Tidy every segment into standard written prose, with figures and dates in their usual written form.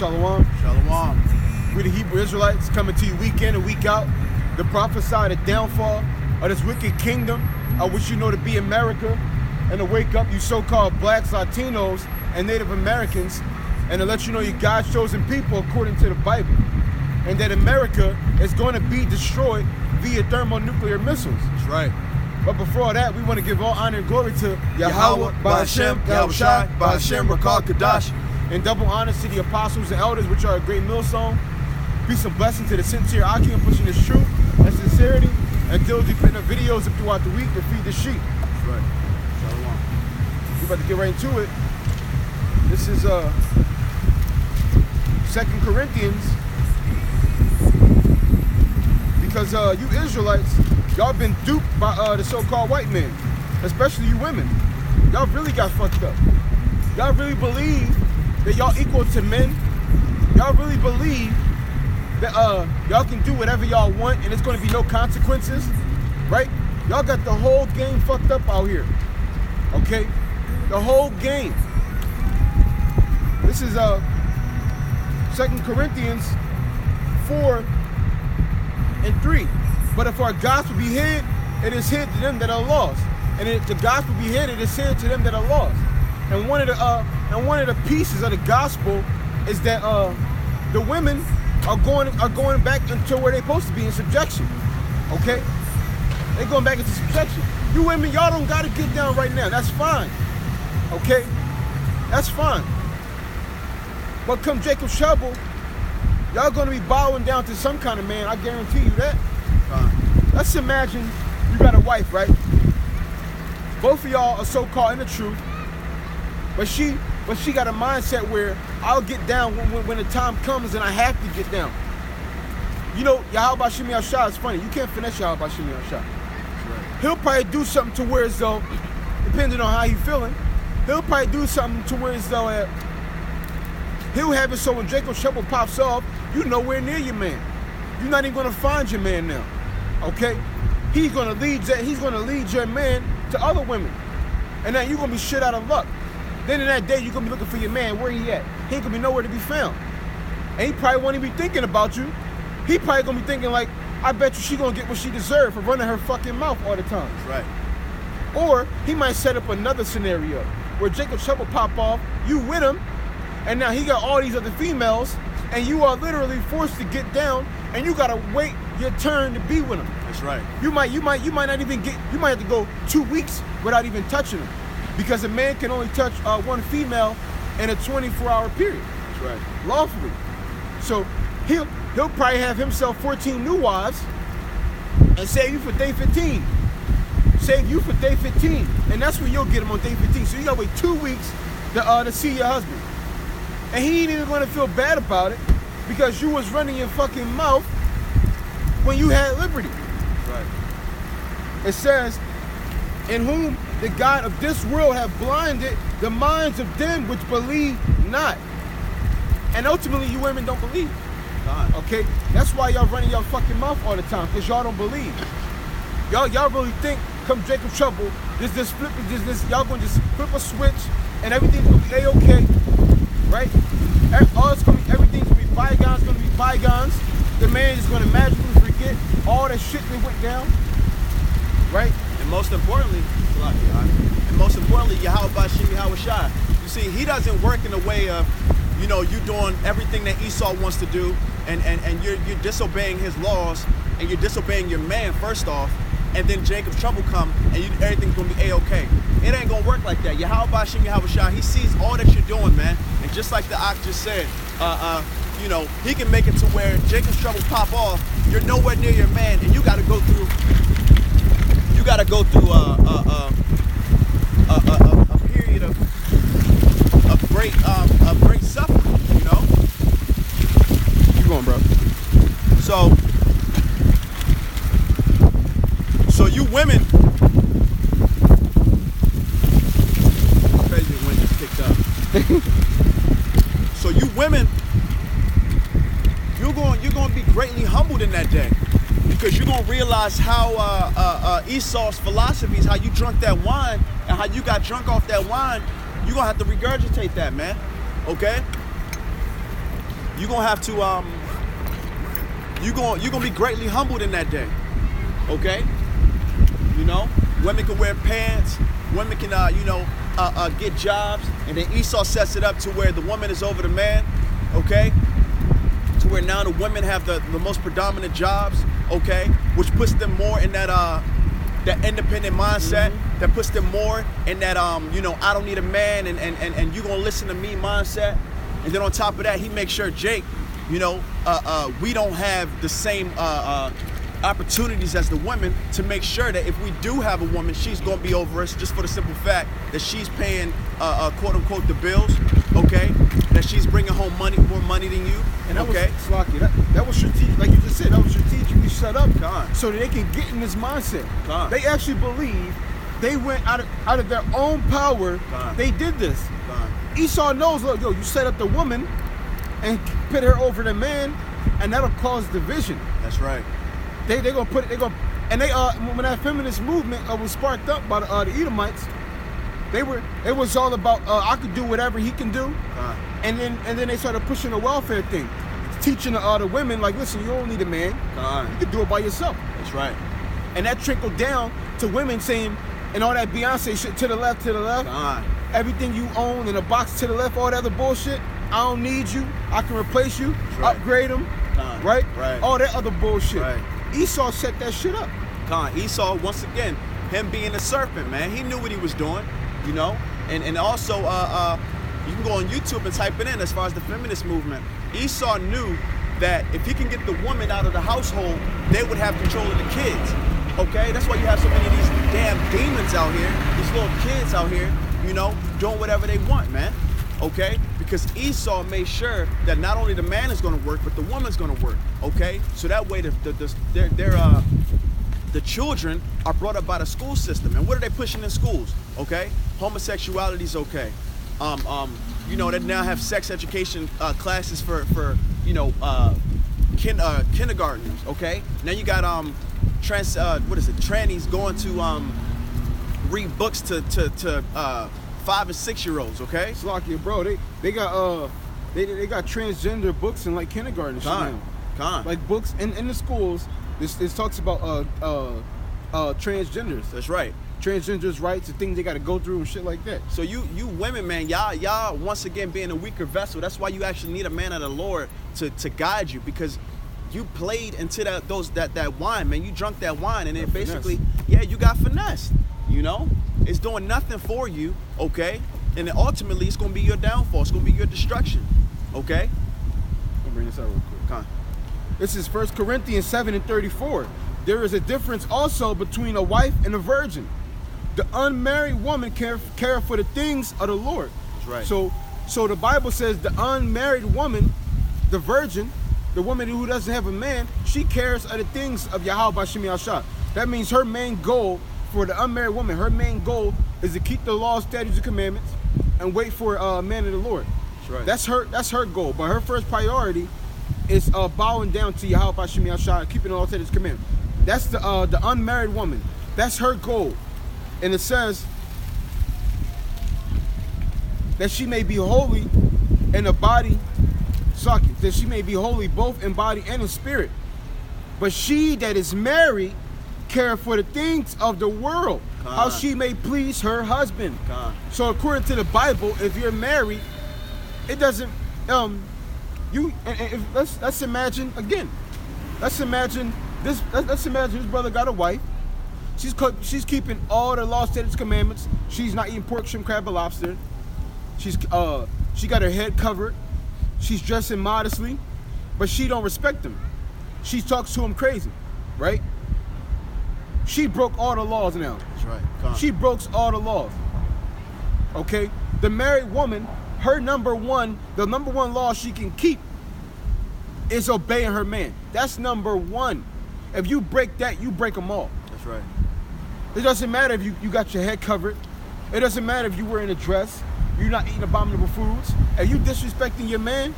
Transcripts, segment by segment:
Shalom. Shalom. We the Hebrew Israelites coming to you week in and week out. The prophesy the downfall of this wicked kingdom, which you know to be America, and to wake up you so-called blacks, Latinos, and Native Americans, and to let you know you God's chosen people according to the Bible, and that America is going to be destroyed via thermonuclear missiles. That's right. But before all that, we want to give all honor and glory to Yahweh, Ba'Hashem, Yahushai, Ba'Hashem, Rakal, Kadash, and double honors to the apostles and elders, which are a great millstone. Peace and blessing to the sincere Akim pushing this truth and sincerity, and diligently putting up videos up throughout the week to feed the sheep. That's right. Shalom. We're about to get right into it. This is 2 Corinthians. Because you Israelites, y'all been duped by the so-called white men, especially you women. Y'all really got fucked up. Y'all really believe that y'all equal to men. Y'all really believe that y'all can do whatever y'all want and it's gonna be no consequences, right? Y'all got the whole game fucked up out here, okay? The whole game. This is 2 Corinthians 4:3. But if our gospel be hid, it is hid to them that are lost. And if the gospel be hid, it is hid to them that are lost. And one of the pieces of the gospel is that the women are going back into where they're supposed to be, in subjection. Okay? They're going back into subjection. You women, y'all don't gotta get down right now. That's fine. Okay? That's fine. But come Jacob's trouble, y'all gonna be bowing down to some kind of man, I guarantee you that. Let's imagine you got a wife, right? Both of y'all are so-called in the truth, but she got a mindset where I'll get down when the time comes and I have to get down. You know, Yahweh Shimi Ashah is funny. You can't finesse Yahweh Shimi Ashah. Right. He'll probably do something to where as though, depending on how he's feeling, he'll probably do something to where as though he'll have it so when Jacob's trouble pops off, you're nowhere near your man. You're not even gonna find your man now. Okay? He's gonna lead your man to other women. And then you're gonna be shit out of luck. Then in that day, you're gonna be looking for your man. Where he at? He ain't gonna be nowhere to be found. And he probably won't even be thinking about you. He probably gonna be thinking like, I bet you she gonna get what she deserves for running her fucking mouth all the time. Right. Or he might set up another scenario where Jacob's trouble pop off, you with him, and now he got all these other females, and you are literally forced to get down, and you gotta wait your turn to be with him. That's right. You might not even get. You might have to go 2 weeks without even touching him, because a man can only touch one female in a 24-hour period. That's right. Lawfully. So he'll probably have himself 14 new wives, and save you for day 15. Save you for day 15, and that's when you'll get him on day 15. So you gotta wait 2 weeks to see your husband. And he ain't even gonna feel bad about it because you was running your fucking mouth when you had liberty. Right. It says, in whom the God of this world have blinded the minds of them which believe not. And ultimately, you women don't believe. God. Okay? That's why y'all running your fucking mouth all the time, because y'all don't believe. Y'all really think, come Jacob's trouble, y'all gonna just flip a switch and everything's gonna be A-okay. Right? Everything's gonna be bygones, The man is gonna magically forget all that shit that went down. Right? And most importantly, Yahweh Ba'Hashem Yahushai. You see, he doesn't work in a way of, you know, you doing everything that Esau wants to do, and you're disobeying his laws, and you're disobeying your man first off, and then Jacob's trouble come, and everything's gonna be A-okay. It ain't gonna work like that. Yahweh Ba'Hashem Yahushai, he sees all that you're doing, man. And just like the Ak just said, you know, he can make it to where Jacob's trouble pop off, you're nowhere near your man, and you gotta go through a period of great suffering, you know? Keep going, bro. So you women, I bet you when just kicked up. So you women, you're going to be greatly humbled in that day, because you're going to realize how Esau's philosophies, how you drunk that wine and how you got drunk off that wine, you're going to have to regurgitate that, man. Okay? you're gonna have to you're gonna be greatly humbled in that day. Okay? You know, women can wear pants, women can get jobs, and then Esau sets it up to where the woman is over the man, okay? To where now the women have the most predominant jobs, okay? Which puts them more in that independent mindset, that puts them more in that I don't need a man and you gonna listen to me mindset. And then on top of that, he makes sure Jake, we don't have the same opportunities as the women, to make sure that if we do have a woman, she's gonna be over us, just for the simple fact that she's paying quote unquote the bills, okay? That she's bringing home more money than you, and that okay? was Slocky. That was strategic, like you just said. That was strategically set up, God, so that they can get in this mindset. God. They actually believe they went out of their own power. God. They did this. God. Esau knows. Look, you set up the woman and put her over the man, and that'll cause division. That's right. They gonna put it. They gonna, and they when that feminist movement was sparked up by the Edomites, it was all about I could do whatever he can do, and then they started pushing the welfare thing, teaching the women, like, listen, you don't need a man, you can do it by yourself. That's right. And that trickled down to women saying, and all that Beyonce shit, to the left, everything you own in a box to the left, all that other bullshit, I don't need you, I can replace you, right. Upgrade them, right? All that other bullshit. Right. Esau set that shit up. Esau, once again, him being a serpent, man, he knew what he was doing, and also you can go on YouTube and type it in as far as the feminist movement. Esau knew that if he can get the woman out of the household, they would have control of the kids. Okay, that's why you have so many of these damn demons out here, these little kids out here, doing whatever they want, man. Okay, because Esau made sure that not only the man is going to work, but the woman's going to work. Okay, so that way the children are brought up by the school system. And what are they pushing in schools? Okay, homosexuality is okay. They now have sex education classes for kindergartners. Okay, now you got trannies going to read books to 5 and 6 year olds. Okay, Slocky, bro, they got they got transgender books in like kindergarten shit now. Like books in the schools. This talks about transgenders. That's right. Transgenders' rights and things they got to go through and shit like that. So you women, man, y'all once again being a weaker vessel. That's why you actually need a man of the Lord to guide you, because you played into that wine, man. You drunk that wine, and it basically, you got finessed. It's doing nothing for you, okay? And then ultimately, it's gonna be your downfall. It's gonna be your destruction, okay? I'll bring this out real quick. This is 1 Corinthians 7:34. There is a difference also between a wife and a virgin. The unmarried woman care for the things of the Lord. That's right. So the Bible says the unmarried woman, the virgin, the woman who doesn't have a man, she cares of the things of Yahweh Bashim Yashah. That means her main goal for the unmarried woman, her main goal is to keep the laws, statutes, and commandments, and wait for a man of the Lord. That's right. That's her goal. But her first priority is bowing down to Yahweh Bashim Yashah, keeping the laws, statutes, and commandments. That's the unmarried woman. That's her goal. And it says that she may be holy in the body, that she may be holy both in body and in spirit. But she that is married care for the things of the world, how she may please her husband. So according to the Bible, if you're married, it doesn't let's imagine again. Let's imagine this brother got a wife. She's keeping all the law, statutes, commandments. She's not eating pork, shrimp, crab, or lobster. She got her head covered. She's dressing modestly, but she don't respect him. She talks to him crazy, right? She broke all the laws now. That's right. She broke all the laws. Okay? The married woman, the number one law she can keep is obeying her man. That's number one. If you break that, you break them all. That's right. It doesn't matter if you got your head covered. It doesn't matter if you're wearing a dress. You're not eating abominable foods. If you disrespecting your man,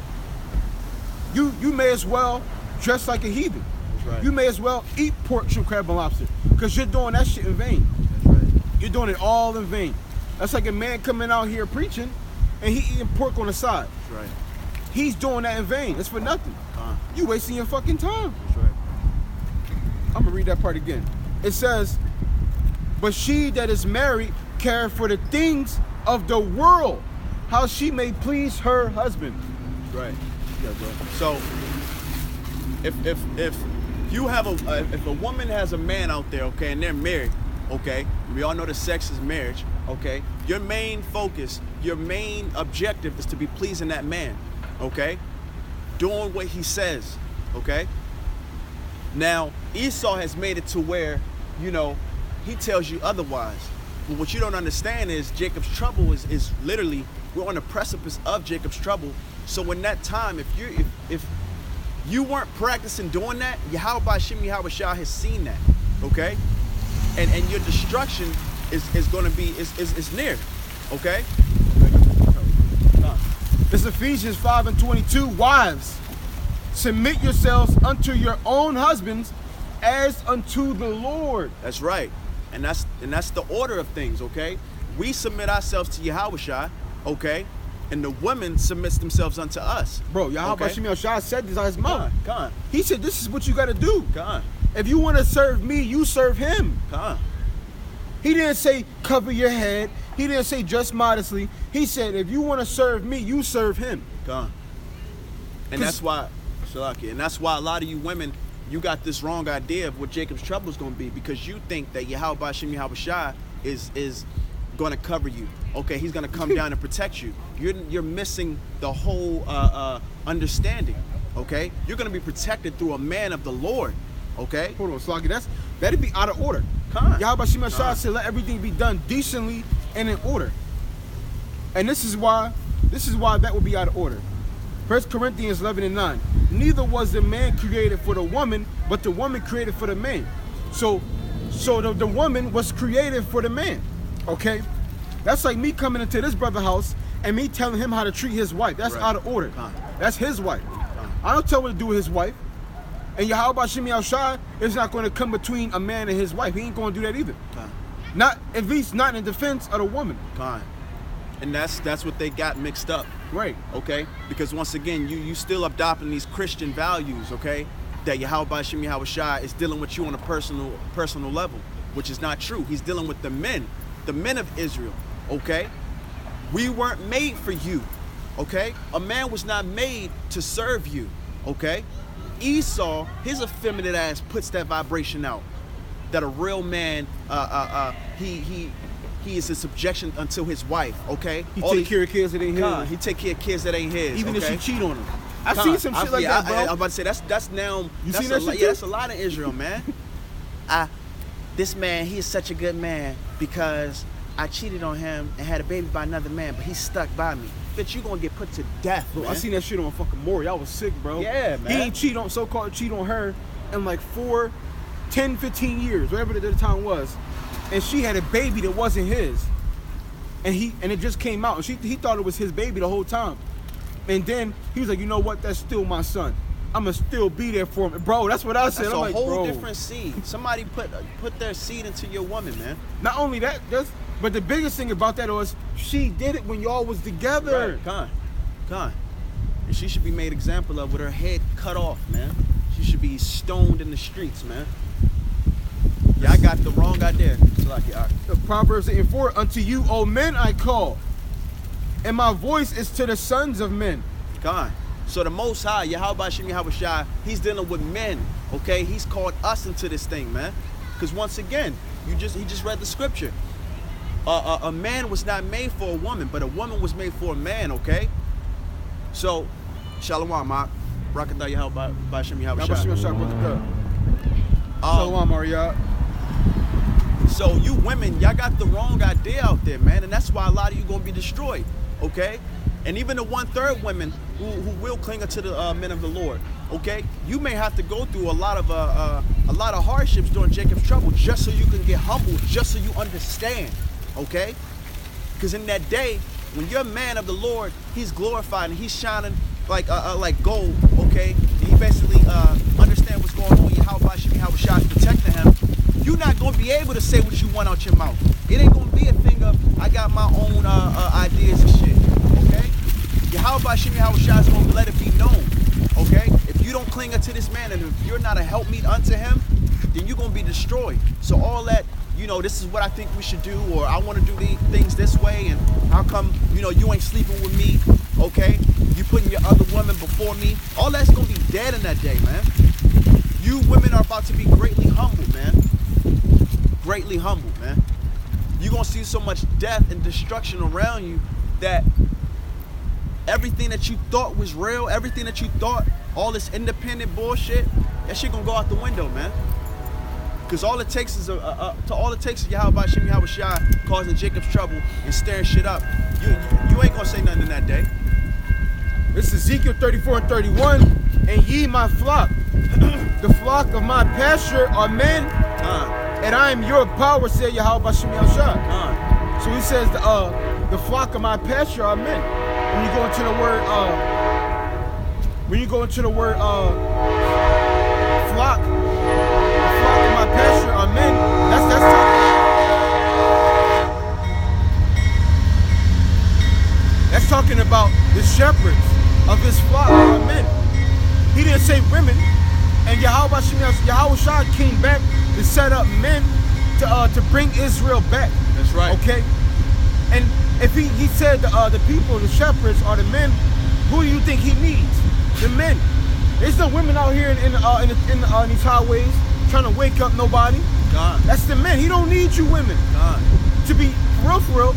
you may as well dress like a heathen. That's right. You may as well eat pork, shrimp, crab, and lobster, because you're doing that shit in vain. That's right. You're doing it all in vain. That's like a man coming out here preaching and he eating pork on the side. That's right. he's doing that in vain. It's for nothing. You wasting your fucking time. That's right. I'm gonna read that part again. It says, but she that is married care for the things of the world, how she may please her husband. Right. Yeah, bro. So if you have if a woman has a man out there, okay, and they're married, okay, we all know that sex is marriage, okay, your main focus, your main objective is to be pleasing that man, okay, doing what he says, okay. Now Esau has made it to where, you know, he tells you otherwise. But what you don't understand is Jacob's trouble is literally, we're on the precipice of Jacob's trouble. So in that time, if you weren't practicing doing that, Yahweh Shem Yahweh Shah has seen that, okay? And your destruction is going to be, is near, okay? This is Ephesians 5:22. Wives, submit yourselves unto your own husbands as unto the Lord. That's right. And that's the order of things, okay? We submit ourselves to Yahweh Shah, okay? And the women submits themselves unto us. Bro, Yahweh Shem Yahweh Shah said this out his mouth. Come on. He said, this is what you got to do. Come on. If you want to serve me, you serve him. Come on. He didn't say cover your head. He didn't say dress modestly. He said, if you want to serve me, you serve him. Come on. And that's why, Shalaki, and that's why a lot of you women, you got this wrong idea of what Jacob's trouble is going to be, because you think that Yahweh Shem Yahweh Shah is going to cover you. Okay, he's going to come down and protect you. You're missing the whole understanding. Okay, you're going to be protected through a man of the Lord. Okay, Hold on, Sluggy. That'd be out of order. Yahweh Shem Yahweh Shah said, let everything be done decently and in order. And this is why that would be out of order. 1 Corinthians 11:9. Neither was the man created for the woman, but the woman created for the man. So the woman was created for the man. Okay? That's like me coming into this brother's house and me telling him how to treat his wife. That's out of order. That's his wife. I don't tell him what to do with his wife. And Yahweh Shem Yahweh Shah is not going to come between a man and his wife. He ain't going to do that either. Not, at least not in defense of the woman. And that's what they got mixed up. Right. Okay? Because once again, you still adopting these Christian values, okay? That Yahweh Shem Yahweh Shah is dealing with you on a personal level, which is not true. He's dealing with the men of Israel, okay? We weren't made for you, okay? A man was not made to serve you, okay? Esau, his effeminate ass puts that vibration out. That a real man, he is in subjection until his wife, okay? He take care of kids that ain't his. He take care of kids that ain't his, even okay? if she cheat on him. I've seen some shit like that, bro. I'm about to say that's now. You that's seen that shit? Yeah, that's a lot of Israel, man. This man, he is such a good man because I cheated on him and had a baby by another man, but he stuck by me. Bitch, you gonna get put to death, Bro, man. I seen that shit on fucking Maury. I was sick, bro. Yeah, man. He ain't so-called cheat on her in like 10, 15 years, whatever the time was. And she had a baby that wasn't his. And it just came out. And he thought it was his baby the whole time. And then he was like, you know what? That's still my son. I'm going to still be there for him. Bro, that's what I said. That's I'm a like, whole bro. different seed. Somebody put their seed into your woman, man. Not only that, but the biggest thing about that was she did it when y'all was together. Right. Con. And she should be made example of with her head cut off, man. She should be stoned in the streets, man. Yeah, I got the wrong idea. The Proverbs 8:4, unto you, O men, I call, and my voice is to the sons of men. Con. So the Most High, Yahweh Shem Yahweh Shah, he's dealing with men, okay? He's called us into this thing, man. Because once again, he just read the scripture. A man was not made for a woman, but a woman was made for a man, okay? So, Shalom, Mark. Rakatah Yahweh Shem Yahweh Shah. Shalom, Maria. So you women, y'all got the wrong idea out there, man, and that's why a lot of you gonna be destroyed, okay? And even the 1/3 women who will cling unto the men of the Lord, okay? You may have to go through a lot of hardships during Jacob's trouble just so you can get humbled, just so you understand, okay? Because in that day, when you're a man of the Lord, he's glorified and he's shining like gold, okay? And he basically understand what's going on. Yahweh Shem Yahweh Shah is protecting him. You're not gonna be able to say what you want out your mouth. It ain't gonna be a thing of I got my own ideas and shit, okay? Yahweh Shem Yahushua is going to let it be known, okay? If you don't cling unto this man and if you're not a helpmeet unto him, then you're going to be destroyed. So all that, you know, this is what I think we should do, or I want to do these things this way, and how come, you know, you ain't sleeping with me, okay? You putting your other woman before me. All that's going to be dead in that day, man. You women are about to be greatly humbled, man. Greatly humbled, man. You're going to see so much death and destruction around you that everything that you thought was real, everything that you thought, all this independent bullshit, that shit gonna go out the window, man. Because all it takes is Yahweh Shem Yahushua causing Jacob's trouble and stirring shit up. You ain't gonna say nothing in that day. This is Ezekiel 34 and 31. And ye my flock, the flock of my pasture are men, and I am your power, said Yahweh Shem Yahushua. So he says the flock of my pasture are men. When you go into the word flock, the flock of my pasture are men. That's talking about the shepherds of his flock are men. He didn't say women. And Yahweh came back to set up men to bring Israel back. That's right. Okay. And if he said the people, the shepherds are the men, who do you think he needs? The men. There's no women out here in these highways trying to wake up nobody. God. That's the men. He don't need you women. God. To be for real,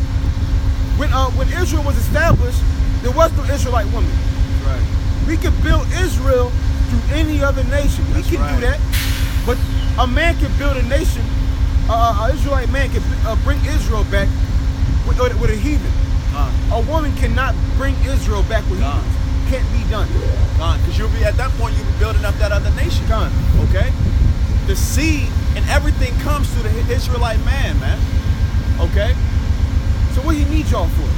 when Israel was established, there was no Israelite woman. Right. We could build Israel through any other nation. We can do that. But a man can build a nation. An Israelite man can bring Israel back with a heathen. A woman cannot bring Israel back with heathens. Can't be done. Because you'll be at that point, you'll be building up that other nation. Okay? The seed and everything comes through the Israelite man. Okay? So what he needs y'all for?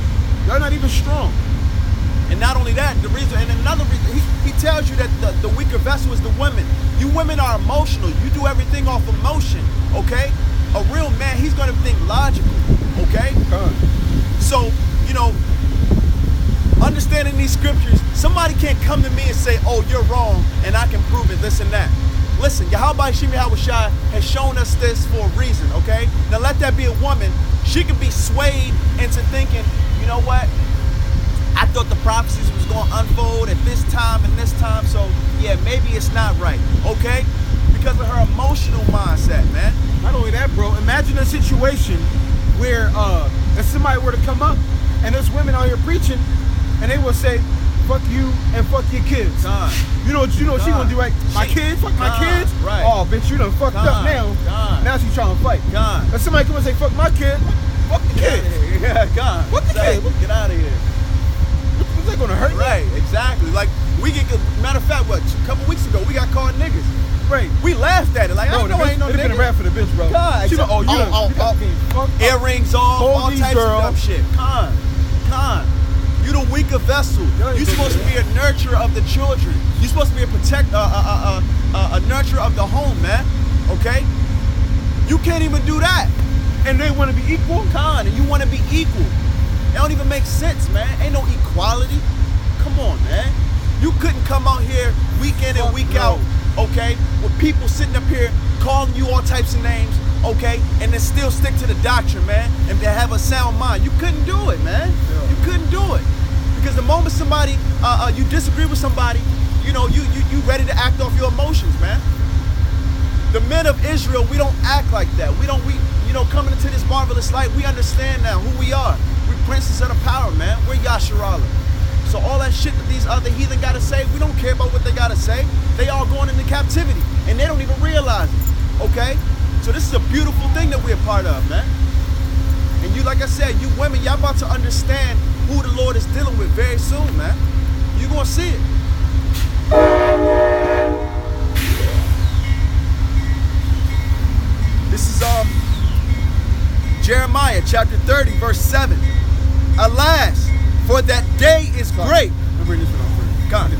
Y'all not even strong. And not only that, another reason, he tells you that the weaker vessel is the women. You women are emotional. You do everything off emotion. Okay? A real man, he's going to think logical. Okay? So, you know, understanding these scriptures, somebody can't come to me and say, oh, you're wrong, and I can prove it, this and that. Listen, Yahweh Shem Yahushua has shown us this for a reason, okay? Now let that be a woman. She can be swayed into thinking, you know what? I thought the prophecies was going to unfold at this time and this time, so yeah, maybe it's not right, okay? Because of her emotional mindset, man. Not only that, bro, imagine a situation where if somebody were to come up and there's women out here preaching and they will say, fuck you and fuck your kids. You know what she gonna do, right? My kids, fuck my kids? Right. Oh, bitch, you done fucked up now. Now she's trying to fight. If somebody come and say, fuck my kid, fuck the kids. Yeah, God. Fuck the kids. Get out of here. Is that gonna hurt me? Right, exactly. Like, matter of fact, what, a couple weeks ago, we got called niggas. Right. We laughed at it. Like, bro, I know ain't no nigga. Been a rap for the bitch, bro. God, she oh, you earrings off, all types of dumb shit. Con. You the weaker vessel. You supposed to be a nurturer of the children. You supposed to be a nurturer of the home, man. Okay? You can't even do that. And they want to be equal? Con, and you want to be equal. It don't even make sense, man. Ain't no equality. Come on, man. You couldn't come out here week in and week out, okay, with people sitting up here calling you all types of names, okay, and then still stick to the doctrine, man, and to have a sound mind. You couldn't do it, man. Yeah. You couldn't do it. Because the moment somebody, you disagree with somebody, you know, you ready to act off your emotions, man. The men of Israel, we don't act like that. We coming into this marvelous light, we understand now who we are. We're princes of the power, man. We're Yasharala. So all that shit that these other heathen gotta say, we don't care about what they gotta say. They all going into captivity, and they don't even realize it, okay? So this is a beautiful thing that we're a part of, man. And you, like I said, you women, y'all about to understand who the Lord is dealing with very soon, man. You're gonna see it. This is Jeremiah chapter 30, verse 7. Alas, for that day is great. I'm bringing this one on first. God.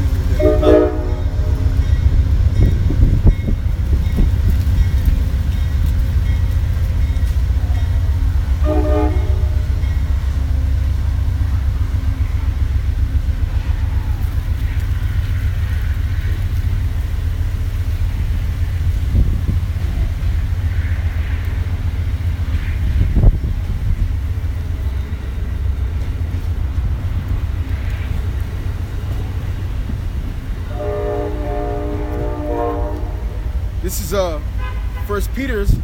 This is 1 Peter's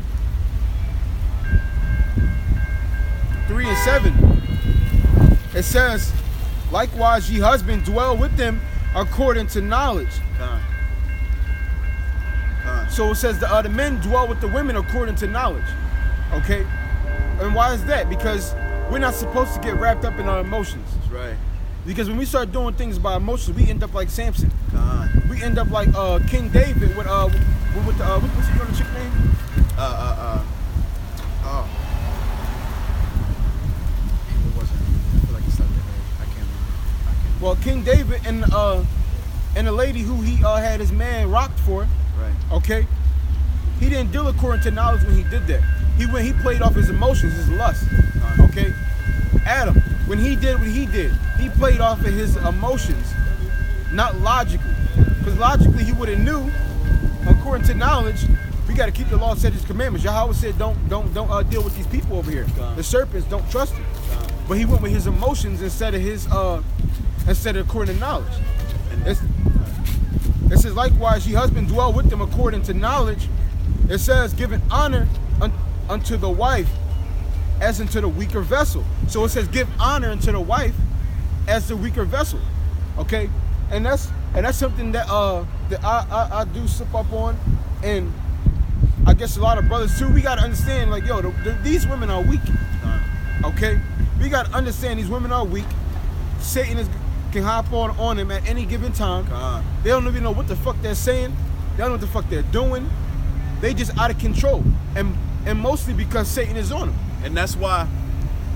3:7. It says, likewise ye husbands dwell with them according to knowledge. So it says the men dwell with the women according to knowledge. Okay? And why is that? Because we're not supposed to get wrapped up in our emotions. That's right. Because when we start doing things by emotions, we end up like Samson. We end up like King David with what's the other chick name? It wasn't. I feel like it's something I can't remember. Well, King David and the lady who he had his man rocked for. Right. Okay. He didn't deal according to knowledge when he did that. He played off his emotions, his lust. Okay. Adam, when he did what he did, he played off of his emotions, not logically. Because logically he would have knew, according to knowledge, we got to keep the law, statutes, commandments. Yahweh said, don't deal with these people over here. The serpents, don't trust them. But he went with his emotions instead of according to knowledge. It says, likewise, ye husband dwell with them according to knowledge. It says, giving honor unto the wife as unto the weaker vessel. So it says, give honor unto the wife as the weaker vessel. Okay, and that's something that I do slip up on, and I guess a lot of brothers too. We gotta understand, like, yo, these women are weak. Okay, we gotta understand these women are weak. Satan can hop on them at any given time. They don't even know what the fuck they're saying. They don't know what the fuck they're doing. They just out of control, and mostly because Satan is on them. And that's why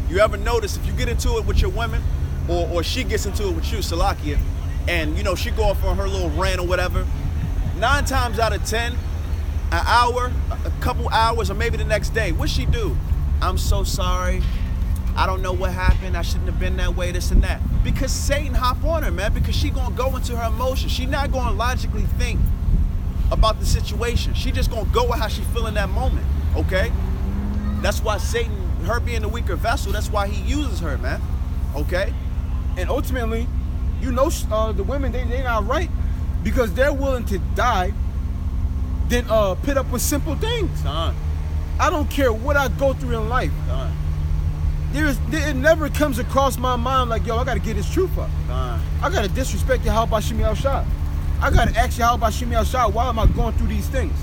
you ever notice if you get into it with your women, or she gets into it with you, Salakia, and you know she go off on her little rant or whatever, 9 times out of 10, an hour, a couple hours, or maybe the next day, what she do? I'm so sorry. I don't know what happened. I shouldn't have been that way, this and that. Because Satan hop on her, man, because she gonna go into her emotions. She not gonna logically think about the situation. She just gonna go with how she feel in that moment, okay? That's why Satan, her being the weaker vessel, that's why he uses her, man, okay? And ultimately, you know, the women, they not right because they're willing to die than put up with simple things. I don't care what I go through in life. It never comes across my mind like, yo, I gotta get this truth up. I gotta disrespect the Yahweh Shemi Al Shah. I gotta ask Yahweh Shemi Al Shah, why am I going through these things?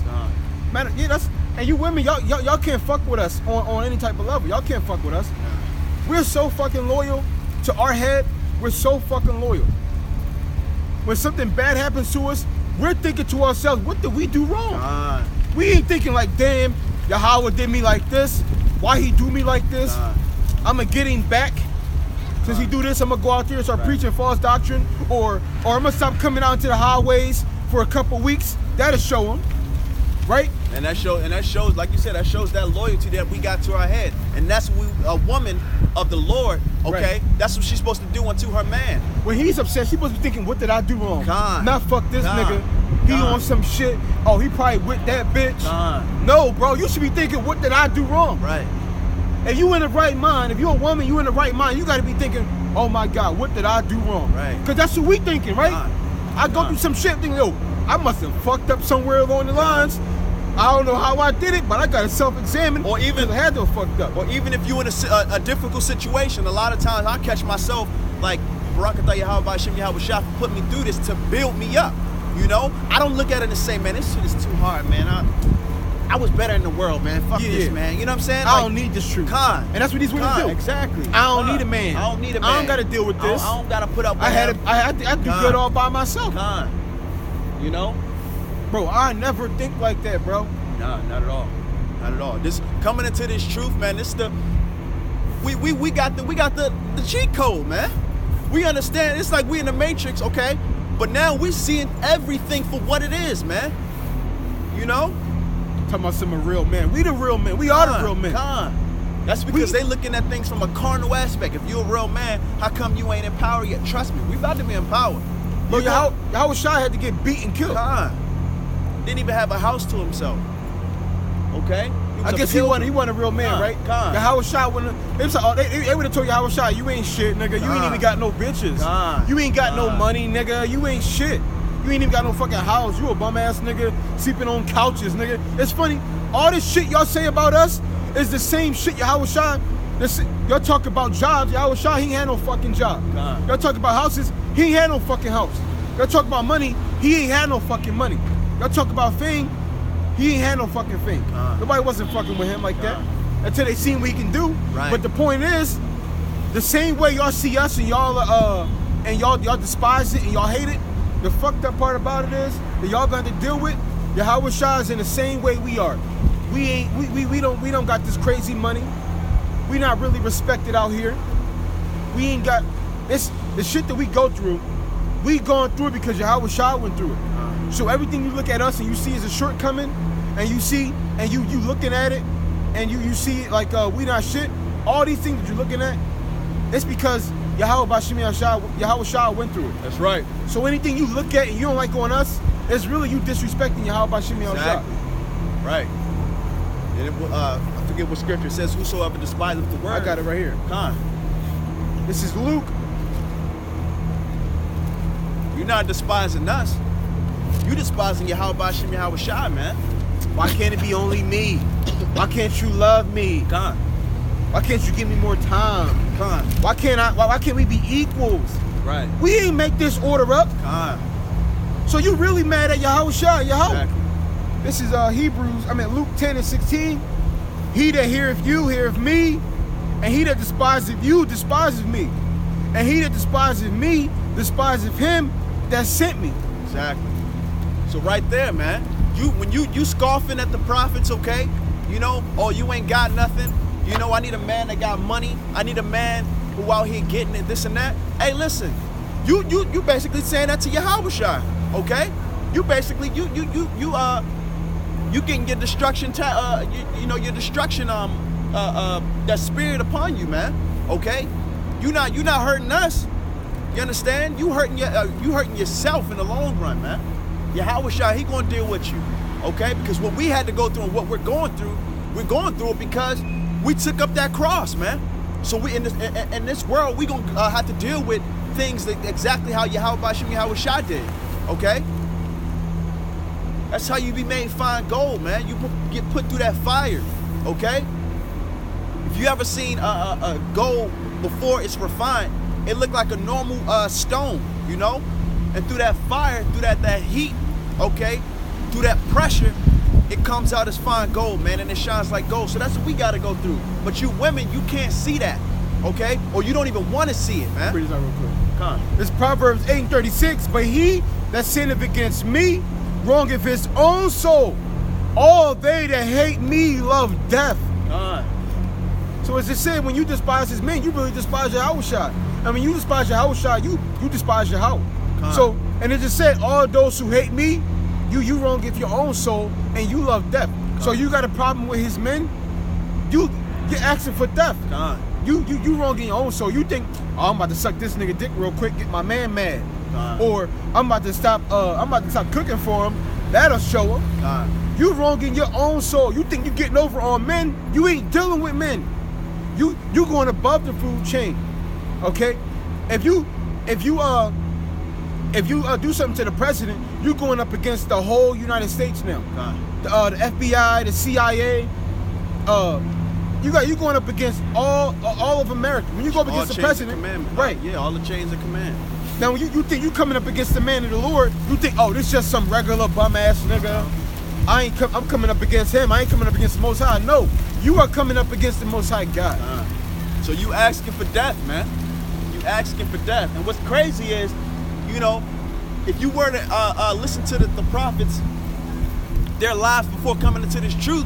Man, yeah, and you women, y'all can't fuck with us on any type of level. Y'all can't fuck with us. We're so fucking loyal to our head. We're so fucking loyal. When something bad happens to us, we're thinking to ourselves, what did we do wrong? We ain't thinking like, damn, Yahweh did me like this. Why he do me like this? I'ma get him back. Since he do this, I'm gonna go out there and start preaching false doctrine, or I'm gonna stop coming out into the highways for a couple weeks. That'll show him, right? And that shows, like you said, that shows that loyalty that we got to our head, and that's what a woman of the Lord, okay? Right. That's what she's supposed to do unto her man. When he's upset, she's supposed to be thinking, what did I do wrong? Not fuck this nigga. He on some shit. Oh, he probably with that bitch. No, bro, you should be thinking, what did I do wrong? Right. If you in the right mind, if you're a woman, you in the right mind, you gotta be thinking, oh my God, what did I do wrong? Right. Cause that's what we thinking, right? I go through some shit thinking, yo, I must have fucked up somewhere along the lines. I don't know how I did it, but I gotta self-examine. Or even I had to have fucked up. Or even if you in a difficult situation, a lot of times I catch myself like, Barakatah Yahweh Shem Yahweh Shah put me through this to build me up. You know, I don't look at it and say, man, this shit is too hard, man. I was better in the world, man. Fuck this, man. You know what I'm saying? I don't need this truth. And that's what these women do. Exactly. I don't need a man. I don't need a man. I don't gotta deal with this. I don't gotta put up with I do good all by myself. You know? Bro, I never think like that, bro. Nah, not at all. Not at all. This coming into this truth, man, this the we got the cheat code, man. We understand. It's like we in the Matrix, okay? But now we seeing everything for what it is, man. You know? Talking about some real men. We the real men. We are the real men. That's because they looking at things from a carnal aspect. If you're a real man, how come you ain't empowered yet? Trust me, we about to be empowered. Bro, Yahweh Shai had to get beat and killed. Didn't even have a house to himself. Okay? I guess he wasn't a real man, right? Yahweh Shai they would have told Yahweh Shai, you ain't shit, nigga. You ain't even got no bitches. You ain't got no money, nigga. You ain't shit. You ain't even got no fucking house. You a bum ass nigga sleeping on couches, nigga. It's funny. All this shit y'all say about us is the same shit Yahweh Shai. Y'all talk about jobs. Yahweh Shai, he ain't had no fucking job. Y'all talk about houses. He ain't had no fucking house. Y'all talk about money. He ain't had no fucking money. Y'all talk about fame. He ain't had no fucking fame. Nobody wasn't fucking with him like that until they seen what he can do. Right. But the point is, the same way y'all see us and y'all despise it and y'all hate it, the fucked up part about it is that y'all got to deal with Yahweh Shai is in the same way we are. We don't got this crazy money. We not really respected out here. We ain't got this the shit that we go through. We going through it because Yahweh Shai went through it. So everything you look at us and you see is a shortcoming, and you see and you looking at it and you see it like we not shit. All these things that you're looking at, it's because Yahweh Shai went through it. That's right. So anything you look at and you don't like on us, it's really you disrespecting Yahweh Shai. Exactly. Right. And it, I forget what scripture says, whosoever despiseth the word. I got it right here. This is Luke. You're not despising us. You despising Yahweh Shai, man. Why can't it be only me? Why can't you love me? Why can't you give me more time? Why can't we be equals? Right. We ain't make this order up. So you really mad at Yahweh Shai? Exactly. This is Luke 10 and 16. He that heareth you heareth me, and he that despiseth you despiseth me. And he that despiseth me despiseth him that sent me. Exactly. So right there, man. When you scoffing at the prophets, okay? You know, oh, you ain't got nothing. You know, I need a man that got money. I need a man who out here getting it, this and that. Hey, listen, you basically saying that to Yahweh Shai, okay? You basically you getting your destruction your destruction that spirit upon you, man. Okay? You not hurting us. You understand? You hurting yourself in the long run, man. Yahweh Shai, he gonna deal with you, okay? Because what we had to go through and what we're going through it because we took up that cross, man. So we in this world we gonna have to deal with things that exactly how Yahweh Shai did, okay? That's how you be made fine gold, man. You get put through that fire, okay? If you ever seen a gold before it's refined, it looked like a normal stone, you know? And through that fire, through that heat, okay, through that pressure, it comes out as fine gold, man, and it shines like gold. So that's what we got to go through. But you women, you can't see that, okay? Or you don't even want to see it, man. Read this out real quick. It's Proverbs 8:36. But he that sinneth against me wrongeth his own soul. All they that hate me love death. So as it said, when you despise his men, you really despise Yahweh Shai. I mean, you despise Yahweh Shai, you despise Yahweh. So, and it just said, all those who hate me, you wrongeth your own soul, and you love death. So you got a problem with his men, you're asking for death. You wronging your own soul. You think, oh, I'm about to suck this nigga dick real quick, get my man mad. Or I'm about to stop cooking for him, that'll show him. You wronging your own soul. You think you getting over on men, you ain't dealing with men. You going above the food chain. Okay? If you do something to the president, you're going up against the whole United States now. The FBI, the CIA, you going up against all of America. When you go up against the president, right? Yeah, all the chains of command. Now, when you think you coming up against the man of the Lord, you think, oh, this just some regular bum ass nigga. I'm coming up against him. I ain't coming up against the Most High. No, you are coming up against the Most High God. So you asking for death, man. You asking for death. And what's crazy is, you know, if you were to listen to the prophets, their lives before coming into this truth,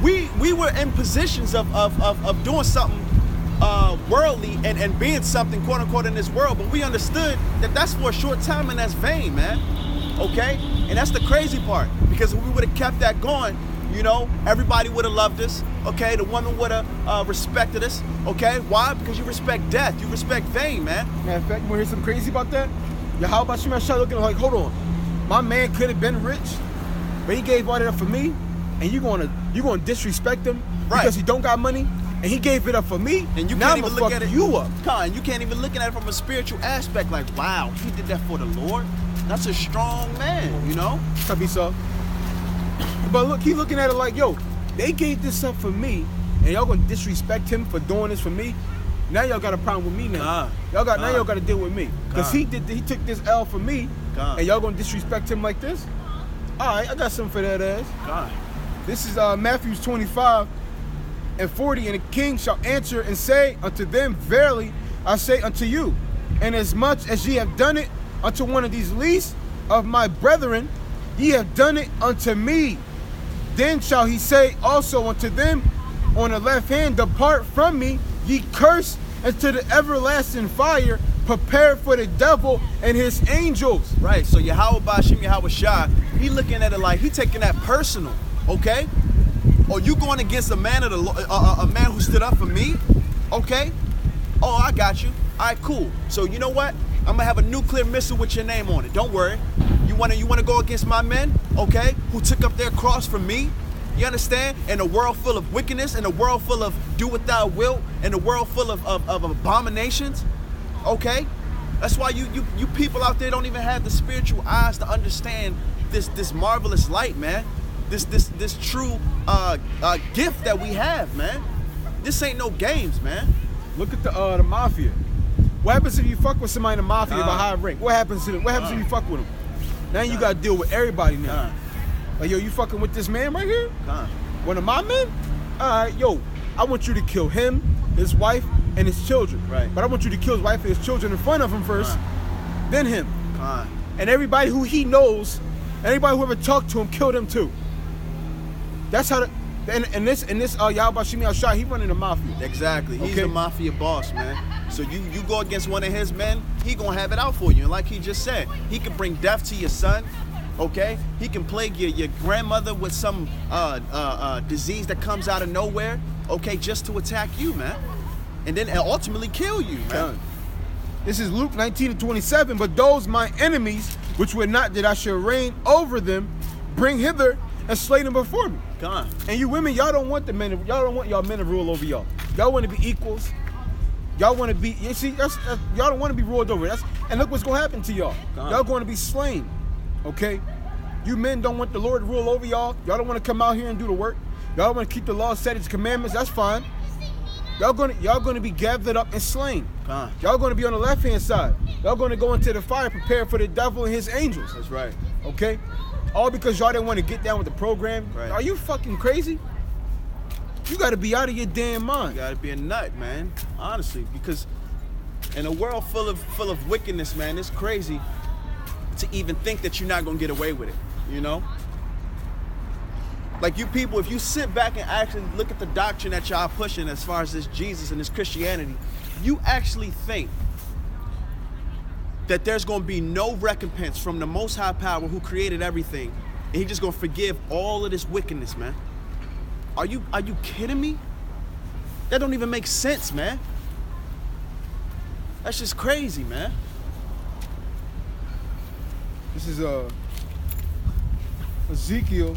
we were in positions of doing something worldly and being something quote unquote in this world, but we understood that that's for a short time and that's vain, man. Okay? And that's the crazy part, because if we would have kept that going, you know, everybody would have loved us. Okay, the woman would have respected us. Okay, why? Because you respect death. You respect vain, man. Matter of fact, you want to hear something crazy about that? How about you, man? Shai looking like, hold on, my man could have been rich, but he gave all that up for me, and you gonna disrespect him because he don't got money, and he gave it up for me, and you now can't even look at it. You can't even look at it from a spiritual aspect. Like, wow, he did that for the Lord. That's a strong man, you know? Cubby so. But look, keep looking at it like, yo, they gave this up for me, and y'all gonna disrespect him for doing this for me. Now y'all got a problem with me now. Now y'all got to deal with me, cause he took this L for me, and y'all gonna disrespect him like this. All right, I got something for that ass. This is Matthew 25 and 40, and the king shall answer and say unto them, verily I say unto you, and as much as ye have done it unto one of these least of my brethren, ye have done it unto me. Then shall he say also unto them on the left hand, depart from me, ye cursed, into the everlasting fire, prepared for the devil and his angels. Right, so Yahweh Bashim Yahweh Shah, he looking at it like he taking that personal, okay? Or you going against a man of the a man who stood up for me, okay? Oh, I got you. All right, cool. So you know what? I'm gonna have a nuclear missile with your name on it. Don't worry. You wanna go against my men, okay? Who took up their cross for me? You understand? In a world full of wickedness, in a world full of do what thou wilt, in a world full of abominations, okay? That's why you people out there don't even have the spiritual eyes to understand this marvelous light, man. This true gift that we have, man. This ain't no games, man. Look at the mafia. What happens if you fuck with somebody in the mafia by high rank? What happens to them? What happens if you fuck with them? Now you gotta deal with everybody now. Like, yo, you fucking with this man right here? One of my men? All right, yo, I want you to kill him, his wife, and his children. Right. But I want you to kill his wife and his children in front of him first, then him. And everybody who he knows, anybody who ever talked to him, killed him too. That's how and this Yahweh Shimi Al-Shah, he running the mafia. Exactly. He's the mafia boss, man. So you go against one of his men, he gonna have it out for you. And like he just said, he can bring death to your son. Okay, he can plague your grandmother with some disease that comes out of nowhere. Okay, just to attack you, man, and then ultimately kill you, man. This is Luke 19:27. But those my enemies, which were not that I should reign over them, bring hither and slay them before me. And you women, y'all don't want the men. Y'all don't want y'all men to rule over y'all. Y'all want to be equals. Y'all want to be. You see, y'all don't want to be ruled over. And look what's gonna happen to y'all. Y'all going to be slain. Okay, you men don't want the Lord to rule over y'all. Y'all don't want to come out here and do the work. Y'all want to keep the law, statutes, commandments. That's fine. Y'all gonna be gathered up and slain. Y'all gonna be on the left hand side. Y'all gonna go into the fire, prepared for the devil and his angels. That's right. Okay, all because y'all didn't want to get down with the program. Right. Are you fucking crazy? You got to be out of your damn mind. You got to be a nut, man. Honestly, because in a world full of wickedness, man, it's crazy to even think that you're not gonna get away with it, you know? Like, you people, if you sit back and actually look at the doctrine that y'all pushing as far as this Jesus and this Christianity, you actually think that there's gonna be no recompense from the Most High Power who created everything, and he just gonna forgive all of this wickedness, man. Are you kidding me? That don't even make sense, man. That's just crazy, man. This is Ezekiel.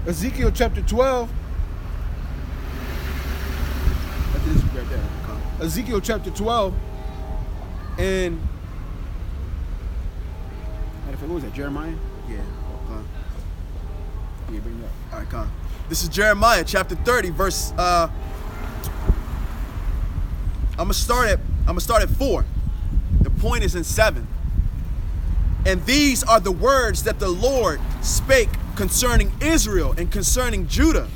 Ezekiel chapter 12. Ezekiel chapter 12. And what was that, Jeremiah? Yeah. Yeah, bring it up. All right, come. This is Jeremiah chapter 30, verse I'm gonna start at 4. The point is in 7. And these are the words that the Lord spake concerning Israel and concerning Judah.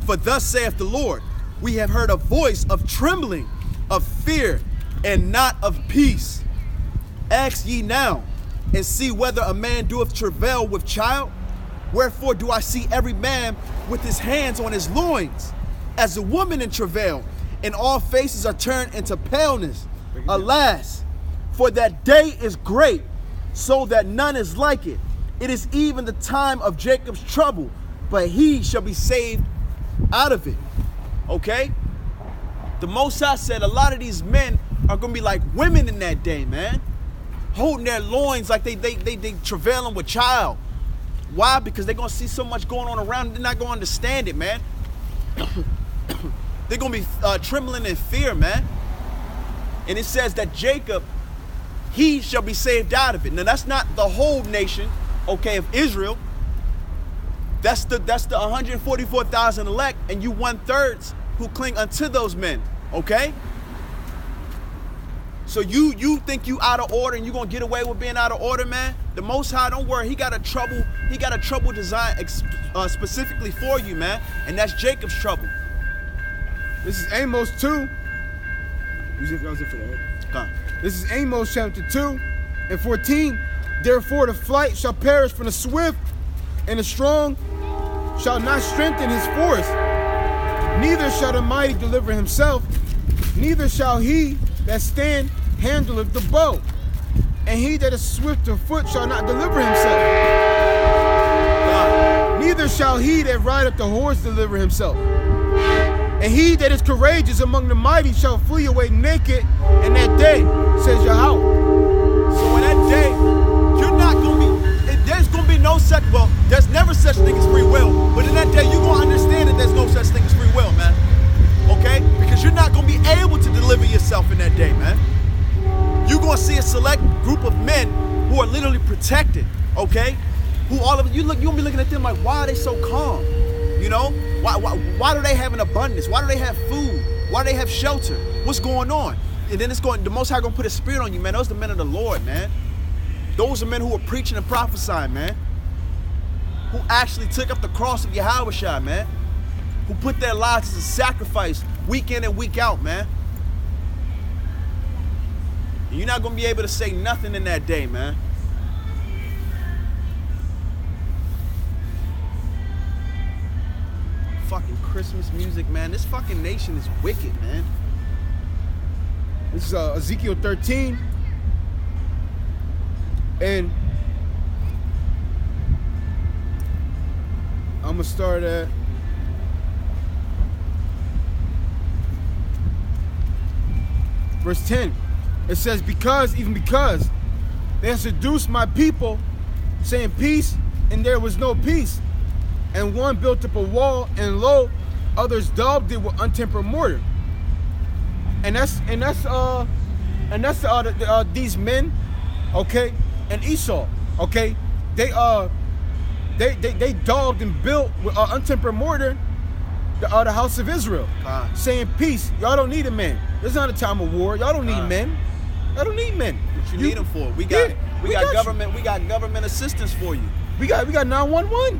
For thus saith the Lord, we have heard a voice of trembling, of fear, and not of peace. Ask ye now, and see whether a man doeth travail with child. Wherefore do I see every man with his hands on his loins, as a woman in travail, and all faces are turned into paleness. Alas, for that day is great, so that none is like it. It is even the time of Jacob's trouble, but he shall be saved out of it. Okay? The Most High said a lot of these men are gonna be like women in that day, man. Holding their loins like they travailing with child. Why? Because they're gonna see so much going on around, they're not gonna understand it, man. They're gonna be trembling in fear, man. And it says that Jacob, he shall be saved out of it. Now that's not the whole nation, okay, of Israel. That's the 144,000 elect, and you 1/3 who cling unto those men, okay? So you think you out of order and you gonna get away with being out of order, man? The Most High, don't worry, he got a trouble design specifically for you, man, and that's Jacob's trouble. This is Amos 2. This is Amos chapter 2 and 14. Therefore the flight shall perish from the swift, and the strong shall not strengthen his force. Neither shall the mighty deliver himself, neither shall he that stand handleth the bow. And he that is swift of foot shall not deliver himself. Neither shall he that rideth the horse deliver himself. And he that is courageous among the mighty shall flee away naked in that day, says Yahweh. So in that day, you're not going to be, there's going to be no such, well, there's never such thing as free will. But in that day, you're going to understand that there's no such thing as free will, man. Okay? Because you're not going to be able to deliver yourself in that day, man. You're going to see a select group of men who are literally protected, okay? Who all of you're going to be looking at them like, why are they so calm? You know? Why do they have an abundance? Why do they have food? Why do they have shelter? What's going on? And then the Most High going to put a spirit on you, man. Those are the men of the Lord, man. Those are men who are preaching and prophesying, man. Who actually took up the cross of Yahushua, man. Who put their lives as a sacrifice week in and week out, man. And you're not going to be able to say nothing in that day, man. Fucking Christmas music, man. This fucking nation is wicked, man. This is Ezekiel 13. And I'm going to start at verse 10. It says, even because they have seduced my people, saying peace, and there was no peace. And one built up a wall, and lo, others daubed it with untempered mortar. And that's these men, okay, and Esau, okay. They daubed and built with untempered mortar the house of Israel, saying peace. Y'all don't need a man. This is not a time of war. Y'all don't need men. Y'all don't need men. What you need them for? We got government assistance for you. We got 911.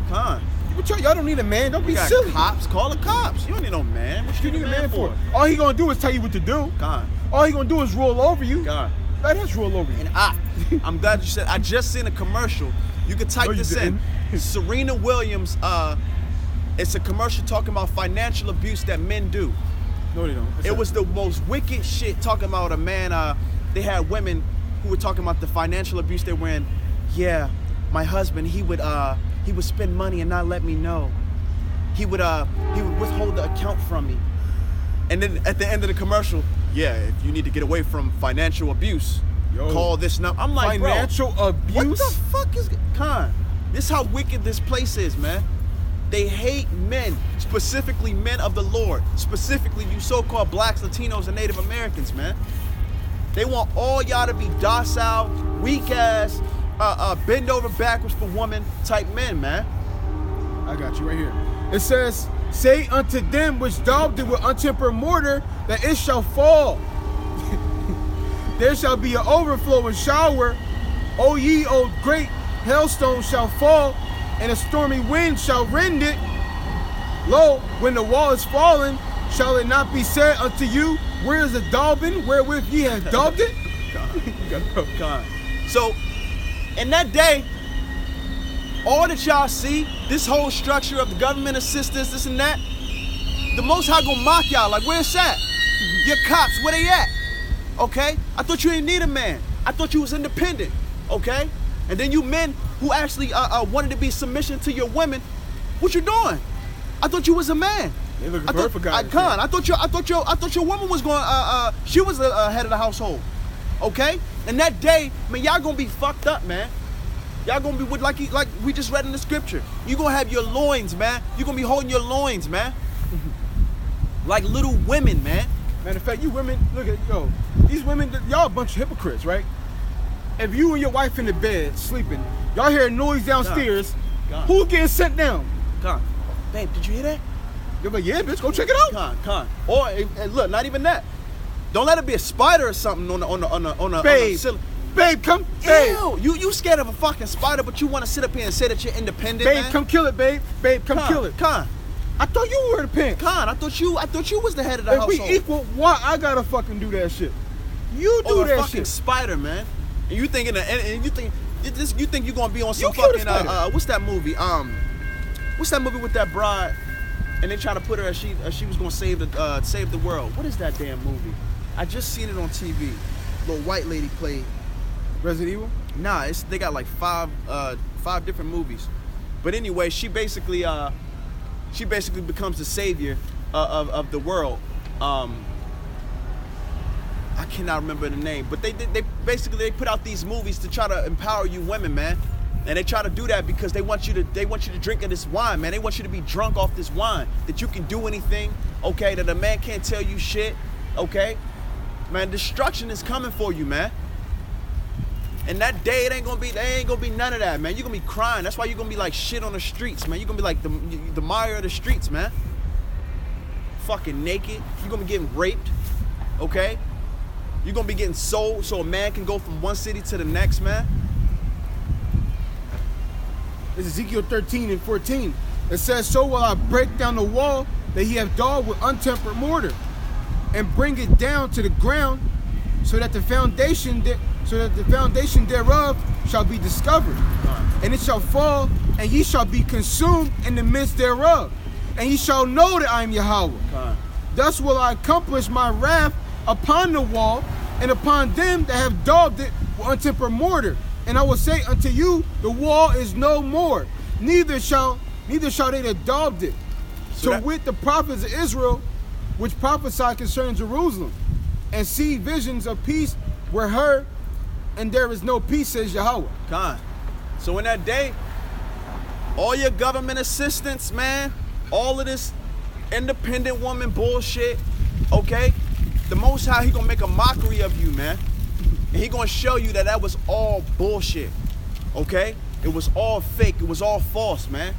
Y'all don't need a man. Don't be silly. Cops. Call the cops. You don't need no man. What you need a man for? All he gonna do is tell you what to do. All he gonna do is roll over you. Let us roll over you. And I'm glad you said. I just seen a commercial. You can type this in. Serena Williams. It's a commercial talking about financial abuse that men do. No, they don't. It was the most wicked shit. Talking about a man. They had women who were talking about the financial abuse they were in. Yeah, my husband. He would spend money and not let me know. He would withhold the account from me. And then at the end of the commercial, yeah, if you need to get away from financial abuse, call this number. I'm like, financial abuse? What the fuck is this is how wicked this place is, man. They hate men, specifically men of the Lord, specifically you so-called blacks, Latinos, and Native Americans, man. They want all y'all to be docile, weak ass, bend over backwards for woman type men, man. I got you right here. It says, say unto them which daubed it with untempered mortar, that it shall fall. There shall be an overflow and shower. O ye old great hailstone shall fall, and a stormy wind shall rend it. Lo, when the wall is fallen, shall it not be said unto you, where is the daubing wherewith ye have daubed it? So, in that day, all that y'all see, this whole structure of the government assistance, this and that, the Most High gonna mock y'all like, where's that? Your cops, where they at? Okay? I thought you didn't need a man. I thought you was independent. Okay? And then you men who actually wanted to be submission to your women, what you doing? I thought you was a man. They looking for guys. I thought your woman was going. She was the head of the household. Okay. And that day, man, y'all gonna be fucked up, man. Y'all gonna be with like we just read in the scripture. You gonna have your loins, man. You gonna be holding your loins, man. like little women, man. Matter of fact, you women, look at, these women, y'all a bunch of hypocrites, right? If you and your wife in the bed sleeping, y'all hear noise downstairs, who getting sent down? Con, babe, did you hear that? You're like, yeah, bitch, go check it out. Con. Or and look, not even that. Don't let it be a spider or something on the Babe, babe, come, babe. Ew, you scared of a fucking spider, but you want to sit up here and say that you're independent, Babe, man? come kill it, babe. Babe, come kill it. Con. I thought you were the pimp. Con, I thought you was the head of the household. If we equal, why I gotta fucking do that shit? You do that fucking shit. Spider, man. And you thinking you think you're gonna be on some You killed fucking the what's that movie? What's that movie with that bride? And they try to put her as she was gonna save the world. What is that damn movie? I just seen it on TV. Little white lady played. Resident Evil? Nah, they got like five different movies. But anyway, she basically becomes the savior of the world. I cannot remember the name, but they basically put out these movies to try to empower you women, man. And they try to do that because they want you to drink of this wine, man. They want you to be drunk off this wine, that you can do anything, okay? That a man can't tell you shit, okay? Man, destruction is coming for you, man. And that day, there ain't gonna be none of that, man. You're gonna be crying. That's why you're gonna be like shit on the streets, man. You're gonna be like the mire of the streets, man. Fucking naked. You're gonna be getting raped, okay? You're gonna be getting sold so a man can go from one city to the next, man. It's Ezekiel 13:14. It says, so will I break down the wall that he hath daubed with untempered mortar, and bring it down to the ground, so that the foundation thereof shall be discovered. And it shall fall, and ye shall be consumed in the midst thereof. And ye shall know that I am Yahweh. Thus will I accomplish my wrath upon the wall, and upon them that have daubed it with untempered mortar. And I will say unto you, the wall is no more, neither shall they that daubed it. So with the prophets of Israel, which prophesy concerning Jerusalem, and see visions of peace were heard, and there is no peace, says Yahweh. Con. So in that day, all your government assistance, man, all of this independent woman bullshit, okay? The Most High, he gonna make a mockery of you, man. And he gonna show you that was all bullshit, okay? It was all fake, it was all false, man.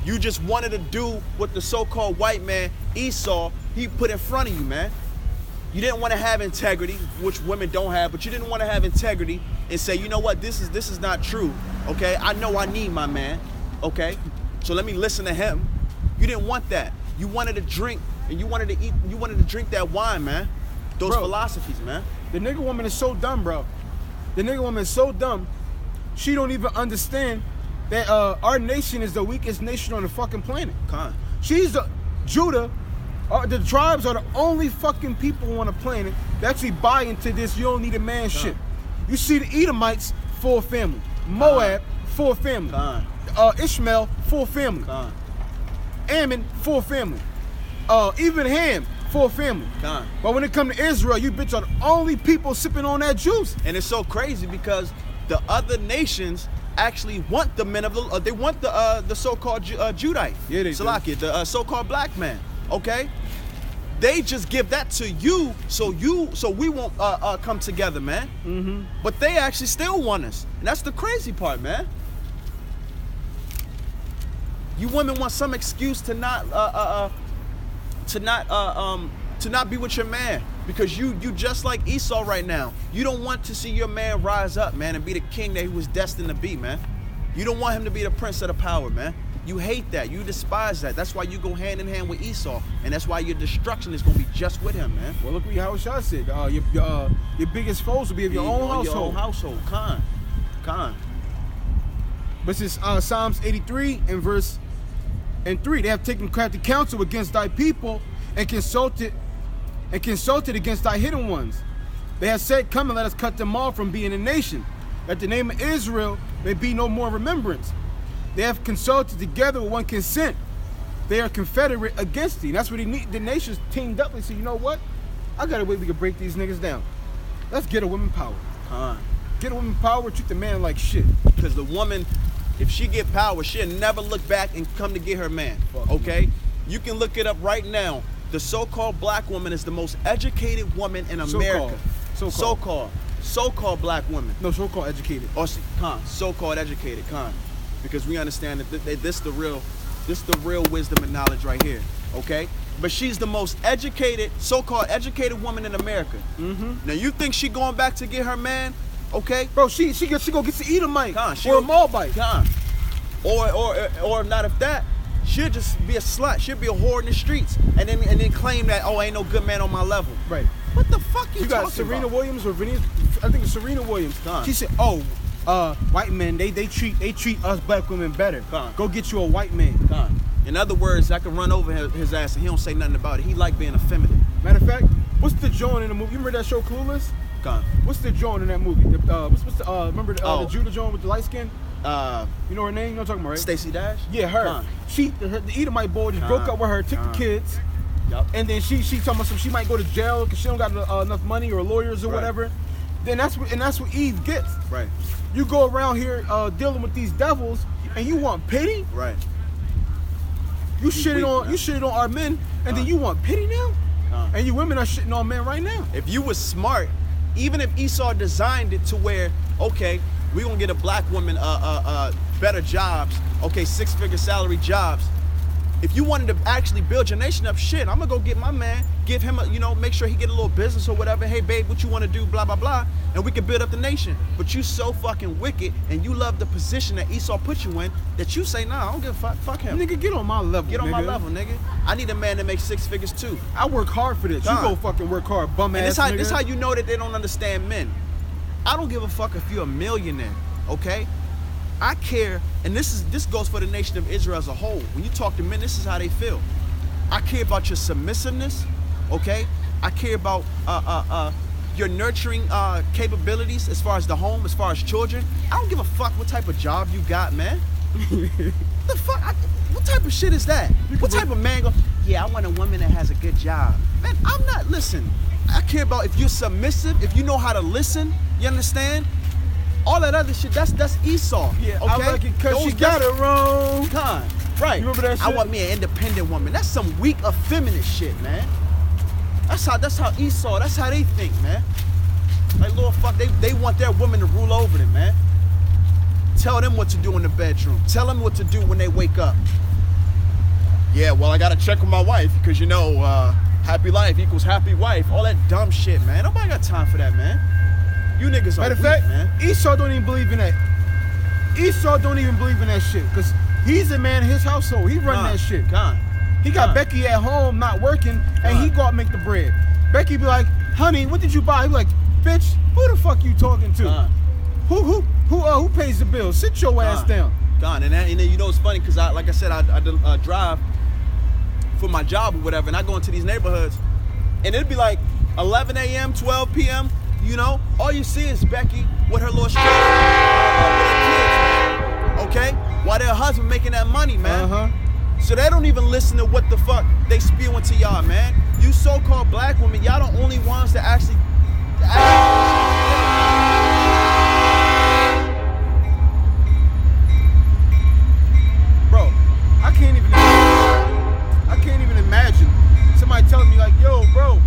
You just wanted to do what the so-called white man, Esau, he put in front of you, man. You didn't want to have integrity, which women don't have, but you didn't want to have integrity and say, you know what, this is not true, okay? I know I need my man, okay? So let me listen to him. You didn't want that. You wanted to drink, and you wanted to eat, you wanted to drink that wine, man. Those philosophies, man. The nigga woman is so dumb, bro. The nigga woman is so dumb, she don't even understand that our nation is the weakest nation on the fucking planet. Con. She's Judah. The tribes are the only fucking people on the planet that actually buy into this you don't need a man shit. You see the Edomites, full family. Moab, full family. Ishmael, full family. Ammon, full family. Even Ham, full family. But when it comes to Israel, you bitch are the only people sipping on that juice. And it's so crazy because the other nations actually want the men of the they want the so-called Judite. Yeah, they Salakia, the so-called black man. Okay? They just give that to you so we won't come together, man. Mm-hmm. But they actually still want us. And that's the crazy part, man. You women want some excuse to not be with your man, because you just like Esau right now. You don't want to see your man rise up, man, and be the king that he was destined to be, man. You don't want him to be the prince of the power, man. You hate that. You despise that. That's why you go hand in hand with Esau, and that's why your destruction is going to be just with him, man. Well, look what Yahushua said. Your biggest foes will be of your own household. Your own household. Con. But this is Psalms 83 and verse 3. They have taken crafty counsel against thy people and consulted against thy hidden ones. They have said, come and let us cut them off from being a nation, that the name of Israel may be no more remembrance. They have consulted together with one consent. They are confederate against thee. That's what the nations teamed up and said, you know what? I got a way we can break these niggas down. Let's get a woman power. Get a woman power, treat the man like shit. Because the woman, if she get power, she'll never look back and come to get her man. Okay? You can look it up right now. The so-called black woman is the most educated woman in America. So-called black woman. No, so-called educated. Or so-called educated, because we understand that this the real wisdom and knowledge right here, okay? But she's the most educated, so-called educated woman in America. Mm-hmm. Now you think she going back to get her man, okay? Bro, she gonna get to Edomite Or a Moabite. Or if not, if that, she'll just be a slut. She'll be a whore in the streets, and then claim that, oh, ain't no good man on my level. Right. What the fuck you got talking Serena about? Williams or Venus? I think it's Serena Williams. She said, "Oh, white men they treat us black women better. Go get you a white man." In other words, I can run over his ass and he don't say nothing about it. He like being effeminate. Matter of fact, what's the joint in the movie? You remember that show Clueless? What's the joint in that movie? What's the remember the Judah joint with the light skin? You know her name? You know what I'm talking about, right? Stacey Dash? Yeah, her. The Edomite boy just broke up with her, took the kids. Yep. And then she talking about she might go to jail because she don't got enough money or lawyers or whatever. Then that's what Eve gets. Right. You go around here dealing with these devils and you want pity. Right. You shitted on our men and then you want pity now. And you women are shitting on men right now. If you was smart, even if Esau designed it to where, okay, we gonna get a black woman better jobs, okay, 6-figure salary jobs. If you wanted to actually build your nation up, shit, I'm gonna go get my man, give him make sure he get a little business or whatever. Hey, babe, what you wanna do, blah, blah, blah, and we can build up the nation. But you so fucking wicked and you love the position that Esau put you in that you say, nah, I don't give a fuck, fuck him. Nigga, get on my level, Get on my level, nigga. I need a man that makes 6 figures too. I work hard for this. You go fucking work hard, bum ass nigga. This how you know that they don't understand men. I don't give a fuck if you're a millionaire, okay? I care, and this goes for the nation of Israel as a whole. When you talk to men, this is how they feel. I care about your submissiveness, okay? I care about your nurturing capabilities as far as the home, as far as children. I don't give a fuck what type of job you got, man. The fuck? What type of shit is that? What type of man go, yeah, I want a woman that has a good job. Man, I'm not, listen, I care about if you're submissive, if you know how to listen, you understand? All that other shit, that's Esau. Yeah, okay? I like it because she got it wrong. Right. You remember that shit? I want me an independent woman. That's some weak, effeminate shit, man. That's how Esau, that's how they think, man. Like, Lord, fuck, they want their woman to rule over them, man. Tell them what to do in the bedroom. Tell them what to do when they wake up. Yeah, well, I gotta check with my wife, because happy life equals happy wife. All that dumb shit, man. Nobody got time for that, man. You niggas are Matter of weak, fact, man. Esau don't even believe in that. Esau don't even believe in that shit, because he's a man in his household. He run that shit. He got Becky at home not working, and he go out and make the bread. Becky be like, honey, what did you buy? He be like, bitch, who the fuck you talking to? Who pays the bill? Sit your ass down. And then you know it's funny, because like I said, I drive for my job or whatever, and I go into these neighborhoods, and it'd be like 11 a.m., 12 p.m., all you see is Becky with her little strip, with her kids, okay? While their husband making that money, man. So they don't even listen to what the fuck they spewing to y'all, man. You so-called black women, y'all the only ones that actually bro, I can't even imagine somebody telling me like, yo, bro,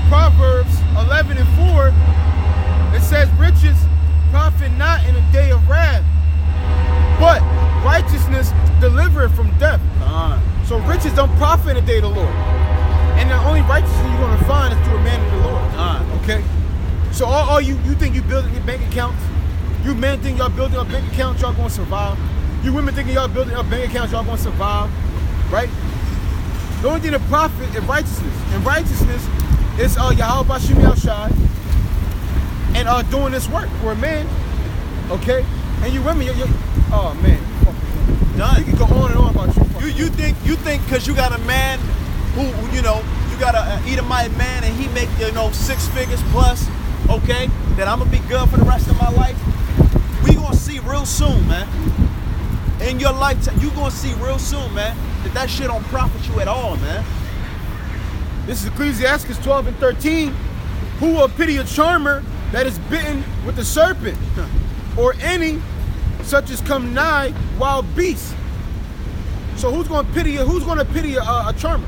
Proverbs 11:4, it says, riches profit not in a day of wrath, but righteousness delivereth from death. So riches don't profit in the day of the Lord. And the only righteousness you're going to find is through a man of the Lord. Okay? So all you think you building your bank accounts, you men think y'all building your bank accounts, y'all going to survive. You women thinking y'all building your bank accounts, y'all going to survive. Right? The only thing that profit is righteousness. And righteousness is Yahweh Bashim Yahshai and doing this work for a man, okay? And you women, oh man, done. You can go on and on about you. You think because you got a man who you got a Edomite man and he make 6 figures plus, okay, that I'm gonna be good for the rest of my life, we gonna see real soon, man. In your lifetime, you gonna see real soon, man, that shit don't profit you at all, man. This is Ecclesiastes 12 and 13. Who will pity a charmer that is bitten with the serpent, or any such as come nigh wild beasts? So who's going to pity a charmer?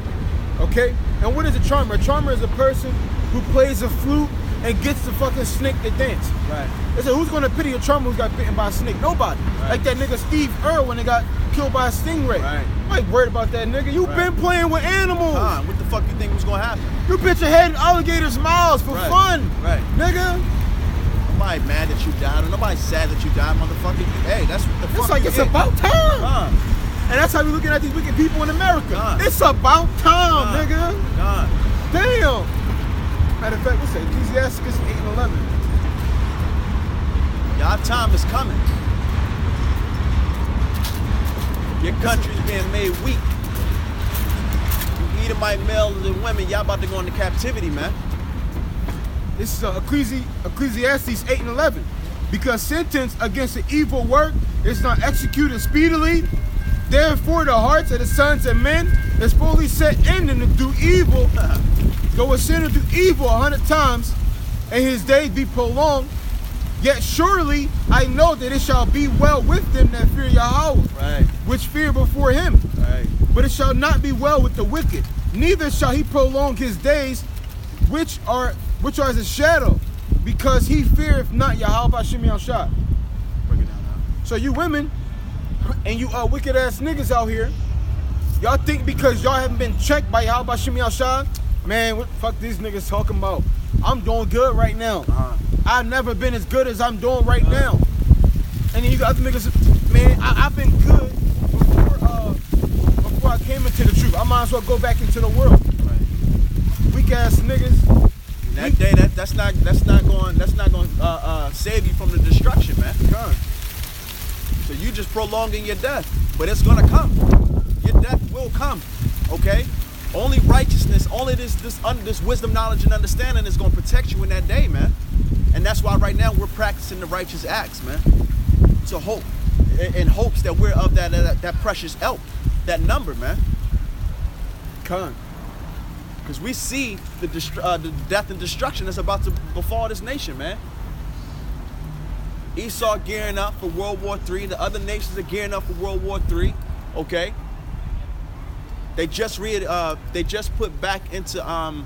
Okay? And what is a charmer? A charmer is a person who plays a flute and gets the fucking snake to dance. Right. They said, who's going to pity a charmer who's got bitten by a snake? Nobody. Right. Like that nigga Steve Earle when they got killed by a stingray. Right. I ain't worried about that nigga. You been playing with animals. What the fuck you think was gonna happen? You bit your head in alligators' mouths for fun. Right. Nigga. Nobody mad that you died, or nobody sad that you died, motherfucker. Hey, that's what the fuck. It's like it's about time. And that's how we looking at these wicked people in America. It's about time, nigga. Damn. Matter of fact, what's that? Ecclesiastes 8 and 11. Y'all time is coming. Your country's being made weak. You Edomite males and women, y'all about to go into captivity, man. This is Ecclesiastes 8 and 11. Because sentence against the evil work is not executed speedily, therefore the hearts of the sons of men is fully set in them to do evil. Though a sinner do evil 100 times, and his days be prolonged, yet surely I know that it shall be well with them that fear Yahweh, right, which fear before him. Right. But it shall not be well with the wicked, neither shall he prolong his days, which are as a shadow, because he feareth not Yahweh Shem Yahshua. Break it down now. So you women and you wicked ass niggas out here, y'all think because y'all haven't been checked by Yahweh Shem Yahshua, man, what the fuck these niggas talking about? I'm doing good right now. I've never been as good as I'm doing right now. And then you got other niggas, man, I've been good before I came into the truth. I might as well go back into the world. Right. Weak ass niggas. That day, that's not going to save you from the destruction, man. So you just prolonging your death, but it's gonna come. Your death will come, okay? Only righteousness, only this wisdom, knowledge, and understanding is gonna protect you in that day, man. And that's why right now we're practicing the righteous acts, man. To hope, in hopes that we're of that precious elk, that number, man. Because we see the death and destruction that's about to befall this nation, man. Esau gearing up for World War III. The other nations are gearing up for World War III. Okay. They just put back into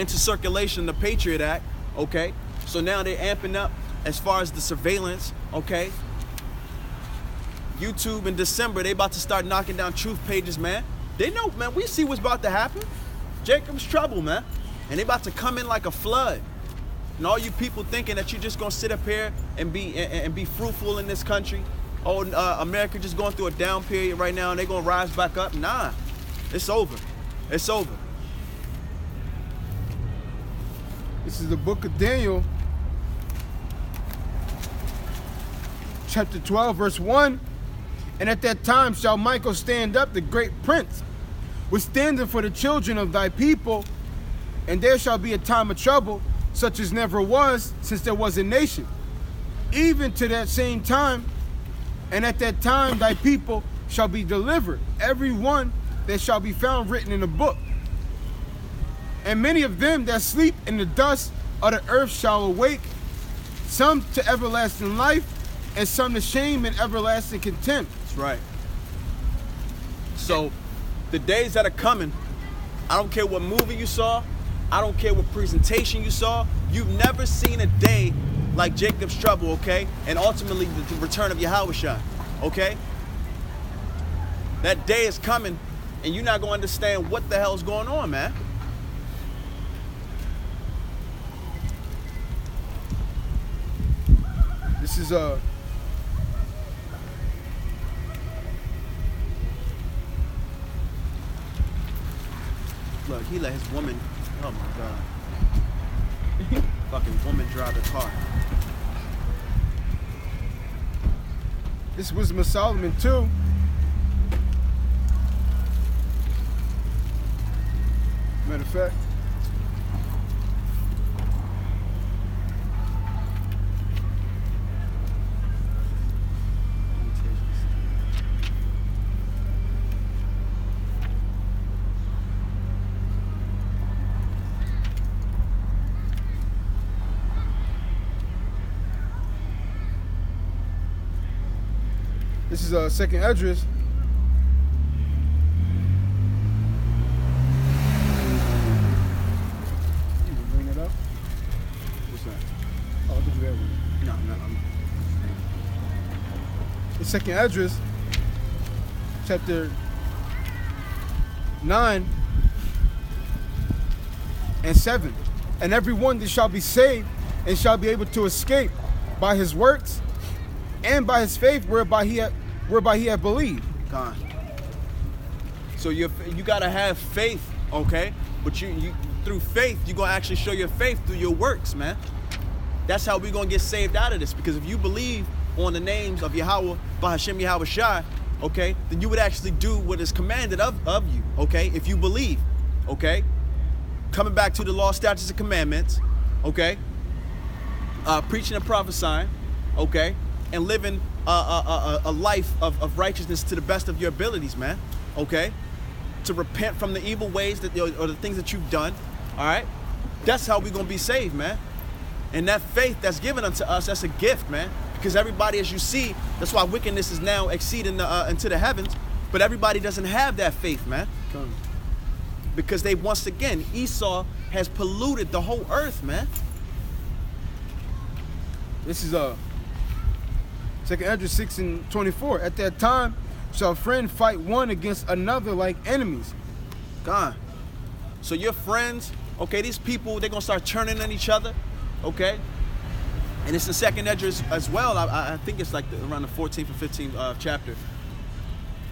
circulation the Patriot Act. Okay. So now they're amping up as far as the surveillance. Okay. YouTube in December, they about to start knocking down truth pages, man. They know, man. We see what's about to happen. Jacob's trouble, man. And they about to come in like a flood. And all you people thinking that you're just gonna sit up here and be fruitful in this country. Oh, America just going through a down period right now and they're gonna rise back up. Nah, it's over. It's over. This is the book of Daniel, chapter 12, verse 1. And at that time shall Michael stand up, the great prince, withstanding for the children of thy people, and there shall be a time of trouble, such as never was since there was a nation, even to that same time. And at that time thy people shall be delivered, every one that shall be found written in the book. And many of them that sleep in the dust of the earth shall awake, some to everlasting life, and some to shame and everlasting contempt. That's right. So the days that are coming, I don't care what movie you saw, I don't care what presentation you saw, you've never seen a day like Jacob's trouble, okay? And ultimately the return of Yahushua, okay? That day is coming and you're not gonna understand what the hell's going on, man. This is Look, he let his woman, oh my God. Fucking woman drive the car. This is Wisdom of Solomon too. Matter of fact, This is Second Esdras. You gonna bring that up? What's that? Oh, I think you have one. No. It's Second Esdras, chapter 9 and 7. And every one that shall be saved and shall be able to escape by his works and by his faith whereby he had believed. God. So you gotta have faith, okay? But you through faith, you're gonna actually show your faith through your works, man. That's how we're gonna get saved out of this. Because if you believe on the names of Yahweh, Bahashem Yahweh Shai, okay, then you would actually do what is commanded of you, okay? If you believe, okay? Coming back to the law, statutes, and commandments, okay? Preaching and prophesying, okay? And living a life of righteousness to the best of your abilities, man, okay? To repent from the evil ways or the things that you've done, all right? That's how we're going to be saved, man. And that faith that's given unto us, that's a gift, man. Because everybody, as you see, that's why wickedness is now exceeding into the heavens. But everybody doesn't have that faith, man. Because they, once again, Esau has polluted the whole earth, man. This is Second Esdras 6 and 24. At that time shall friend fight one against another like enemies. God. So your friends, okay, these people, they're going to start turning on each other, okay? And it's in Second Esdras as well. I think it's like around the 14th or 15th chapter.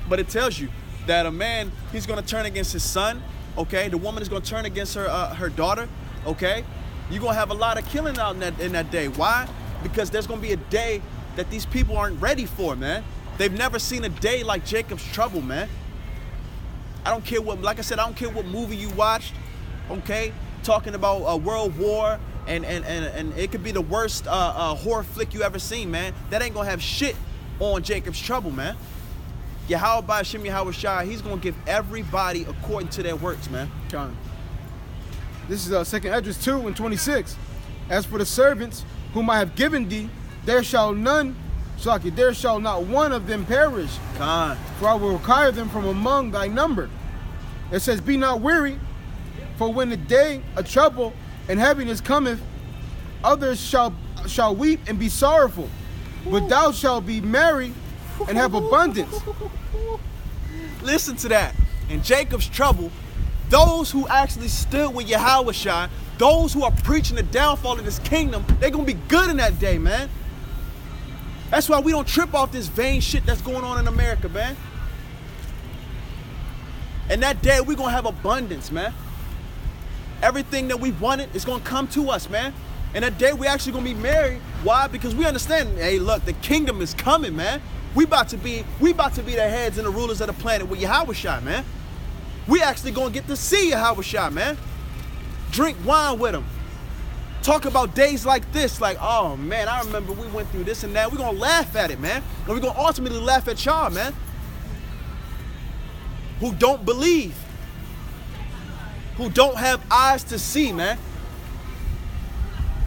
But it tells you that a man, he's going to turn against his son, okay? The woman is going to turn against her daughter, okay? You're going to have a lot of killing out in that day. Why? Because there's going to be a day that these people aren't ready for, man. They've never seen a day like Jacob's trouble, man. I don't care what, like I said, I don't care what movie you watched, okay? Talking about a world war, and it could be the worst horror flick you ever seen, man. That ain't gonna have shit on Jacob's trouble, man. Yahweh Bahashem Yahweh Shai, he's gonna give everybody according to their works, man. This is Second Esdras 2 and 26. As for the servants whom I have given thee, there shall not one of them perish. For I will require them from among thy number. It says, be not weary, for when the day of trouble and heaviness cometh, others shall weep and be sorrowful, but thou shalt be merry and have abundance. Listen to that. In Jacob's trouble, those who actually stood with Yahweh Shai, those who are preaching the downfall of this kingdom, they're going to be good in that day, man. That's why we don't trip off this vain shit that's going on in America, man. And that day, we're going to have abundance, man. Everything that we wanted is going to come to us, man. And that day, we're actually going to be married. Why? Because we understand, hey, look, the kingdom is coming, man. We about to be the heads and the rulers of the planet with Yahweh Shai, man. We actually going to get to see Yahweh Shai, man. Drink wine with him. Talk about days like this, like, oh, man, I remember we went through this and that. We're going to laugh at it, man. And we're going to ultimately laugh at y'all, man, who don't believe, who don't have eyes to see, man.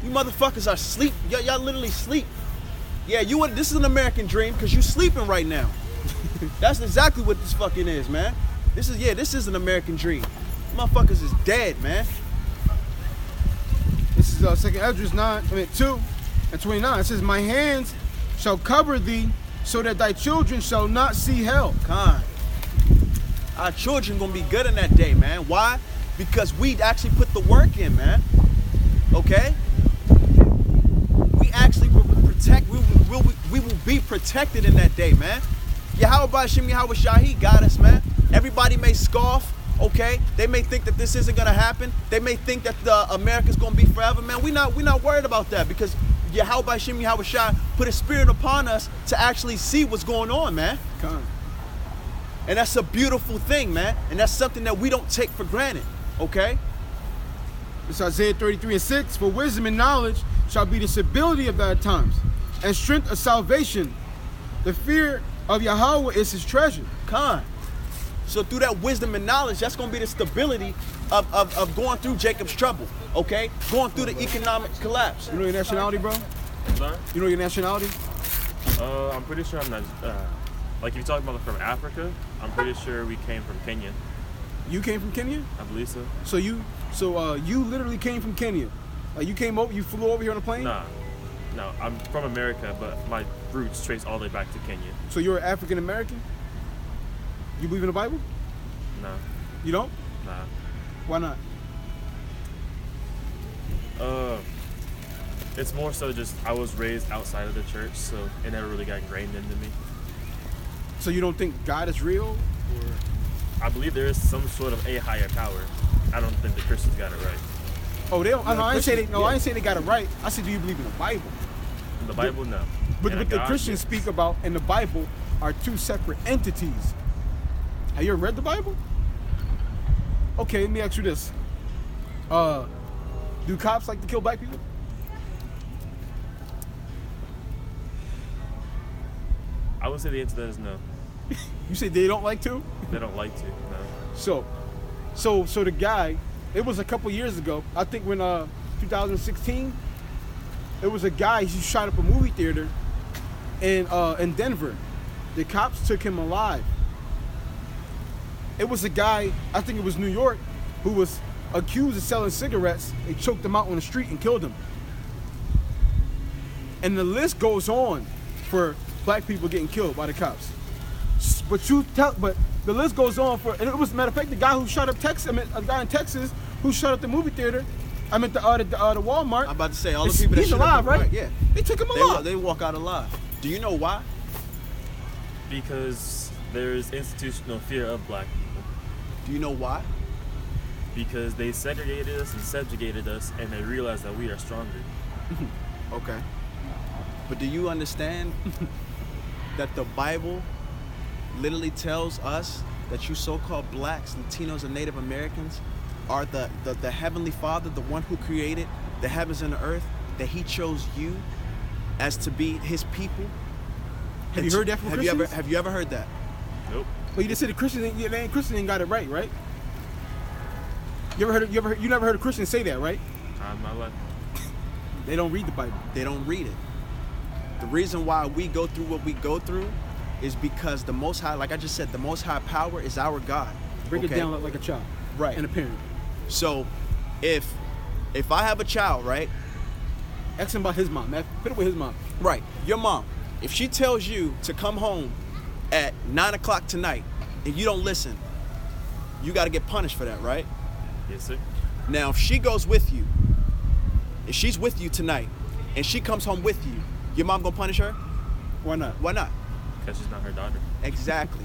You motherfuckers are asleep. Y'all literally sleep. Yeah, this is an American dream because you sleeping right now. That's exactly what this fucking is, man. This is an American dream. Motherfuckers is dead, man. This is Second Esdras 2 and 29. It says, my hands shall cover thee so that thy children shall not see hell. Our children gonna be good in that day, man. Why? Because we actually put the work in, man. Okay? We actually will protect. We will be protected in that day, man. Yahweh Bahashem Yahweh Shai, he got us, man. Everybody may scoff, okay? They may think that this isn't gonna happen. They may think that America's gonna be forever, man. We're not worried about that because Yahweh Bahashem Yahweh Shai put his spirit upon us to actually see what's going on, man. And that's a beautiful thing, man. And that's something that we don't take for granted, okay? It's Isaiah 33 and 6. For wisdom and knowledge shall be the stability of thy times, and strength of salvation. The fear of Yahweh is his treasure. So through that wisdom and knowledge, that's going to be the stability of going through Jacob's trouble, okay? Going through the economic collapse. You know your nationality, bro? Sorry? You know your nationality? I'm pretty sure I'm not. Like, if you're talking about from Africa, I'm pretty sure we came from Kenya. You came from Kenya? I believe so. So you literally came from Kenya. You came over, you flew over here on a plane? Nah. No, I'm from America, but my roots trace all the way back to Kenya. So you're African American? You believe in the Bible? No. You don't? Nah. Why not? It's more so just I was raised outside of the church, so it never really got ingrained into me. So you don't think God is real? Or I believe there is some sort of a higher power. I don't think the Christians got it right. oh, they don't. No, I ain't say they. Christians- No, yeah. I ain't say they got it right. I said, do you believe in the Bible? In the Bible, no. But And what a the God, Christians yes. speak about in the Bible are two separate entities. Have you ever read the Bible? Okay, let me ask you this. Do cops like to kill black people? I would say the answer to that is no. You say they don't like to? They don't like to. No. So the guy, it was a couple years ago. I think when 2016, it was a guy. He shot up a movie theater in Denver. The cops took him alive. It was a guy, I think it was New York, who was accused of selling cigarettes. They choked him out on the street and killed him. And the list goes on for black people getting killed by the cops. But the list goes on for, and it was, matter of fact, the guy who shot up a guy in Texas who shot up the movie theater. I meant the Walmart. I'm about to say all the people that he's shoot up alive, the- right? Yeah. They took him alive. They walk out alive. Do you know why? Because there's institutional fear of black people. Do you know why? Because they segregated us and subjugated us, and they realized that we are stronger. Okay. But do you understand that the Bible literally tells us that you so-called blacks, Latinos, and Native Americans are the Heavenly Father, the one who created the heavens and the earth, that he chose you as to be his people? Have you heard that from Christians? Have you ever heard that? Nope. Well, you just said the Christians ain't got it right? You never heard a Christian say that, right? Time in my life. They don't read the Bible. They don't read it. The reason why we go through what we go through is because the Most High, like I just said, the Most High power is our God. Break okay? it down like a child. Right. And a parent. So, if I have a child, right? Ask him about his mom. Put it with his mom. Right. Your mom. If she tells you to come home at 9 o'clock tonight and you don't listen, you got to get punished for that, right? Yes, sir. Now, if she goes with you, if she's with you tonight and she comes home with you, your mom gonna punish her? Why not? Why not? Because she's not her daughter. Exactly.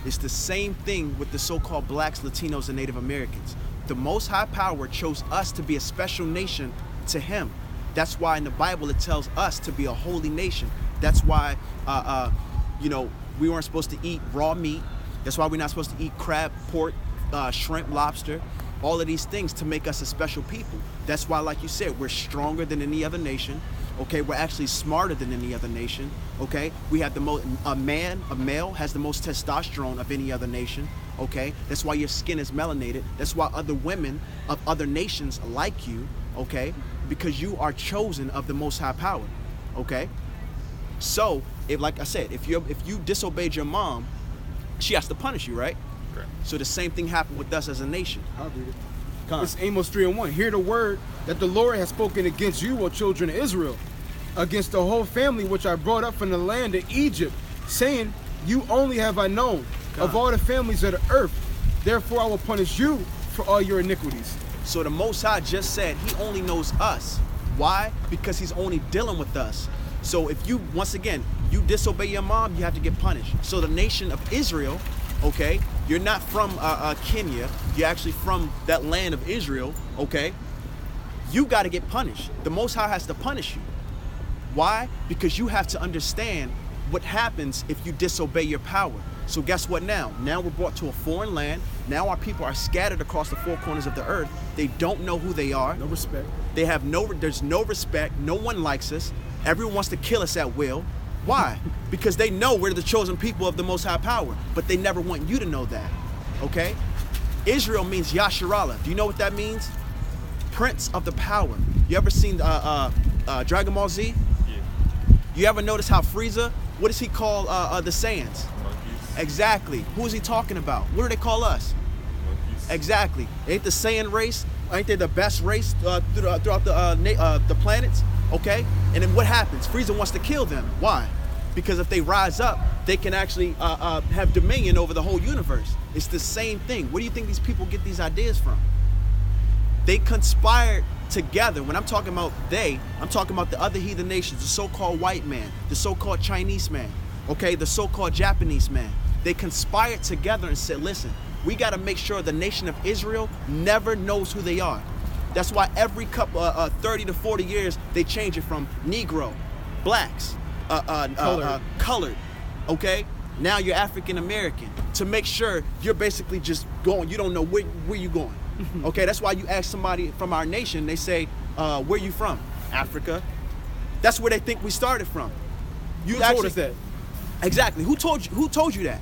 It's the same thing with the so-called blacks, Latinos, and Native Americans. The Most High Power chose us to be a special nation to him. That's why in the Bible it tells us to be a holy nation. That's why, we weren't supposed to eat raw meat. That's why we're not supposed to eat crab, pork, shrimp, lobster, all of these things to make us a special people. That's why, like you said, we're stronger than any other nation. Okay, we're actually smarter than any other nation. Okay, we have the most, a male has the most testosterone of any other nation. Okay, that's why your skin is melanated. That's why other women of other nations like you. Okay, because you are chosen of the Most High Power. Okay, so if, like I said, if you disobeyed your mom, she has to punish you, right? Correct. So the same thing happened with us as a nation. I'll read it. Come. It's Amos 3:1. Hear the word that the Lord has spoken against you, O children of Israel, against the whole family which I brought up from the land of Egypt, saying, you only have I known of all the families of the earth. Therefore I will punish you for all your iniquities. So the Most High just said he only knows us. Why? Because he's only dealing with us. So if you, once again, you disobey your mom, you have to get punished. So the nation of Israel, okay, you're not from Kenya, you're actually from that land of Israel, okay, you got to get punished. The Most High has to punish you. Why? Because you have to understand what happens if you disobey your power. So guess what now? Now we're brought to a foreign land. Now our people are scattered across the four corners of the earth. They don't know who they are. No respect. They have there's no respect. No one likes us. Everyone wants to kill us at will. Why? Because they know we're the chosen people of the Most High Power, but they never want you to know that, okay? Israel means Yasharallah. Do you know what that means? Prince of the Power. You ever seen Dragon Ball Z? Yeah. You ever notice how Frieza, what does he call the Saiyans? Exactly. Who is he talking about? What do they call us? Monkeys. Exactly. Ain't the Saiyan race? Ain't they the best race throughout the planets? Okay. And then what happens? Frieza wants to kill them. Why? Because if they rise up, they can actually have dominion over the whole universe. It's the same thing. Where do you think these people get these ideas from? They conspired together. When I'm talking about they, I'm talking about the other heathen nations, the so-called white man, the so-called Chinese man, okay, the so-called Japanese man. They conspired together and said, listen, we got to make sure the nation of Israel never knows who they are. That's why every couple 30 to 40 years they change it from Negro, blacks, colored, okay? Now you're African American, to make sure you're basically just going, you don't know where you going. Okay, that's why you ask somebody from our nation, they say, where you from? Africa. That's where they think we started from. You told us that. Exactly. Who told you that?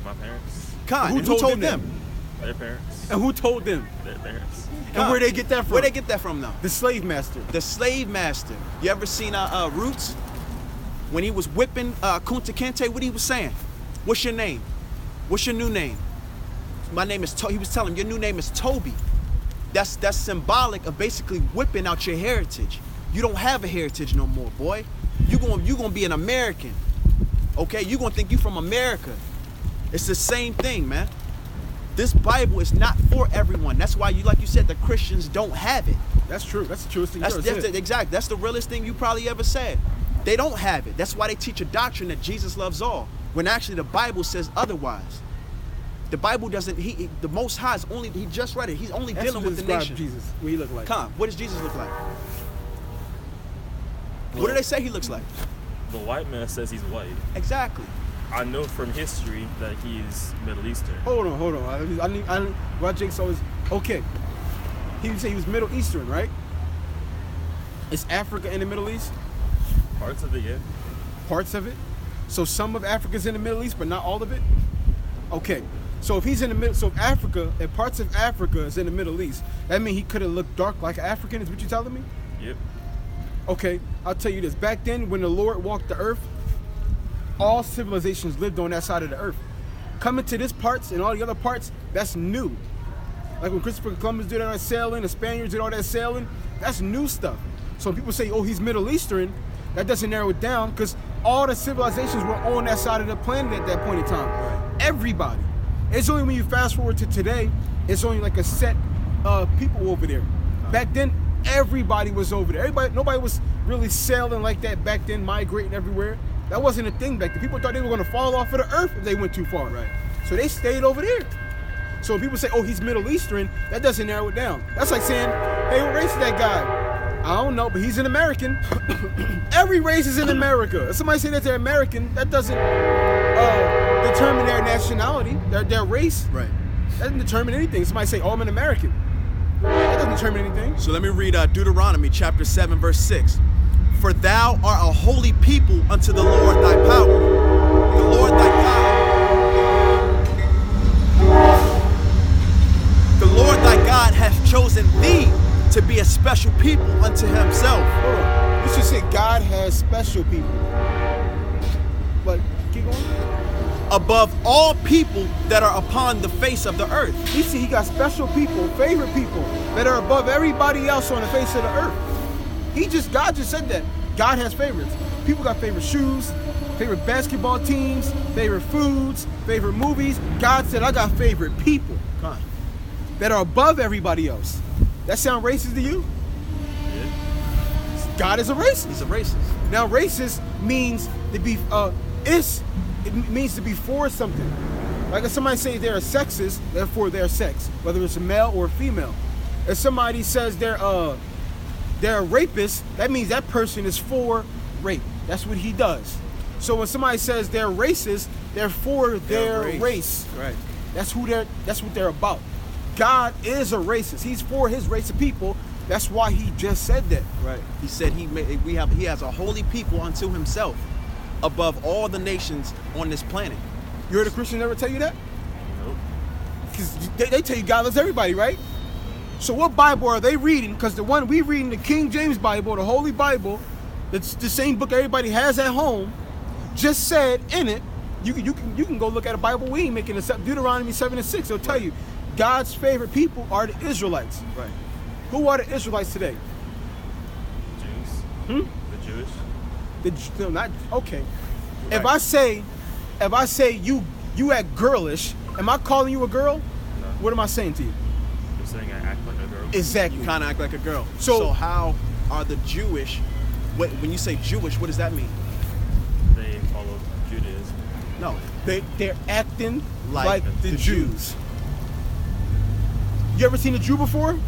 My parents. Khan. Who And who told told them? them? Their parents. And who told them? Their parents. And where they get that from? Where they get that from, though? The slave master. The slave master. You ever seen Roots? When he was whipping Kunta Kinte, what he was saying? What's your name? What's your new name? My name is He was telling him, your new name is Toby. That's symbolic of basically whipping out your heritage. You don't have a heritage no more, boy. You gonna be an American. Okay? You gonna think you from America. It's the same thing, man. This Bible is not for everyone. That's why like you said, the Christians don't have it. That's true. That's the truest thing you ever said. Exactly. That's the realest thing you probably ever said. They don't have it. That's why they teach a doctrine that Jesus loves all, when actually the Bible says otherwise. The Bible doesn't. The Most High is only. He just read it. He's only That's dealing with the describe nation. Jesus, what he look like. Come on. What does Jesus look like? What do they say he looks like? The white man says he's white. Exactly. I know from history that he's Middle Eastern. Hold on. I need why Jake's always okay. He would say he was Middle Eastern, right? Is Africa in the Middle East? Parts of it, yeah. Parts of it. So some of Africa's in the Middle East, but not all of it. Okay. So if he's in the middle, so if parts of Africa is in the Middle East, that means he could have looked dark like an African. Is what you telling me? Yep. Okay, I'll tell you this. Back then, when the Lord walked the earth, all civilizations lived on that side of the earth. Coming to this parts and all the other parts, that's new. Like when Christopher Columbus did all that sailing, the Spaniards did all that sailing, that's new stuff. So when people say, oh, he's Middle Eastern, that doesn't narrow it down because all the civilizations were on that side of the planet at that point in time. Everybody. It's only when you fast forward to today, it's only like a set of people over there. Back then, everybody was over there. Nobody was really sailing like that back then, migrating everywhere. That wasn't a thing back then. People thought they were going to fall off of the earth if they went too far. Right. So they stayed over there. So when people say, oh, he's Middle Eastern, that doesn't narrow it down. That's like saying, hey, what race is that guy? I don't know, but he's an American. Every race is in America. If somebody say that they're American, that doesn't determine their nationality, their race. Right. That doesn't determine anything. Somebody say, oh, I'm an American. That doesn't determine anything. So let me read Deuteronomy chapter 7, verse 6. For thou art a holy people unto the Lord thy power. The Lord thy God hath chosen thee to be a special people unto himself. Hold on. You should say God has special people. But keep going. Above all people that are upon the face of the earth. He got special people, favorite people that are above everybody else on the face of the earth. God just said that. God has favorites. People got favorite shoes, favorite basketball teams, favorite foods, favorite movies. God said, I got favorite people that are above everybody else. That sound racist to you? Yeah. God is a racist. He's a racist. Now, racist means to be it means to be for something. Like if somebody says they're a sexist, therefore they're sex, whether it's a male or a female. If somebody says they're a rapist, that means that person is for rape. That's what he does. So when somebody says they're racist, they're for their race. Right. That's what they're about. God is a racist. He's for his race of people. That's why he just said that. Right. He said he has a holy people unto himself above all the nations on this planet. You heard a Christian ever tell you that? Nope. Because they tell you God loves everybody, right? So what Bible are they reading? Because the one we reading, the King James Bible, the Holy Bible, it's the same book everybody has at home, just said in it You can go look at a Bible. We ain't making this up. Deuteronomy 7:6. It'll tell you, God's favorite people are the Israelites. Right. Who are the Israelites today? Jews. The Jewish. No, not okay. Right. If I say you act girlish, am I calling you a girl? No. What am I saying to you? You're saying I act like a girl. Exactly. You kind of act like a girl. So- So how are the Jewish? When you say Jewish, what does that mean? They follow Judaism. No. They're acting Like like the the Jews. You ever seen a Jew before?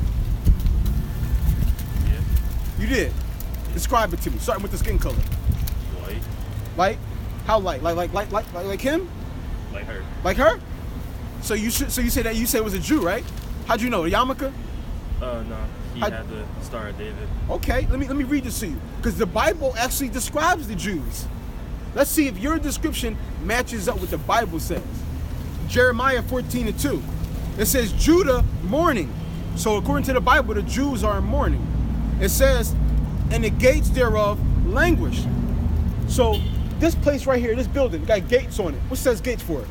Yeah. You did. Describe it to me. Starting with the skin color. White. Light? How light? Like him? Like her. Like her? So you said it was a Jew, right? How'd you know? A yarmulke? No. He I- had the Star of David. Okay, let me read this to you. Because the Bible actually describes the Jews. Let's see if your description matches up with the Bible says. Jeremiah 14:2. It says Judah mourning. So according to the Bible, the Jews are in mourning. It says, and the gates thereof languish. So this place right here, this building, got gates on it. What says gates for it?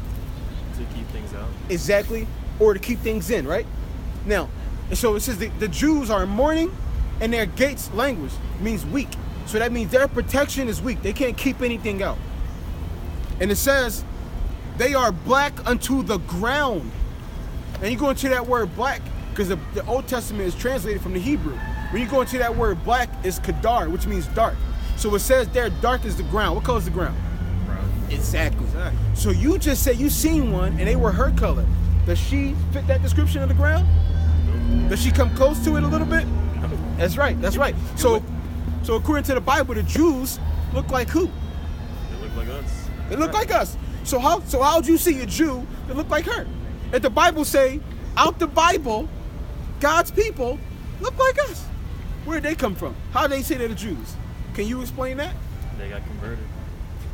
To keep things out. Exactly, or to keep things in, right? Now, so it says the Jews are in mourning and their gates languish, means weak. So that means their protection is weak. They can't keep anything out. And it says they are black unto the ground. And you go into that word black, because the Old Testament is translated from the Hebrew. When you go into that word black, it's kadar, which means dark. So it says they're dark as the ground. What color is the ground? Brown. Exactly. So you just said you seen one and they were her color. Does she fit that description of the ground? Does she come close to it a little bit? That's right. That's right. So according to the Bible, the Jews look like who? They look like us. They look like us. So how'd you see a Jew that look like her? If the Bible say, out the Bible, God's people look like us. Where'd they come from? How they say they're the Jews? Can you explain that? They got converted.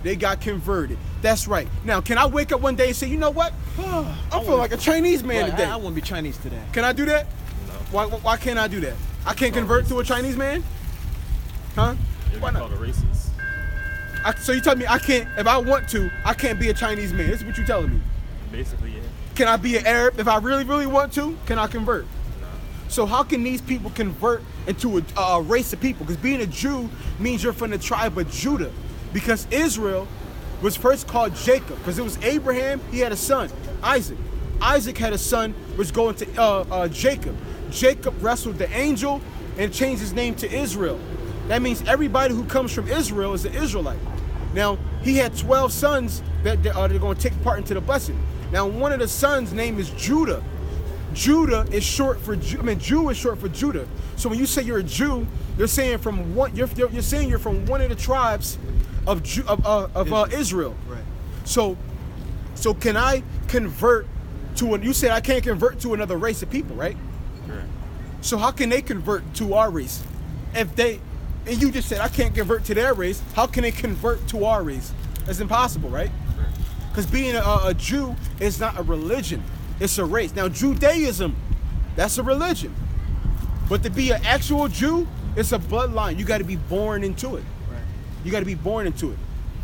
They got converted. That's right. Now, can I wake up one day and say, you know what? I'm feeling like a Chinese man Right, today. I want to be Chinese today. Can I do that? No. Why can't I do that? I can't convert to a Chinese man? Huh? You'd be Why called not? a racist. So you tell me I can't, if I want to, I can't be a Chinese man. This is what you're telling me. Basically, yeah. Can I be an Arab if I really, really want to? Can I convert? No. So how can these people convert into a race of people? Because being a Jew means you're from the tribe of Judah. Because Israel was first called Jacob. Because it was Abraham, he had a son, Isaac. Isaac had a son, which going to Jacob. Jacob wrestled the angel and changed his name to Israel. That means everybody who comes from Israel is an Israelite. Now, he had 12 sons that they're going to take part into the blessing. Now, one of the sons' name is Judah. Judah is short for Jew is short for Judah. So when you say you're a Jew, you're saying from one. You're saying you're from one of the tribes of Israel. Right. So can I convert to you said I can't convert to another race of people, right? Correct. So how can they convert to our race? And you just said I can't convert to their race. How can they convert to our race? That's impossible, right? Correct. Because being a Jew is not a religion, it's a race. Now, Judaism, that's a religion. But to be an actual Jew, it's a bloodline. You got to be born into it. Right. You got to be born into it.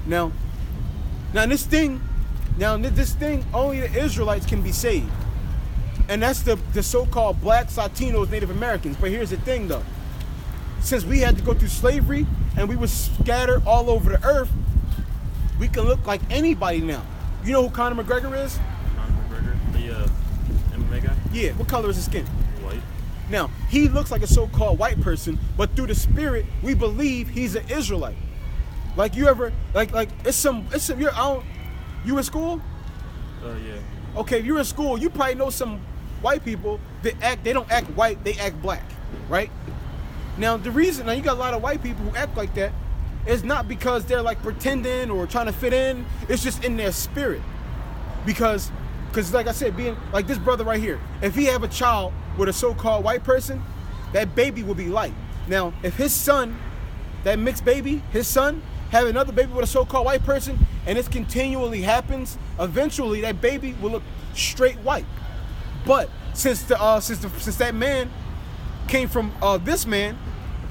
Now this thing, only the Israelites can be saved. And that's the so-called blacks, Latinos, Native Americans. But here's the thing, though. Since we had to go through slavery and we were scattered all over the earth, we can look like anybody now. You know who Conor McGregor is? Conor McGregor, the MMA guy. Yeah. What color is his skin? White. Now, he looks like a so-called white person, but through the spirit, we believe he's an Israelite. Like you ever, you in school? Yeah. Okay, if you're in school, you probably know some white people that they don't act white, they act black, right? Now, you got a lot of white people who act like that. It's not because they're like pretending or trying to fit in. It's just in their spirit. Because like I said, being like this brother right here, if he have a child with a so-called white person, that baby will be light. Now, if his son, that mixed baby, his son, have another baby with a so-called white person, and this continually happens, eventually that baby will look straight white. But since that man came from this man,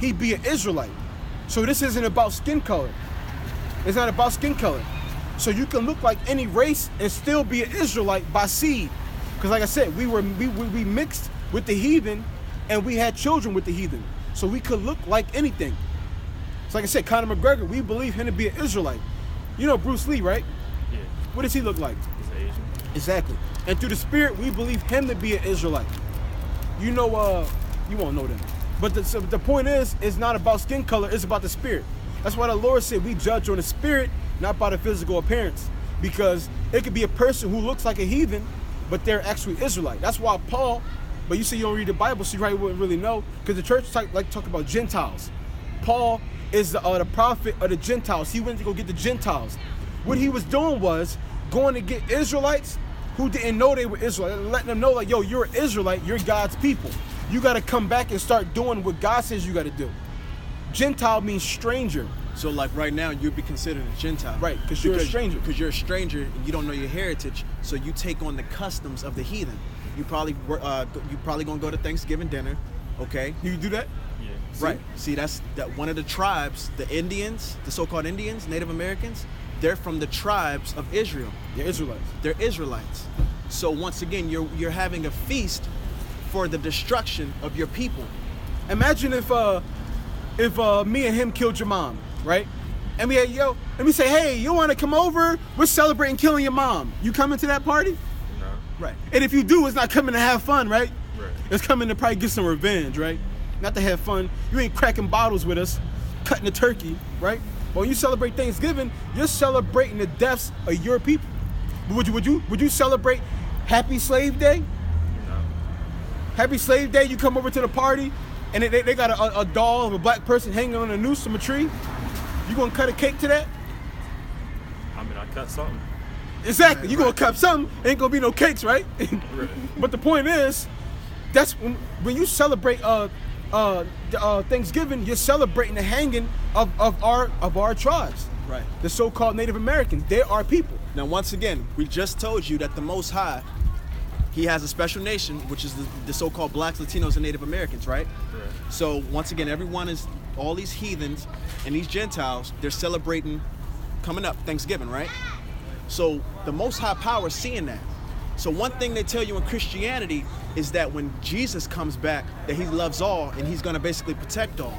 he'd be an Israelite. So this isn't about skin color. It's not about skin color. So you can look like any race and still be an Israelite by seed. Because like I said, we mixed with the heathen and we had children with the heathen. So we could look like anything. So like I said, Conor McGregor, we believe him to be an Israelite. You know Bruce Lee, right? Yeah. What does he look like? He's Asian. Exactly. And through the spirit, we believe him to be an Israelite. You know, you won't know them. But the point is, it's not about skin color, it's about the spirit. That's why the Lord said we judge on the spirit, not by the physical appearance. Because it could be a person who looks like a heathen, but they're actually Israelite. That's why Paul, but you say you don't read the Bible, so you probably wouldn't really know, because the church like talk about Gentiles. Paul is the prophet of the Gentiles. He went to go get the Gentiles. What he was doing was going to get Israelites who didn't know they were Israelites, letting them know, like, yo, you're an Israelite, you're God's people. You got to come back and start doing what God says you got to do. Gentile means stranger. So like right now, you'd be considered a Gentile. Right, because you're a stranger. Because you're a stranger and you don't know your heritage, so you take on the customs of the heathen. You probably gonna go to Thanksgiving dinner, okay? You do that? Yeah. Right. See, that's one of the tribes, the Indians, the so-called Indians, Native Americans, they're from the tribes of Israel. They're Israelites. They're Israelites. So once again, you're having a feast for the destruction of your people. Imagine if me and him killed your mom, right? And we had, let me say, hey, you want to come over? We're celebrating killing your mom. You coming to that party? No. Right. And if you do, it's not coming to have fun, right? Right. It's coming to probably get some revenge, right? Not to have fun. You ain't cracking bottles with us, cutting a turkey, right? But when you celebrate Thanksgiving, you're celebrating the deaths of your people. Would you celebrate Happy Slave Day? No. Happy Slave Day, you come over to the party, and they got a doll of a black person hanging on a noose from a tree. You gonna cut a cake to that? I mean, I cut something. Exactly. You gonna cut something. Ain't gonna be no cakes, right? Right. But the point is, that's when you celebrate Thanksgiving, you're celebrating the hanging of our tribes. Right. The so-called Native Americans. They are people. Now, once again, we just told you that the Most High, He has a special nation, which is the so-called Blacks, Latinos, and Native Americans, right? Right. So once again, all these heathens and these Gentiles, they're celebrating coming up Thanksgiving, right? So the Most High power is seeing that. So one thing they tell you in Christianity is that when Jesus comes back, that He loves all and He's gonna basically protect all.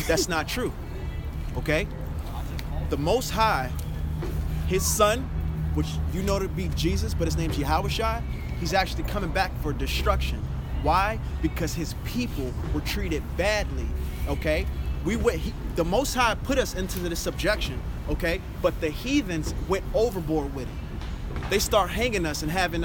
That's not true, okay? The Most High, His Son, which you know to be Jesus, but His name's Yahushua, He's actually coming back for destruction. Why? Because His people were treated badly, okay? The Most High put us into this subjection, okay? But the heathens went overboard with it. They start hanging us and having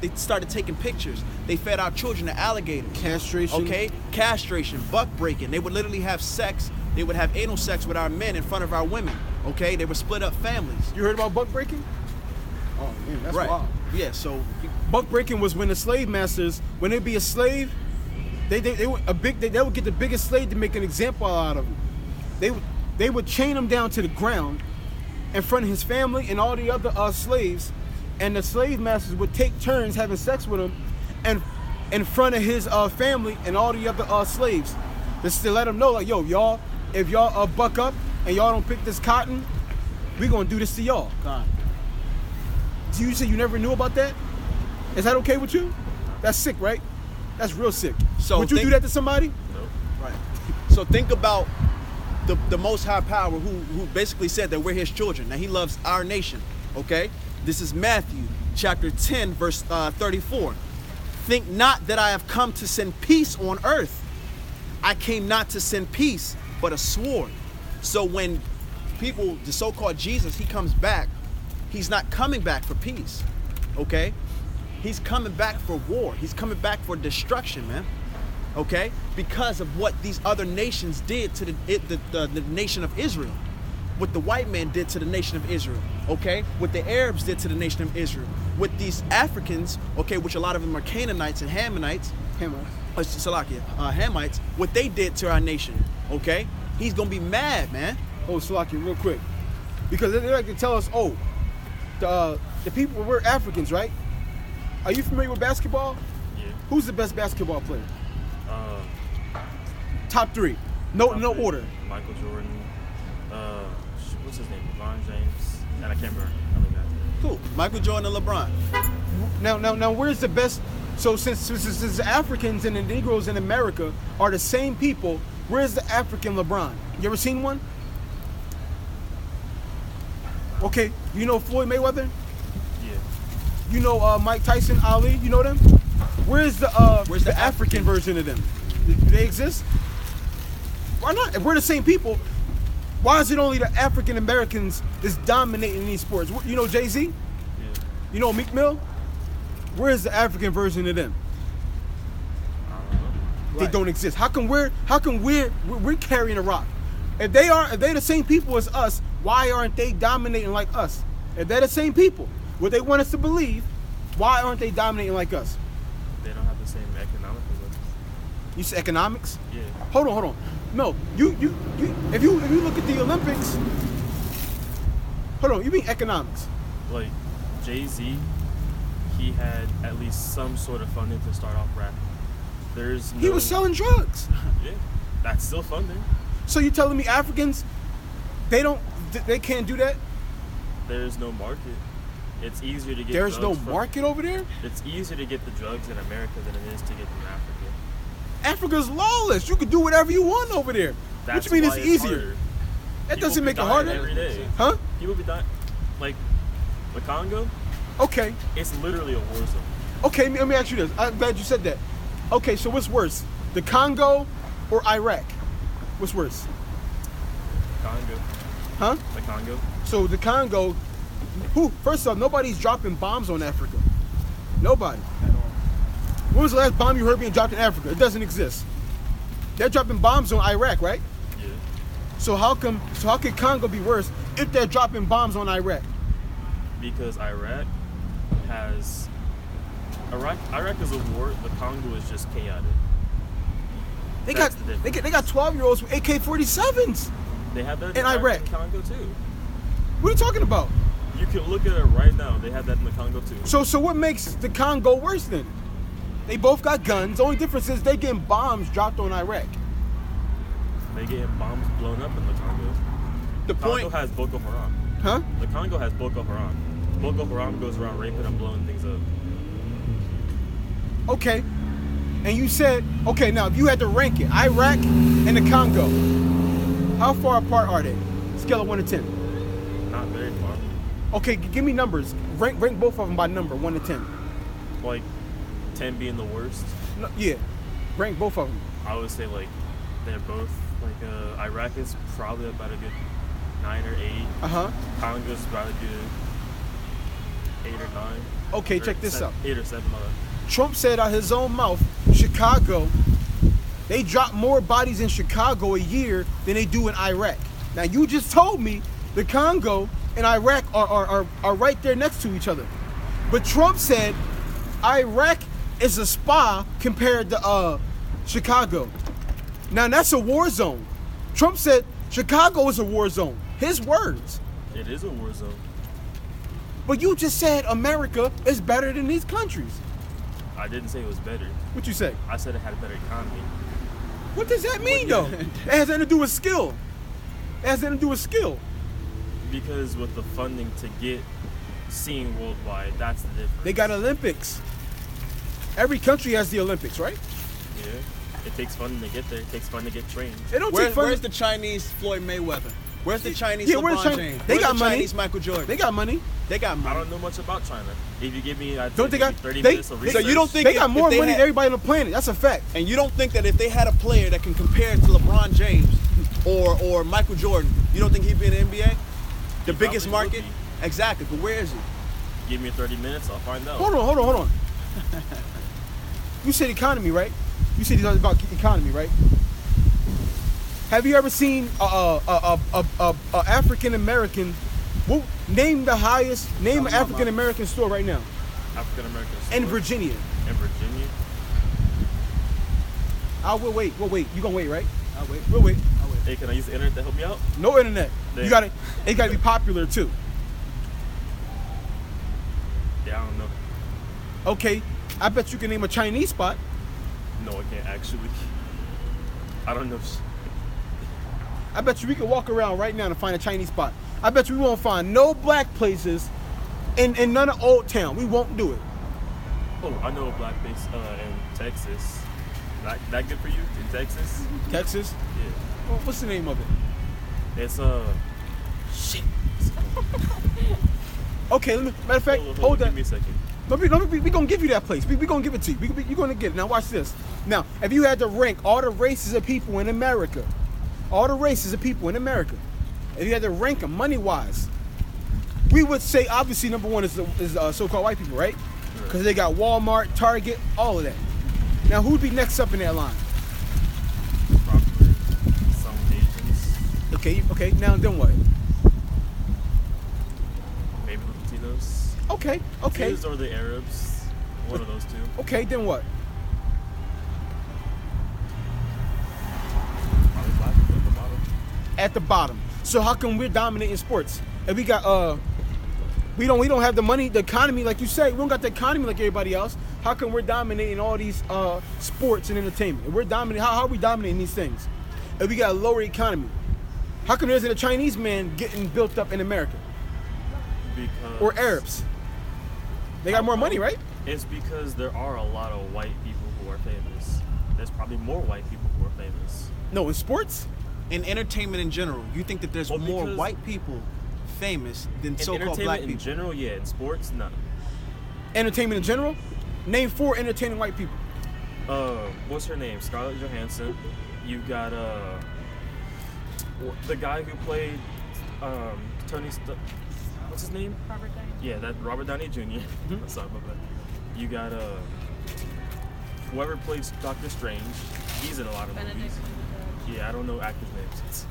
they started taking pictures. They fed our children to alligators. Castration. Okay? Castration, buck breaking. They would literally have sex. They would have anal sex with our men in front of our women. Okay? They would split up families. You heard about buck breaking? Oh man, that's Right. wild. Yeah, so Buck breaking was when the slave masters, when they'd be a slave, they would get the biggest slave to make an example out of him. They would chain him down to the ground in front of his family and all the other slaves, and the slave masters would take turns having sex with him, and in front of his family and all the other slaves, just to let them know, like, yo, y'all, if y'all buck up and y'all don't pick this cotton, we gonna do this to y'all. God. So you say you never knew about that? Is that okay with you? That's sick, right? That's real sick. So would you do that to somebody? Nope. Right. So think about the Most High Power who basically said that we're His children. Now He loves our nation. Okay? This is Matthew chapter 10, verse 34. Think not that I have come to send peace on earth. I came not to send peace, but a sword. So when people, the so-called Jesus, He comes back, He's not coming back for peace. Okay? He's coming back for war. He's coming back for destruction, man. Okay? Because of what these other nations did to the nation of Israel. What the white man did to the nation of Israel. Okay? What the Arabs did to the nation of Israel. What these Africans, okay, which a lot of them are Canaanites and Hamites, Hamites, what they did to our nation. Okay? He's gonna be mad, man. Oh, Salakia, real quick. Because they like to tell us, oh, the people, we're Africans, right? Are you familiar with basketball? Yeah. Who's the best basketball player? Top three. No Top three. order. Michael Jordan. What's his name? LeBron James. and I can't remember other guys. Cool. Michael Jordan and LeBron. Now, where's the best? So since the Africans and the Negroes in America are the same people, where's the African LeBron? You ever seen one? Okay, you know Floyd Mayweather? Yeah. You know Mike Tyson, Ali? You know them? Where's the African version of them? Do they exist? Why not? If we're the same people, why is it only the African Americans that's dominating these sports? You know Jay-Z? Yeah. You know Meek Mill? Where's the African version of them? I don't know. They don't exist. How come we're carrying a rock? If they the same people as us, why aren't they dominating like us? If they're the same people, what they want us to believe, why aren't they dominating like us? They don't have the same economic abilities. You say economics? Yeah. Hold on. No, you if you look at the Olympics, hold on, you mean economics? Like Jay-Z, he had at least some sort of funding to start off rapping. There's no, He was selling drugs. Yeah, that's still funding. So you telling me Africans, they can't do that? There's no market. It's easier to get. There's no drugs from- market over there? It's easier to get the drugs in America than it is to get them in Africa. Africa's lawless. You can do whatever you want over there. That's What you mean why it's easier? harder. That People doesn't be make it dying harder. every day. Huh? People be dying. Like the Congo, Okay. it's literally a war zone. Okay, let me ask you this. I'm glad you said that. Okay, so what's worse? The Congo or Iraq? What's worse? Congo. Huh? The Congo. So the Congo, first off, nobody's dropping bombs on Africa. Nobody. When was the last bomb you heard being dropped in Africa? It doesn't exist. They're dropping bombs on Iraq, right? Yeah. So how can Congo be worse if they're dropping bombs on Iraq? Because Iraq is a war. The Congo is just chaotic. They That's got the difference. they got 12-year-olds with AK-47s. They have that In Iraq. in Congo too. What are you talking about? You can look at it right now. They have that in the Congo too. So what makes the Congo worse then? They both got guns. The only difference is they getting bombs dropped on Iraq. They get bombs blown up in the Congo. The Congo point. has Boko Haram. Huh? The Congo has Boko Haram. Boko Haram goes around raping and blowing things up. Okay. And you said, okay, now if you had to rank it, Iraq and the Congo, how far apart are they? Scale of 1 to 10. Not very far. Okay, give me numbers. Rank both of them by number, 1 to 10. Like 10 being the worst. No, yeah. Rank both of them. I would say like they're both like Iraq is probably about a good 9 or 8. Uh-huh. Congo's about a good 8 or 9. Okay, Or check this out. 8 or 7. Trump said out his own mouth, Chicago, they drop more bodies in Chicago a year than they do in Iraq. Now you just told me the Congo and Iraq are right there next to each other. But Trump said Iraq is a spa compared to Chicago. Now that's a war zone. Trump said Chicago is a war zone. His words. It is a war zone. But you just said America is better than these countries. I didn't say it was better. What you say? I said it had a better economy. What does that mean though? It has nothing to do with skill. It has nothing to do with skill. Because with the funding to get seen worldwide, that's the difference. They got Olympics. Every country has the Olympics, right? Yeah. It takes funding to get there. It takes funding to get trained. It don't take fun. Where's the Chinese Floyd Mayweather? Where's the Chinese Yeah, where's LeBron China? James? They Where's got the money. Chinese Michael Jordan? They got money. They got I money. don't know much about China. If you give me, I'd Don't say they maybe got 30 they, minutes of they- research. So you don't think they got if more they money had- than everybody on the planet? That's a fact. And you don't think that if they had a player that can compare to LeBron James or Michael Jordan, you don't think he'd be in the NBA? The He biggest probably would market? Exactly. But where is he? Give me 30 minutes, I'll find out. Hold on. You said economy, right? You said it's about economy, right? Have you ever seen a African American? Name the highest. Name an African American store right now African American in Virginia. In Virginia? We'll wait. You gonna wait, right? I'll wait. We'll wait. Hey, can I use the internet to help me out? No internet. Damn. You gotta. It gotta be popular too. Yeah, I don't know. Okay. I bet you can name a Chinese spot. No, I can't actually. I don't know. I bet you we can walk around right now to find a Chinese spot. I bet you we won't find no black places in none of Old Town. We won't do it. Oh, I know a black place in Texas. That good for you in Texas? Texas? Yeah. Well, what's the name of it? It's Shit. Okay, matter of fact, hold Give that. me a second. We gonna give you that place. We gonna give it to you. You're gonna get it. Now watch this. Now, if you had to rank all the races of people in America, if you had to rank them money-wise, we would say obviously number one is so-called white people, right? Because they got Walmart, Target, all of that. Now, who'd be next up in that line? Probably some Asians. Okay. Now then what? Maybe the Latinos. Okay. Latinos or the Arabs. One of those two. Okay, then what? Probably black people at the bottom. At the bottom. So how come we're dominating sports? And we got we don't have the money, the economy, like you say. We don't got the economy like everybody else. How come we're dominating all these sports and entertainment? And we're dominating. How are we dominating these things? And we got a lower economy. How come there isn't a Chinese man getting built up in America? Because Or Arabs? They got more money, right? It's because there are a lot of white people who are famous. There's probably more white people who are famous. No, in sports? In entertainment in general, you think that there's Well, more because- white people famous than In so-called entertainment black in people? general, yeah. In sports, none. Entertainment in general? Name 4 entertaining white people. What's her name? Scarlett Johansson. You got the guy who played Tony. What's his name? Robert Downey. Yeah, that Robert Downey Jr. Sorry about that. You got whoever plays Doctor Strange. He's in a lot of Benedict movies. Cumberbatch. Yeah, I don't know actors' names.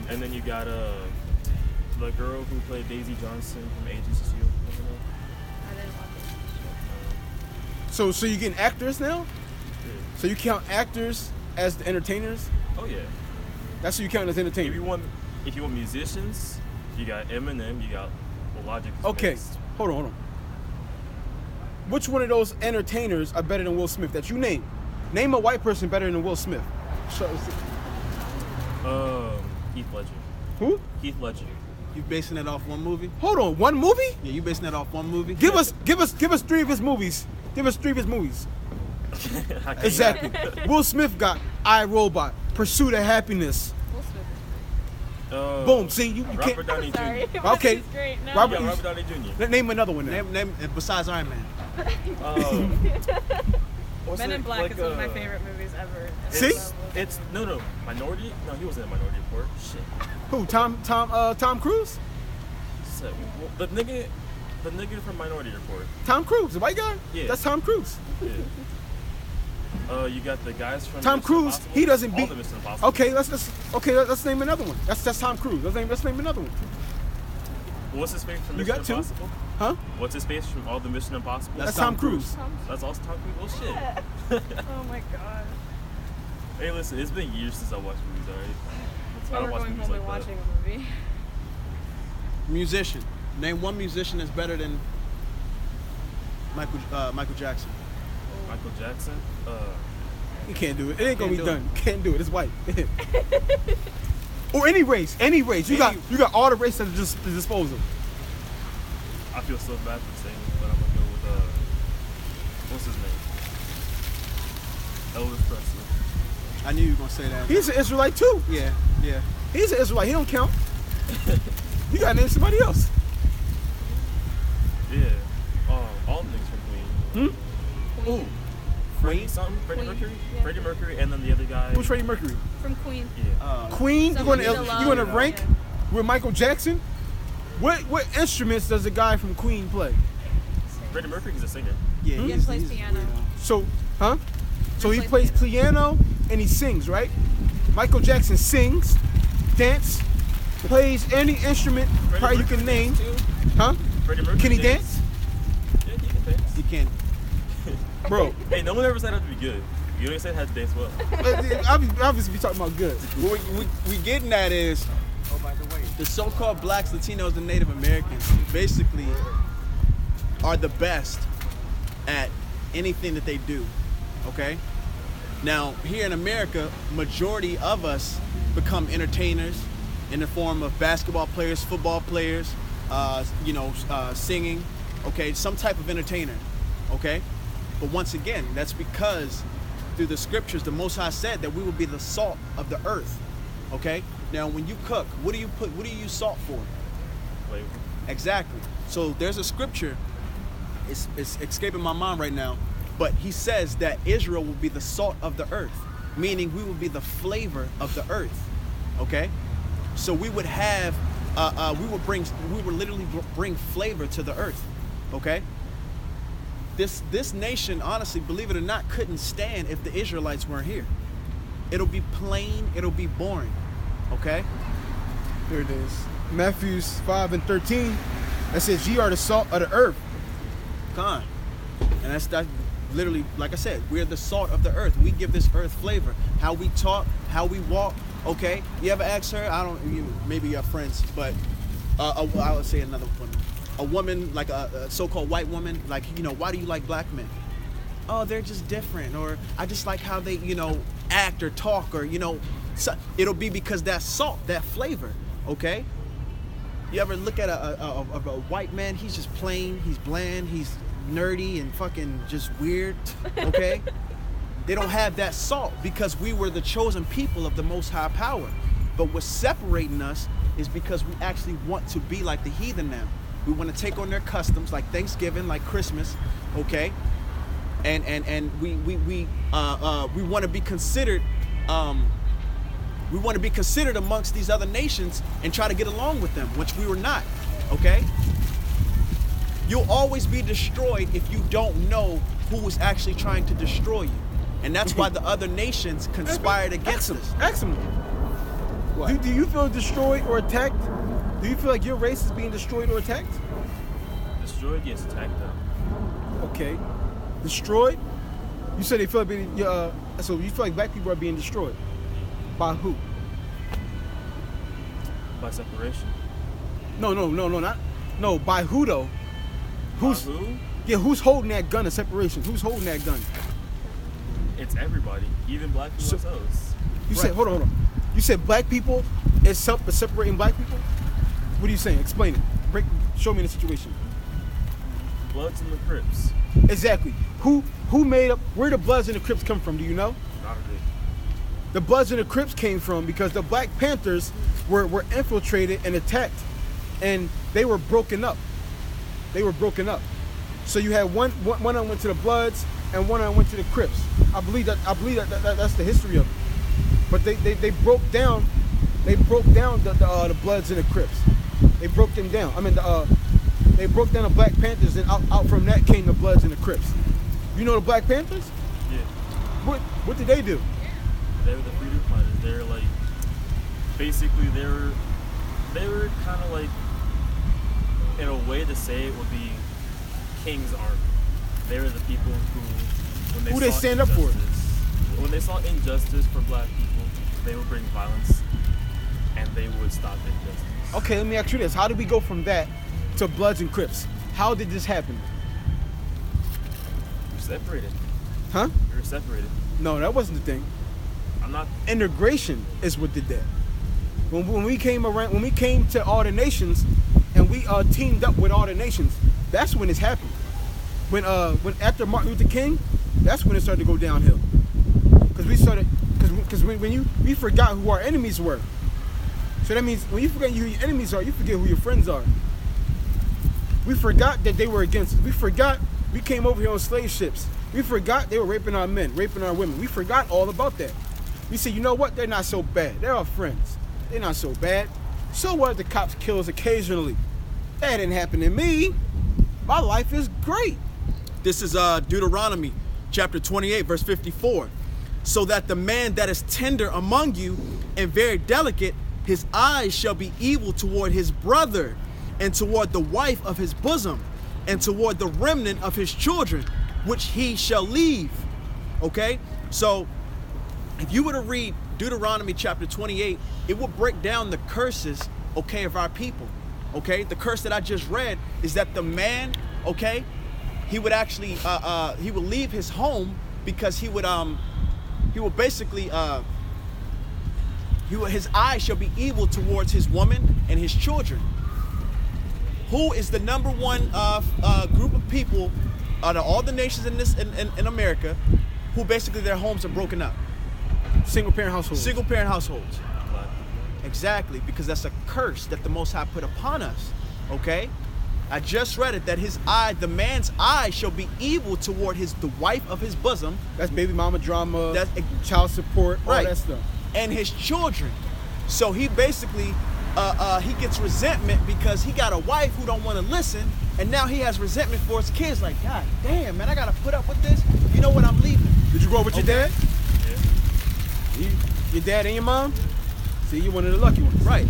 And then you got the girl who played Daisy Johnson from Agents of S.H.I.E.L.D. I didn't watch it. So you getting actors now? Yeah. So you count actors as the entertainers? Oh yeah. That's what you count as If entertainers. you want musicians, you got Eminem. You got Logic. is Okay, next. hold on. Which one of those entertainers are better than Will Smith that you name? Name a white person better than Will Smith. Heath Ledger. Who? Heath Ledger. You basing that off one movie? Hold on, one movie? Yeah, you basing that off one movie? Give us 3 of his movies. Give us 3 of his movies. How can you Exactly. Will Smith got I, Robot, Pursuit of Happiness. Will Smith is not? Boom. See, you Robert can't. Downey Jr. Sorry. Okay. He's great. No. Robert- Yeah, Robert Downey Jr. Name another one now. Name besides Iron Man. What's Men it, in Black like, is one of my favorite movies ever. See? It's no Minority. No, he wasn't in Minority Report. Shit. Who? Tom Cruise? So, the nigga from Minority Report. Tom Cruise, the white guy? Yeah. That's Tom Cruise. Yeah. You got the guys from Tom Mission Cruise, Impossible. he doesn't All beat. the Mission Impossible. Okay, let's name another one. That's Tom Cruise. Let's name another one. What's his face from You Mission got two? Impossible? Huh? What's his face from all the Mission Impossible? That's Tom Cruise. That's also Tom Cruise. Oh shit. Oh my god. Hey, listen, it's been years since I watched movies. Alright. That's I why don't we're watch going movies home and like that. watching a movie. Musician. Name one musician that's better than Michael Jackson. Michael Jackson. You can't do it. It ain't gonna be Can't do done. Can't do it. It's white. Or any race. You got all the races at the disposal. I feel so bad for saying this, but I'm gonna go with what's his name? Elvis Presley. I knew you were gonna say that. He's an Israelite too. Yeah. He's an Israelite. He don't count. You gotta name somebody else. Yeah. All the niggas from Queen. Ooh. Freddie something? Freddie Queen, Mercury? yeah. Freddie Mercury, and then the other guy. Who's Freddie Mercury? From Queen. Yeah. Queen. You Someone gonna you love, rank yeah. with Michael Jackson? What instruments does the guy from Queen play? Freddie Mercury is a singer. Yeah. He he's- plays he's piano. weird. So, huh? So he He plays plays piano and he sings, right? Michael Jackson sings, dance, plays any instrument Freddie probably you Mercury can name, dance too. huh? Freddie Mercury Can he dance? dance? Yeah, he can dance. He can't. Bro, Hey, no one ever said it had to be good. You only said it had to dance well. obviously we talking about good. What we getting at is, oh, by the way, the so-called blacks, Latinos, and Native Americans basically are the best at anything that they do. Okay. Now here in America, majority of us become entertainers, in the form of basketball players, football players, singing, okay, some type of entertainer, okay? But once again, that's because through the scriptures, the Most High said that we will be the salt of the earth, okay? Now, when you cook, what do you use salt for? Flavor. Exactly. So there's a scripture, it's escaping my mind right now, but he says that Israel will be the salt of the earth, meaning we will be the flavor of the earth, okay? So we would have, we would literally bring flavor to the earth, okay? This nation, honestly, believe it or not, couldn't stand if the Israelites weren't here. It'll be plain, it'll be boring, okay? Here it is. Matthew 5:13. That says, ye are the salt of the earth. Con. And that's literally, like I said, we're the salt of the earth. We give this earth flavor. How we talk, how we walk, okay? You ever ask her, maybe you're friends, but I would say another one. A woman, like a so-called white woman, like, why do you like black men? Oh, they're just different, or I just like how they, act or talk, or, so it'll be because that salt, that flavor, okay? You ever look at a white man, he's just plain, he's bland, he's nerdy and fucking just weird, okay? They don't have that salt because we were the chosen people of the Most High Power. But what's separating us is because we actually want to be like the heathen now. We want to take on their customs, like Thanksgiving, like Christmas, okay? And we want to be considered. We want to be considered amongst these other nations and try to get along with them, which we were not, okay? You'll always be destroyed if you don't know who is actually trying to destroy you. And that's why the other nations conspired against us. Excellent. Do you feel destroyed or attacked? Do you feel like your race is being destroyed or attacked? Destroyed, yes, attacked though. Okay. Destroyed? You said they feel like so you feel like black people are being destroyed. By who? By separation. No, by who though? By who? Yeah, who's holding that gun of separation? Who's holding that gun? It's everybody, even black people themselves. You said, hold on. You said black people is separating black people? What are you saying? Explain it. Show me the situation. Bloods and the Crips. Exactly. Who made up, where the Bloods and the Crips come from, do you know? Not a bit. The Bloods and the Crips came from because the Black Panthers were infiltrated and attacked, and they were broken up. So you had one of them went to the Bloods and one of them went to the Crips. I believe that's the history of it. But they broke down the Bloods and the Crips. They broke them down. They broke down the Black Panthers, and out from that came the Bloods and the Crips. You know the Black Panthers? Yeah. What did they do? They were the freedom fighters. They were like, basically they were kind of like, in a way to say it would be King's Army. They were the people when they stand up for? When they saw injustice for black people, they would bring violence and they would stop injustice. Okay, let me ask you this. How did we go from that to Bloods and Crips? How did this happen? We're separated. Huh? We were separated. No, that wasn't the thing. Integration is what did that. When we came to all the nations, and we teamed up with all the nations, that's when it's happened. When after Martin Luther King, that's when it started to go downhill. Because we forgot who our enemies were. So that means when you forget who your enemies are, you forget who your friends are. We forgot that they were against us. We forgot we came over here on slave ships. We forgot they were raping our men, raping our women. We forgot all about that. We said, you know what? They're not so bad. They're our friends. They're not so bad. So what if the cops kill us occasionally? That didn't happen to me. My life is great. This is Deuteronomy chapter 28, verse 54. So that the man that is tender among you and very delicate, his eyes shall be evil toward his brother and toward the wife of his bosom and toward the remnant of his children, which he shall leave. Okay? So if you were to read Deuteronomy chapter 28, it will break down the curses, okay, of our people. Okay? The curse that I just read is that the man, okay, he would actually he would leave his home because he would basically his eyes shall be evil towards his woman and his children. Who is the number one group of people out of all the nations in America who basically their homes are broken up? Single parent households. Single parent households. Black. Exactly, because that's a curse that the Most High put upon us. Okay? I just read it that the man's eye shall be evil toward the wife of his bosom. That's baby mama drama, That's child support, all right. that stuff. And his children. So he basically he gets resentment because he got a wife who don't want to listen, and now he has resentment for his kids. Like, God damn, man, I gotta put up with this. You know what? I'm leaving. Did you grow up with your dad? Yeah. Your dad and your mom? See, you're one of the lucky ones. Right.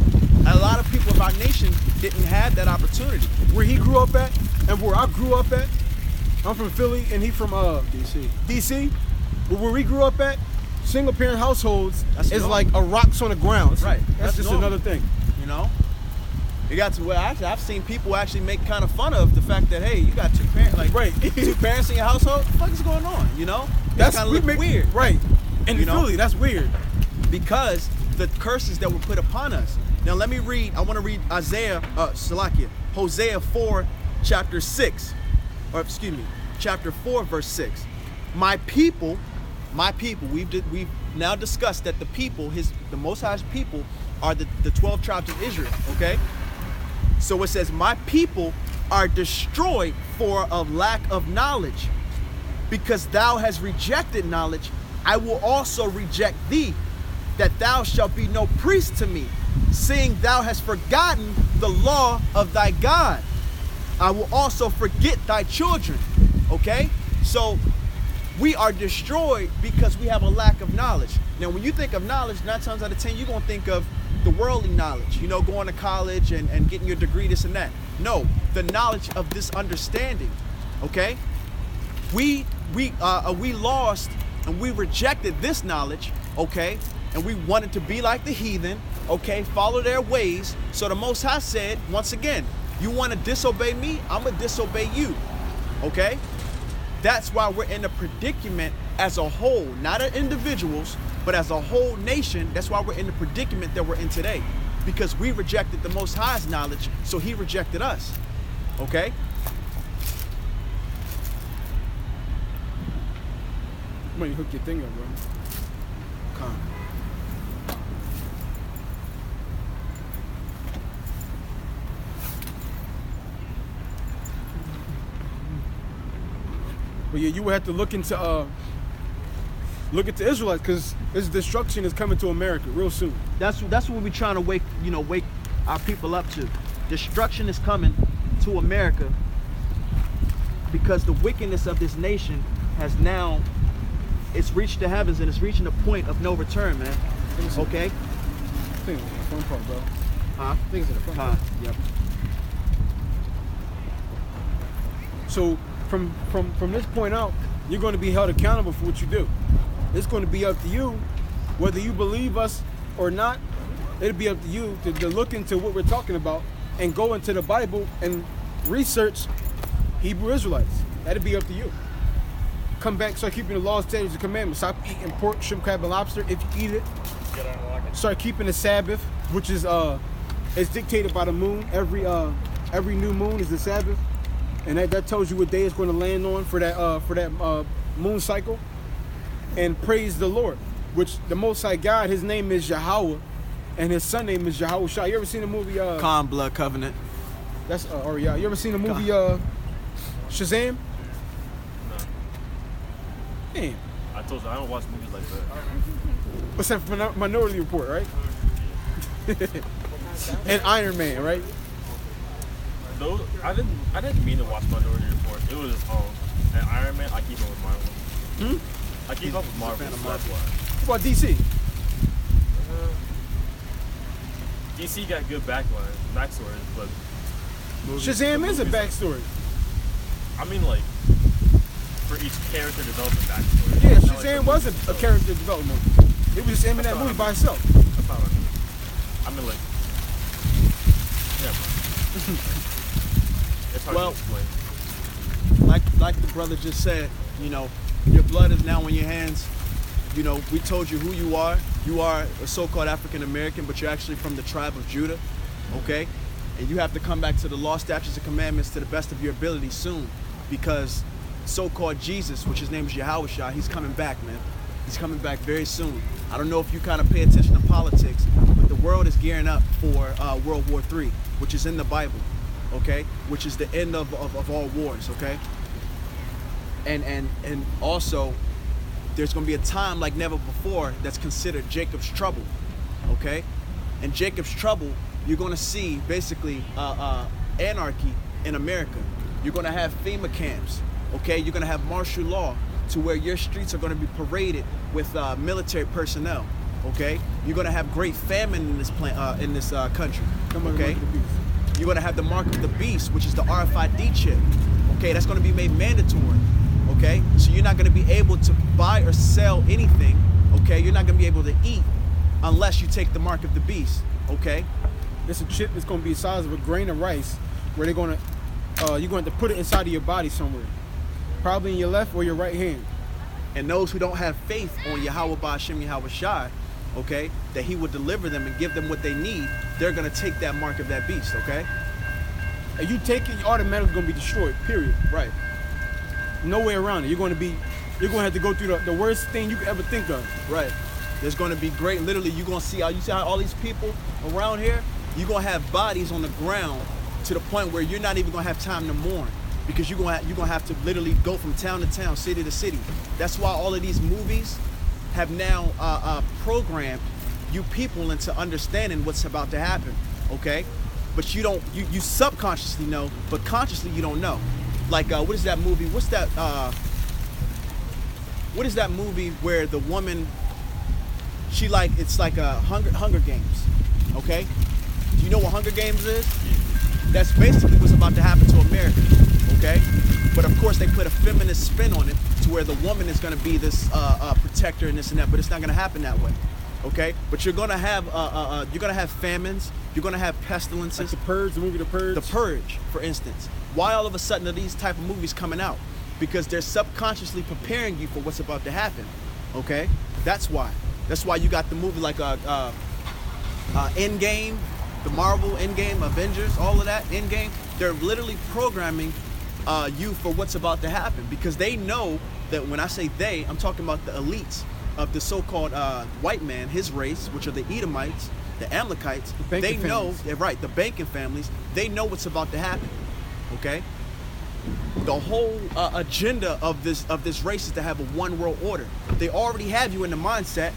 A lot of people of our nation didn't have that opportunity. Where he grew up at and where I grew up at, I'm from Philly and he from DC. But where we grew up at, single parent households That's is normal. like a rocks on the ground. Right. That's That's just normal. another thing. You know, it got to where I've seen people actually make kind of fun of the fact that, hey, you got two parents, like Right. two parents in your household. What the fuck is going on? You know, That's kind of look weird, Right. And You in know? Philly, that's weird. because the curses that were put upon us. Now let me read. I want to read Hosea 4, chapter 6, or excuse me, chapter 4, verse 6. My people. We've now discussed that the people, the Most High's people, are the 12 tribes of Israel. Okay. So it says, my people are destroyed for a lack of knowledge. Because thou hast rejected knowledge, I will also reject thee, that thou shalt be no priest to me, seeing thou hast forgotten the law of thy God. I will also forget thy children. Okay? So we are destroyed because we have a lack of knowledge. Now, when you think of knowledge, 9 times out of 10, you're going to think of the worldly knowledge, you know, going to college and getting your degree, this and that. No, the knowledge of this understanding. Okay? We lost and we rejected this knowledge, okay? And we wanted to be like the heathen, okay? Follow their ways. So the Most High said, once again, you want to disobey me? I'm going to disobey you, okay? That's why we're in a predicament as a whole, not as individuals, but as a whole nation. That's why we're in the predicament that we're in today, because we rejected the Most High's knowledge, so he rejected us, okay? I'm gonna hook your thing up, bro. Come. But yeah, you would have to look into Israelites, because this destruction is coming to America real soon. That's what we're trying to wake our people up to. Destruction is coming to America because the wickedness of this nation has now, it's reached the heavens and it's reaching a point of no return, man. Okay? Things in the front part, bro. Huh? Things in the front part. Yep. So from this point out, you're going to be held accountable for what you do. It's going to be up to you, whether you believe us or not. It'll be up to you to look into what we're talking about and go into the Bible and research Hebrew Israelites. That'll be up to you. Come back, start keeping the laws, statutes, and commandments. Stop eating pork, shrimp, crab, and lobster if you eat it. Get on lock it. Start keeping the Sabbath, which is it's dictated by the moon. Every new moon is the Sabbath, and that tells you what day it's going to land on for that moon cycle. And praise the Lord, which the Most High God, his name is Yahweh, and his son name is Yahweh Shah. You ever seen the movie? Khan Blood Covenant. That's yeah. You ever seen the movie Shazam? No. Damn. I told you I don't watch movies like that. What's that from Minority Report, right? And Iron Man, right? Those I didn't mean to watch Minority Report. It was and Iron Man. I keep up with Marvel. I keep up with Marvel. So that's why. What about DC? DC got good backstories, but Shazam is a backstory. I mean, like for each character development backstory. Yeah, Not like Shazam the was movies, a so character development. It was just him in that movie by itself. That's not what I mean. I mean, like, yeah. It's hard Well, to explain. Like the brother just said, you know, your blood is now on your hands. you know, we told you who you are. You are a so-called African American, but you're actually from the tribe of Judah, okay? And you have to come back to the law, statutes, and commandments to the best of your ability soon, because so-called Jesus, which his name is Yahushua, he's coming back, man. He's coming back very soon. I don't know if you kind of pay attention to politics, but the world is gearing up for World War III, which is in the Bible, okay? Which is the end of all wars, okay? And also, there's going to be a time like never before that's considered Jacob's trouble, okay? And Jacob's trouble, you're going to see basically anarchy in America. You're going to have FEMA camps, okay? You're going to have martial law to where your streets are going to be paraded with military personnel, okay? You're going to have great famine in this country, okay? You're going to have the mark of the beast, which is the RFID chip, okay? That's going to be made mandatory. Okay, so you're not going to be able to buy or sell anything. Okay, you're not going to be able to eat unless you take the mark of the beast. Okay, It's a chip that's going to be the size of a grain of rice, where they're going to you're going to put it inside of your body somewhere, probably in your left or your right hand. and those who don't have faith on Yahweh Ba'ashem Yahweh Shai, okay, that he will deliver them and give them what they need, they're going to take that mark of that beast. Okay, And you take it, you're automatically going to be destroyed. Period. right. No way around it. You're going to have to go through the worst thing you could ever think of. Right. There's going to be great. Literally, you're going to see how all these people around here. You're going to have bodies on the ground to the point where you're not even going to have time to mourn, because you're going to have to literally go from town to town, city to city. That's why all of these movies have now programmed you people into understanding what's about to happen. Okay, but you don't. You subconsciously know, but consciously you don't know. Like what is that movie? What is that movie where the woman, it's like a Hunger Games, okay? Do you know what Hunger Games is? That's basically what's about to happen to America, okay? But of course they put a feminist spin on it to where the woman is gonna be this protector and this and that, but it's not gonna happen that way, okay? But you're gonna have famines, you're gonna have pestilences. Like The Purge, the movie The Purge. The Purge, for instance. Why all of a sudden are these type of movies coming out? Because they're subconsciously preparing you for what's about to happen. Okay, that's why. That's why you got the movie like Endgame, the Marvel Endgame, Avengers, all of that Endgame. They're literally programming you for what's about to happen, because they know that when I say they, I'm talking about the elites of the so-called white man, his race, which are the Edomites, the Amalekites. They know, right? The banking families. They know what's about to happen. Okay. The whole agenda of this race is to have a one world order. They already have you in the mindset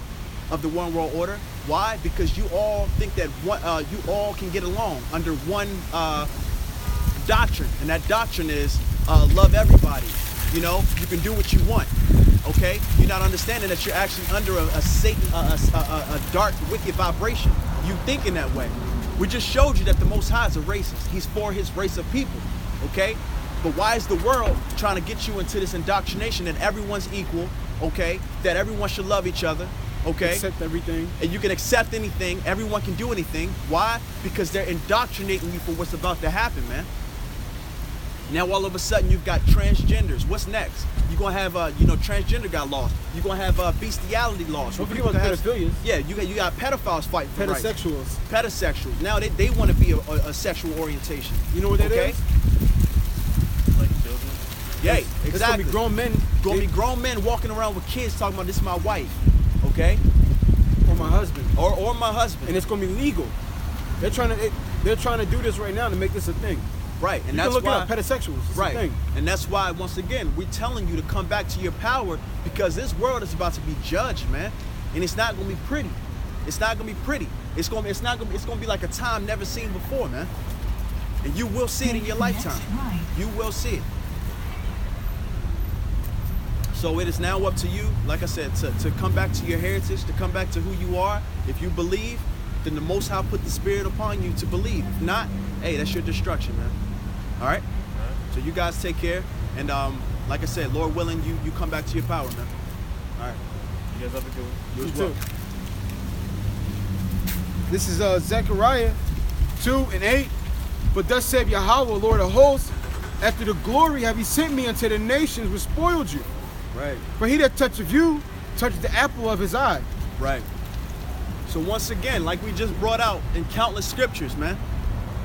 of the one world order. Why? Because you all think that you all can get along under one doctrine, and that doctrine is love everybody. You know, you can do what you want. Okay, you're not understanding that you're actually under a Satan, a dark, wicked vibration. You thinking that way. We just showed you that the Most High is a racist. He's for his race of people. Okay. But why is the world trying to get you into this indoctrination that everyone's equal, okay? That everyone should love each other, okay? Accept everything. And you can accept anything, everyone can do anything. Why? Because they're indoctrinating you for what's about to happen, man. Now all of a sudden you've got transgenders. What's next? You're gonna have transgender got laws. You're gonna have bestiality laws. Don't forget about pedophilia. Yeah, you got pedophiles fighting for rights. Pedosexuals. Pedosexuals. Now they want to be a sexual orientation. You know what that is? Like children. Yeah, It's exactly. gonna be grown men. Gonna be grown men walking around with kids talking about this is my wife, okay, Or my husband. or my husband, And it's gonna be legal. They're trying to do this right now to make this a thing. right? And You that's can look why, it up, pedosexuals. It's right? a thing. And that's why, once again, we're telling you to come back to your power, because this world is about to be judged, man, and it's not gonna be pretty. It's not gonna be pretty. It's gonna be like a time never seen before, man. And you will see it in your lifetime. You will see it. So it is now up to you, like I said, to come back to your heritage, to come back to who you are. If you believe, then the Most High put the Spirit upon you to believe. If not, hey, that's your destruction, man. All right? So you guys take care. And like I said, Lord willing, you come back to your power, man. All right. You guys have a good one. You You as well. too. This is Zechariah 2:8. But thus saith Yahweh, Lord of hosts, after the glory have he sent me unto the nations which spoiled you. Right. For he that toucheth you touches the apple of his eye. Right. So once again, like we just brought out in countless scriptures, man,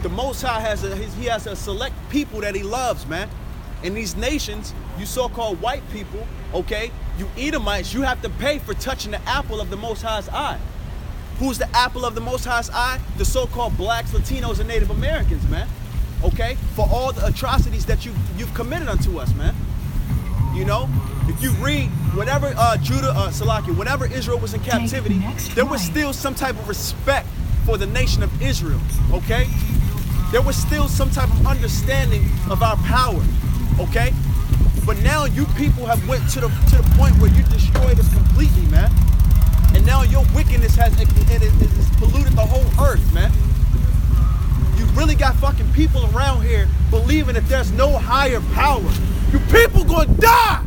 the Most High has a select people that he loves, man. In these nations, you so-called white people, okay, you Edomites, you have to pay for touching the apple of the Most High's eye. Who's the apple of the Most High's eye? The so-called blacks, Latinos, and Native Americans, man. Okay? For all the atrocities that you've committed unto us, man. You know? If you read whenever whenever Israel was in captivity, there was still some type of respect for the nation of Israel, okay? There was still some type of understanding of our power, okay? But now you people have went to the point where you destroyed us completely, man. And now your wickedness has polluted the whole earth, man. You really got fucking people around here believing that there's no higher power. You people gonna die!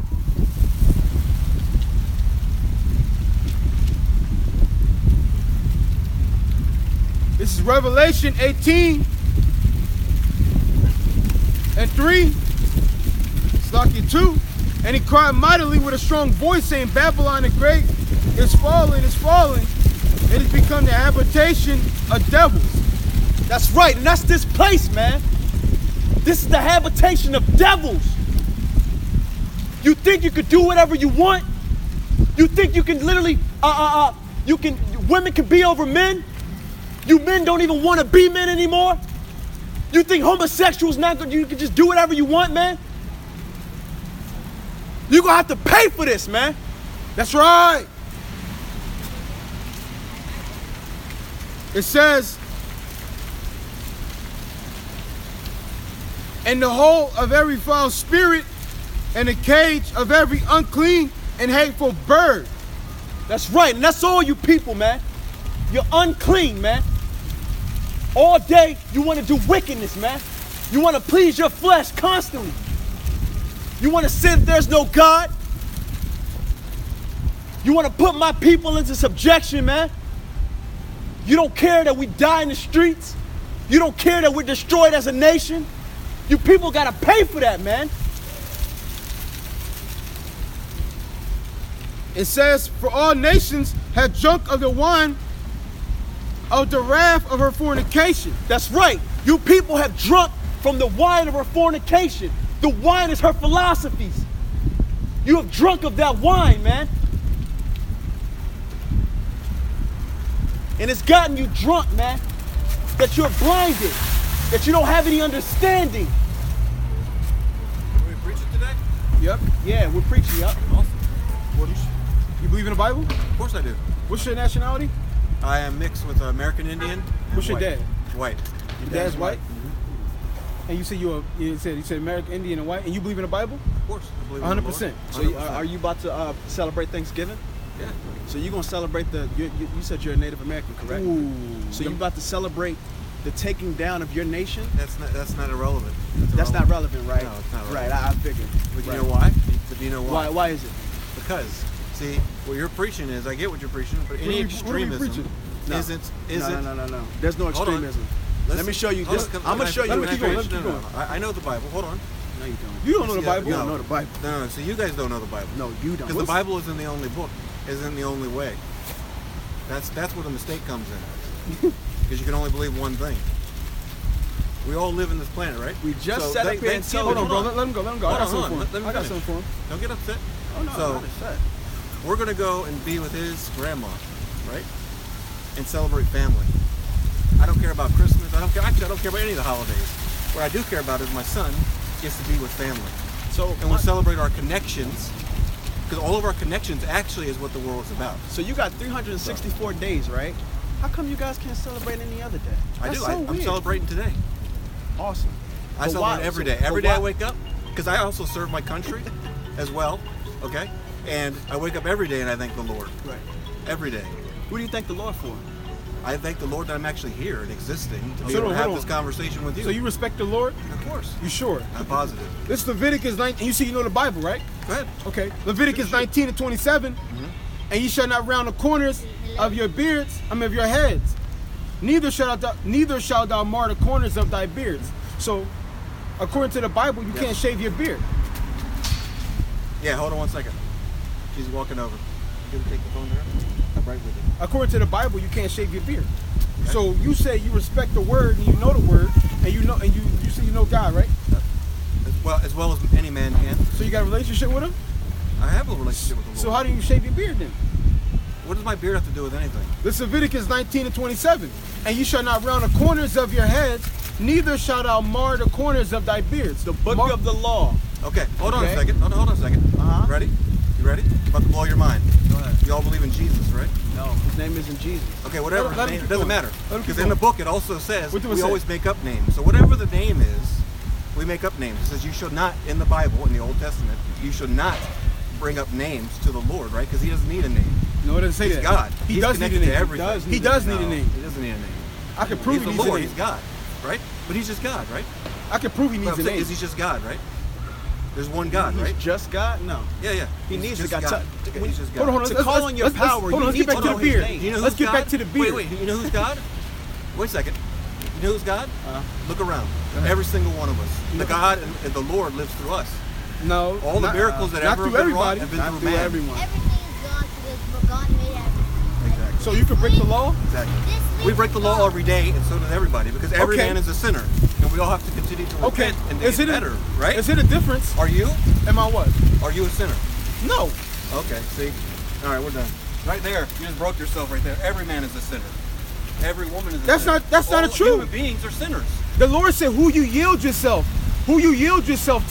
This is Revelation 18 and 3. Slakia 2. And he cried mightily with a strong voice, saying, Babylon the Great is fallen, is fallen. It has become the habitation of devils. That's right, and that's this place, man. This is the habitation of devils. You think you could do whatever you want? You think you can literally, women can be over men? You men don't even want to be men anymore? You think homosexuals not good, you can just do whatever you want, man? You're gonna have to pay for this, man. That's right. It says, and the whole of every foul spirit and the cage of every unclean and hateful bird. That's right, and that's all you people, man. You're unclean, man. All day, you want to do wickedness, man. You want to please your flesh constantly. You want to say that there's no God. You want to put my people into subjection, man. You don't care that we die in the streets. You don't care that we're destroyed as a nation. You people got to pay for that, man. It says, for all nations have drunk of the wine of the wrath of her fornication. That's right. You people have drunk from the wine of her fornication. The wine is her philosophies. You have drunk of that wine, man. And it's gotten you drunk, man. That you're blinded. That you don't have any understanding. Are we preaching today? Yep. Yeah, we're preaching, yup. Awesome. What you believe in the Bible? Of course I do. What's your nationality? I am mixed with American Indian. And What's your white. dad? White. Your dad's white? And you said you said American Indian and white, and you believe in the Bible? Of course. I believe in the 100%. Lord. So are you about to celebrate Thanksgiving? Yeah. So you're going to celebrate you said you're a Native American, correct? Ooh. So you're about to celebrate the taking down of your nation? That's not irrelevant. That's not relevant, right? No, it's not Right, relevant. I figured. But you Right. know why? But do you know why? Why is it? Because, see, what you're preaching is, I get what you're preaching, but What any are we extremism preaching? No. isn't. No. There's no Hold on. extremism. Listen, Let me show you hold this. on, I'm going to show you let me an keep going, let me extreme. keep going. I know the Bible. Hold on. No, you don't. You don't know the Yeah, Bible? You don't know the Bible. No, so you guys don't know the Bible. No, you don't. Because the Bible isn't the only book, isn't the only way. That's where the mistake comes in. Because you can only believe one thing. We all live in this planet, right? We just So sat up here and told Hold on, you. bro. Let him go. Let him go. I got Hold on, something for him. let me I got finish. something for him. Don't get upset. Oh, no, So- I'm not upset. We're gonna go and be with his grandma, right? And celebrate family. I don't care about Christmas. I don't care about any of the holidays. What I do care about is my son gets to be with family. So, And we celebrate our connections, because all of our connections actually is what the world is about. so you got 364 days, right? How come you guys can't celebrate any other day? I That's do. so I'm weird. celebrating today. Awesome. I But celebrate why- every so- day. but Every day I why- wake up, because I also serve my country as well, okay? And I wake up every day and I thank the Lord. Right. Every day. Who do you thank the Lord for? I thank the Lord that I'm actually here and existing to be Hold able to on, have hold this on. conversation with you. So you respect the Lord? Of course. You sure? I'm positive. This is Leviticus 19. You see, you know the Bible, right? Go ahead. Okay. Leviticus 19 and 27. And ye shall not round the corners of your beards, of your heads. Neither shalt thou mar the corners of thy beards. So, according to the Bible, you can't shave your beard. Yeah, hold on 1 second. She's walking over. can take the phone there. I'm right with you. According to the Bible, you can't shave your beard. So you say you respect the word and you know the word and you say you know God, right? As well as any man can. So you got a relationship with him? I have a relationship with the Lord. So how do you shave your beard then? What does my beard have to do with anything? This is Leviticus 19:27. And you shall not round the corners of your heads, neither shalt thou mar the corners of thy beards. The book of the law. Okay, hold on Okay. a second. Hold on a second. Uh-huh. Ready? You ready? About to blow your mind. Go ahead. You all believe in Jesus, right? No, his name isn't Jesus. Okay, whatever. Let him Name, keep it doesn't going. matter. Let him keep Because in the going. book it also says What do it we say? always make up names. So whatever the name is, we make up names. It says you should not, in the Bible, in the Old Testament, you should not bring up names to the Lord, right? Because he doesn't need a name. No, it doesn't say He's that. God. He He's does need a connected name. to everything. He does need a No, name. He doesn't need a name. I can prove He's he the needs a Lord. name. He's God, right? But he's just God, right? I can prove he What needs I'm a saying name. is he's just God, right? There's one God, He's right? just God? No. Yeah. He He's needs just to God. God. To- Okay, he's just God. Hold on, To let's- call let's- on your let's- let's- power, hold you on, let's need get back to to know the his beard. name. You know Let's who's get God? back to the beard. Wait, you know who's God? Wait a second. You know who's God? Look around. ahead. Every single one of us. The God and the Lord lives through us. No. All the not- miracles that not ever through have been wrought everybody. have been Not through through man. everyone. Everything is God because God made everything. Exactly. So you can break the law? Exactly. This We means break the law God. every day, and so does everybody, because every Okay. man is a sinner, and we all have to continue to Okay. repent and to Is get it better, right? Is it a difference? Are you? Am I what? Are you a sinner? No. Okay. See. All right, we're done. Right there, you just broke yourself right there. Every man is a sinner. Every woman is a That's sinner. not All a truth. Human beings are sinners. The Lord said who you yield yourself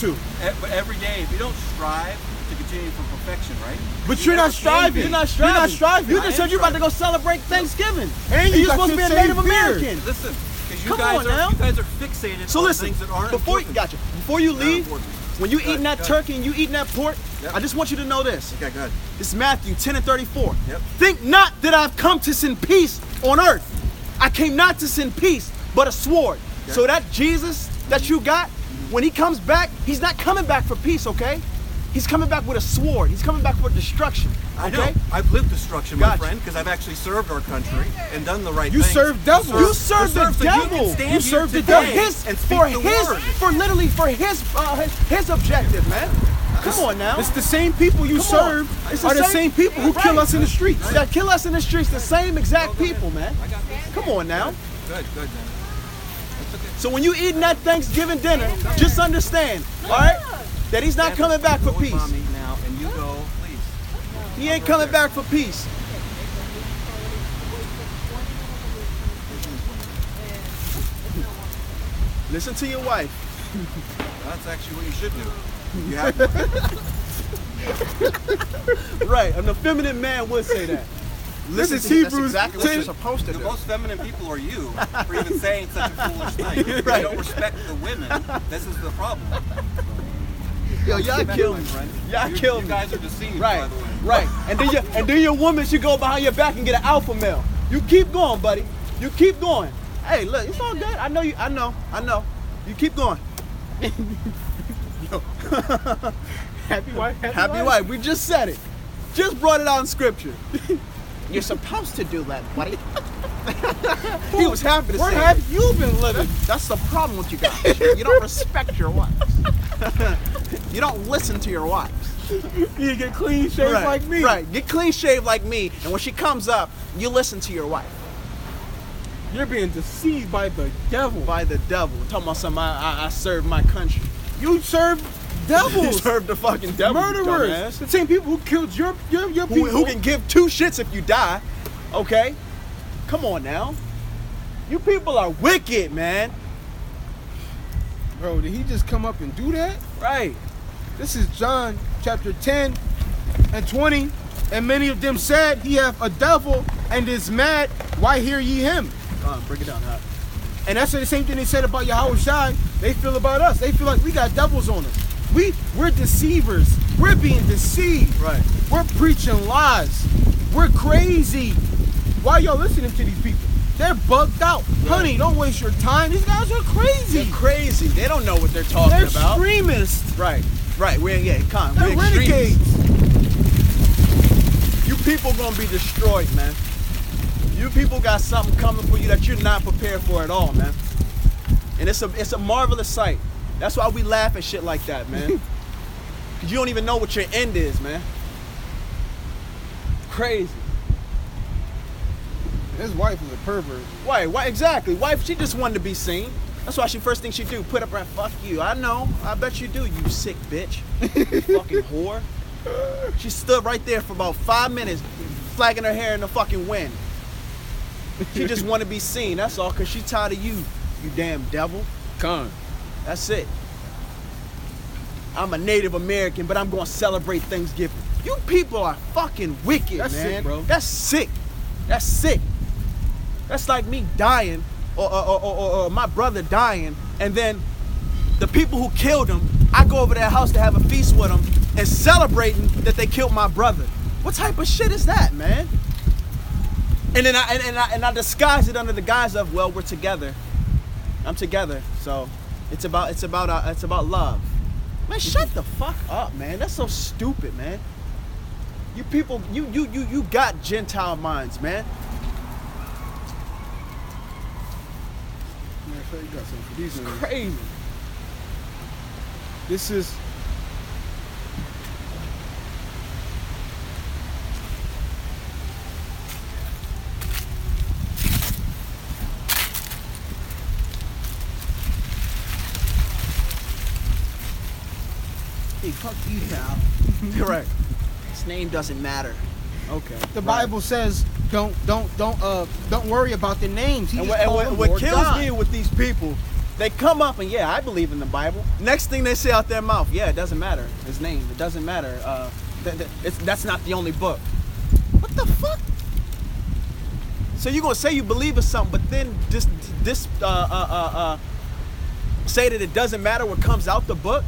to. But every day, if you don't strive to continue for perfection, right? But you you're not never can striving. be. You're not You're not striving. striving. You I just am said you're about to striving. go celebrate Thanksgiving. And you you're got supposed to your be a Native same beard. American. Listen, because you Come guys on are now. you guys are fixated So on listen, things that aren't before important. before you They're leave, important. when you Good, eating that good. turkey and you eating that pork, Yep. I just want you to know this. Okay, good. This is Matthew 10:34. Yep. Think not that I've come to send peace on earth. I came not to send peace, but a sword. Okay. So that Jesus that you got, when he comes back, he's not coming back for peace, okay? He's coming back with a sword. He's coming back for destruction. I Okay? know. I've lived destruction, my Gotcha. friend, because I've actually served our country and done the right You things. serve devils. You serve the so devil. You can stand You here serve the today devil. and speak the word. For his objective, man. Come on now. It's the same people you Come on. serve It's are the same people who kill Right. us in the streets. That kill us in the streets, the same exact people, man. Come on now. Good, man. That's okay. So when you eating that Thanksgiving dinner, just understand, all right, that he's not coming back for Go with peace. Mommy now, and you go, please. He ain't coming back for peace. Listen to your wife. That's actually what you should do. You have Right, an effeminate man would say that. This is to- that's Hebrews exactly what 10. you're supposed to the do. most feminine people are you for even saying such a foolish thing. If Right. you don't respect the women, this is the problem. Yo, y'all Remember, kill my me. friend, Y'all you- kill You me. guys are deceived, Right, by the way. right. And then your woman should go behind your back and get an alpha male. You keep going, buddy. You keep going. Hey, look, it's all good. I know you. I know. You keep going. Happy wife, Happy wife. We just said it. Just brought it out in scripture. You're supposed to do that, buddy. He was happy to Where say have it. you been living? That's the problem with you guys. You don't respect your wives. You don't listen to your wives. You get clean shaved Right, like me. Right. Get clean shaved like me, and when she comes up, you listen to your wife. You're being deceived by the devil. By the devil. Talking about something I serve my country. You serve You devils, serve the fucking devil. you murderers. dumbass. The same people who killed your people. Who can give two shits if you die. Okay? Come on now. You people are wicked, man. Bro, did he just come up and do that? Right. This is John chapter 10 and 20. And many of them said, he hath a devil and is mad. Why hear ye him? Break it down. Huh? And that's the same thing they said about Yahweh Shai. They feel about us. They feel like we got devils on us. We're deceivers. We're being deceived. Right. We're preaching lies. We're crazy. Why y'all listening to these people? They're bugged out. Honey, don't waste your time. These guys are crazy. They're crazy. They don't know what they're talking They're about. extremists. Right. We're They're extremists. renegades. You people gonna be destroyed, man. You people got something coming for you that you're not prepared for at all, man. And it's a marvelous sight. That's why we laugh at shit like that, man. Cause you don't even know what your end is, man. crazy. His wife was a pervert. Why exactly? Wife, she just wanted to be seen. That's why first thing she do, put up her, fuck you. I know. I bet you do, you sick bitch. You fucking whore. She stood right there for about 5 minutes, flagging her hair in the fucking wind. She just want to be seen, that's all, because she tired of you damn devil. Con. That's it. I'm a Native American, but I'm going to celebrate Thanksgiving. You people are fucking wicked, That's man. sick, bro. That's sick. That's sick. That's like me dying or my brother dying, and then the people who killed him, I go over to their house to have a feast with them and celebrating that they killed my brother. What type of shit is that, man? And then I disguise it under the guise of, well, we're together. I'm together, so it's about love. Man, shut the fuck up, man. That's so stupid, man. You people, you got Gentile minds, man. You got something for these It's niggas. crazy. This is Hey, fuck you, pal. Correct. His name doesn't matter. Okay. the right. Bible says don't worry about the names. He And just what, called and them what Lord kills God. me with these people, they come up and yeah, I believe in the Bible. Next thing they say out their mouth, yeah, it doesn't matter. His name, it doesn't matter. That's not the only book. What the fuck? So you're gonna say you believe in something, but then say that it doesn't matter what comes out the book?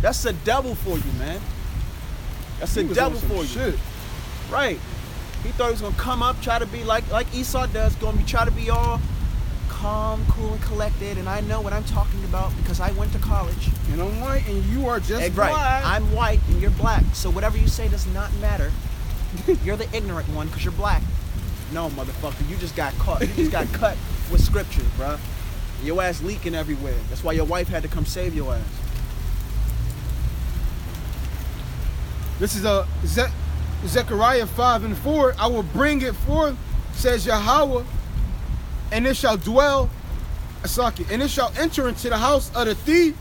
That's a devil for you, man. That's He a was devil on some for you. shit. Right. He thought he was gonna come up, try to be like Esau does, try to be all calm, cool, and collected, and I know what I'm talking about because I went to college. And I'm white, and you are just Hey, black. right. I'm white and you're black, so whatever you say does not matter. You're the ignorant one because you're black. No, motherfucker, you just got caught. You just got cut with scripture, bruh. Your ass leaking everywhere. That's why your wife had to come save your ass. This is Zechariah 5:4. I will bring it forth, says Yahweh, and it shall dwell, and it shall enter into the house of the thief,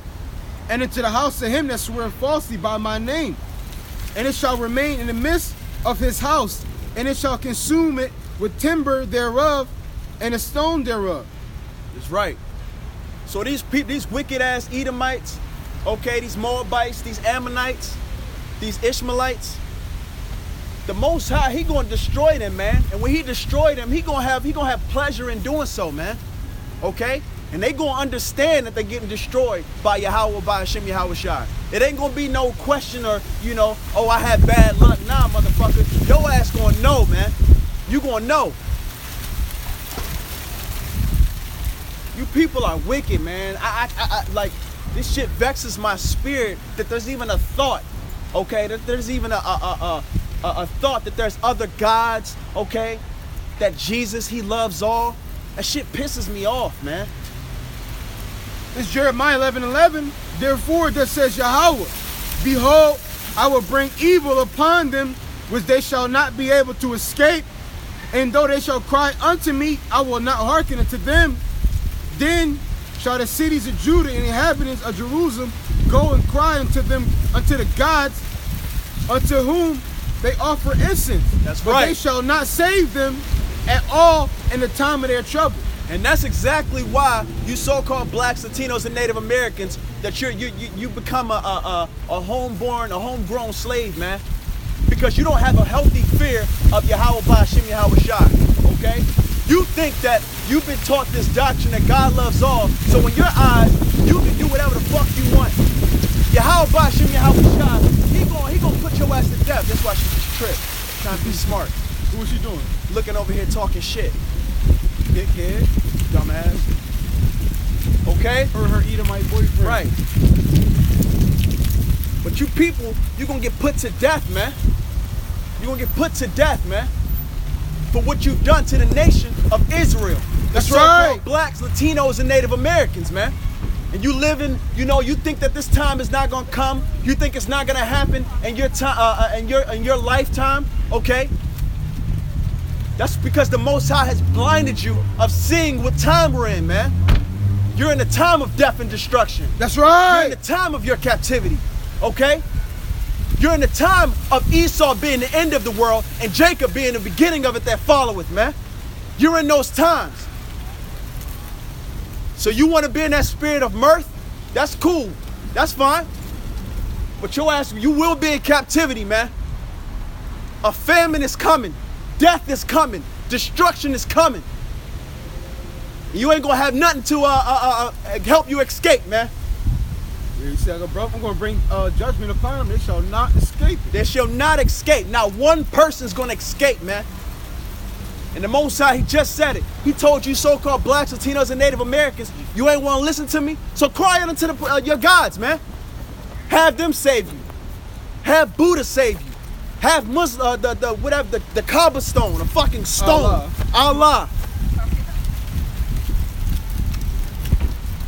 and into the house of him that swore falsely by my name. And it shall remain in the midst of his house, and it shall consume it with timber thereof, and a stone thereof. That's right. So these wicked ass Edomites, okay, these Moabites, these Ammonites, these Ishmaelites, the Most High, he gonna destroy them, man. And when he destroy them, he gonna have pleasure in doing so, man. Okay? And they gonna understand that they're getting destroyed by Yahweh, by Hashem Yahweh Shai. It ain't gonna be no question or, oh, I had bad luck. Nah, motherfucker. Your ass gonna know, man. You gonna know. You people are wicked, man. I like, this shit vexes my spirit that there's even a thought, okay? That there's even a thought that there's other gods, okay? That Jesus, he loves all. That shit pisses me off, man. It's Jeremiah 11:11. Therefore, thus says Yahweh, behold, I will bring evil upon them, which they shall not be able to escape. And though they shall cry unto me, I will not hearken unto them. Then shall the cities of Judah and the inhabitants of Jerusalem go and cry unto them, unto the gods, unto whom they offer incense. That's but right. They shall not save them at all in the time of their trouble. And that's exactly why you so-called blacks, Latinos, and Native Americans, that you become a homegrown slave, man. Because you don't have a healthy fear of Yahweh Ba'ashem Yahweh Shai, okay? You think that you've been taught this doctrine that God loves all, so in your eyes, you can do whatever the fuck you want. Yahweh Ba'ashem Yahweh Shai, he gonna put your ass to death. That's why she just tripped, trying to be smart. What was she doing? Looking over here talking shit. Dickhead, dumbass. Okay? Her Edomite boyfriend. Right. But you people, you're gonna get put to death, man. You're gonna get put to death, man. For what you've done to the nation of Israel. That's so-called right. Blacks, Latinos, and Native Americans, man. and you living, you think that this time is not gonna come, you think it's not gonna happen in your time, in your lifetime, okay? That's because the Most High has blinded you of seeing what time we're in, man. You're in the time of death and destruction. That's You're right. in the time of your captivity, okay? You're in the time of Esau being the end of the world and Jacob being the beginning of it that followeth, man. You're in those times. So you want to be in that spirit of mirth? That's cool. That's fine. But your ass, you will be in captivity, man. A famine is coming. Death is coming. Destruction is coming. You ain't gonna have nothing to help you escape, man. He said, bro, I'm going to bring judgment upon them. They shall not escape it. They shall not escape. Not one person's gonna escape, man. And the Most High, he just said it. He told you so-called blacks, Latinos, and Native Americans, you ain't want to listen to me? So cry out unto your gods, man. Have them save you. Have Buddha save you. Have Muslim, the Kaaba stone, a fucking stone. Allah.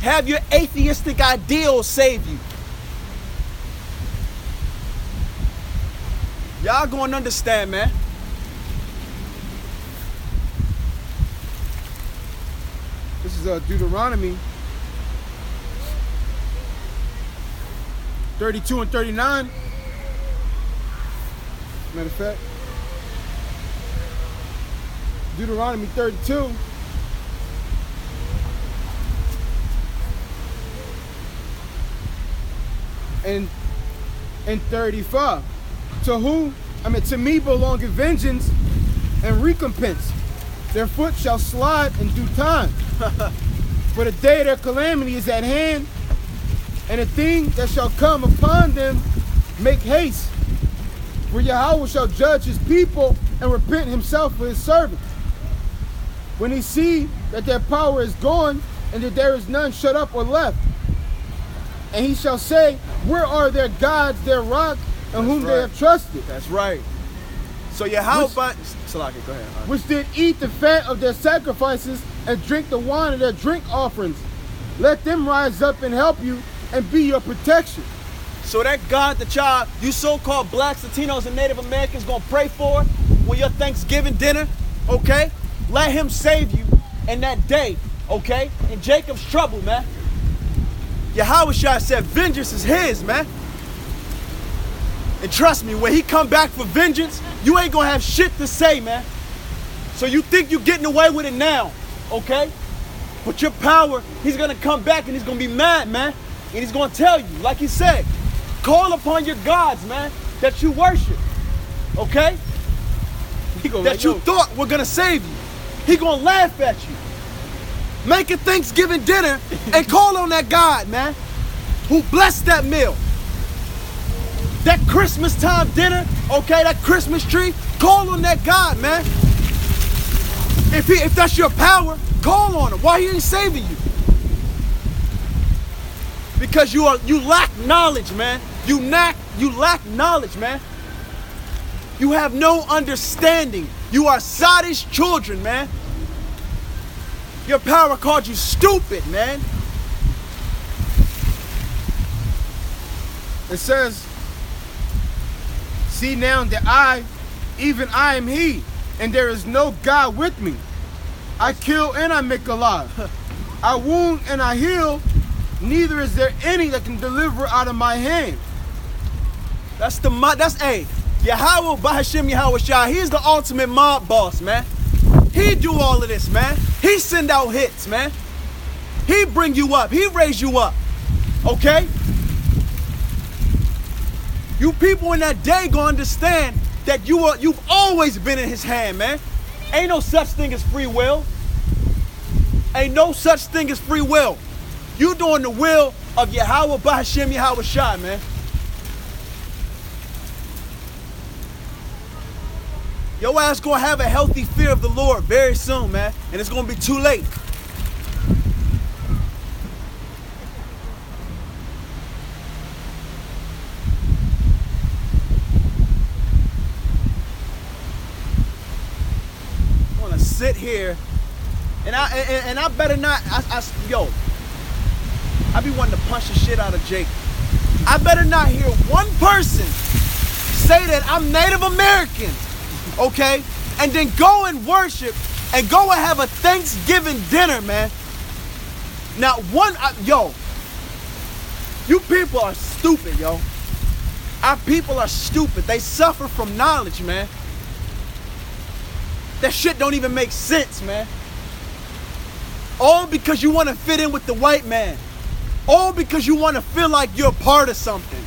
Have your atheistic ideals save you. Y'all gonna understand, man. This is Deuteronomy 32 and 39. Matter of fact, Deuteronomy 32. And 35. To me belongeth vengeance and recompense. Their foot shall slide in due time. For the day of their calamity is at hand, and the thing that shall come upon them make haste. For Yahweh shall judge his people and repent himself for his servants. When he see that their power is gone, and that there is none shut up or left. And he shall say, where are their gods, their rock, and whom they have trusted? That's right. So Salaki, go ahead. Which did eat the fat of their sacrifices and drink the wine of their drink offerings. Let them rise up and help you and be your protection. So that God that you so-called blacks, Latinos, and Native Americans gonna pray for when your Thanksgiving dinner, okay? Let him save you in that day, okay? In Jacob's trouble, man. Yahweh said vengeance is his, man. And trust me, when he come back for vengeance, you ain't gonna have shit to say, man. So you think you're getting away with it now, okay? But your power, he's gonna come back and he's gonna be mad, man. And he's gonna tell you, like he said, call upon your gods, man, that you worship, okay? That you thought were gonna save you. He gonna laugh at you. Make a Thanksgiving dinner and call on that God, man, who blessed that meal. That Christmas time dinner, okay, that Christmas tree, call on that God, man. If that's your power, call on him. Why he ain't saving you? Because you lack knowledge, man. You lack knowledge, man. You have no understanding. You are Sadi's children, man. Your power called you stupid, man. It says, see now that I, even I am he, and there is no God with me. I kill and I make alive. I wound and I heal, neither is there any that can deliver out of my hand. That's Yahweh Bahashim Yahweh Shah. He's the ultimate mob boss, man. He do all of this, man. He send out hits, man. He bring you up. He raise you up. Okay? You people in that day gonna understand that you've always been in his hand, man. Ain't no such thing as free will. Ain't no such thing as free will. You doing the will of Yahweh Bahashim Yahweh Shah, man. Your ass gonna have a healthy fear of the Lord very soon, man. And it's gonna be too late. I wanna sit here and I better not, yo. I be wanting to punch the shit out of Jake. I better not hear one person say that I'm Native American, okay? And then go and worship and go and have a Thanksgiving dinner, man. Now, yo, you people are stupid, yo. Our people are stupid. They suffer from knowledge, man. That shit don't even make sense, man. All because you want to fit in with the white man. All because you want to feel like you're part of something.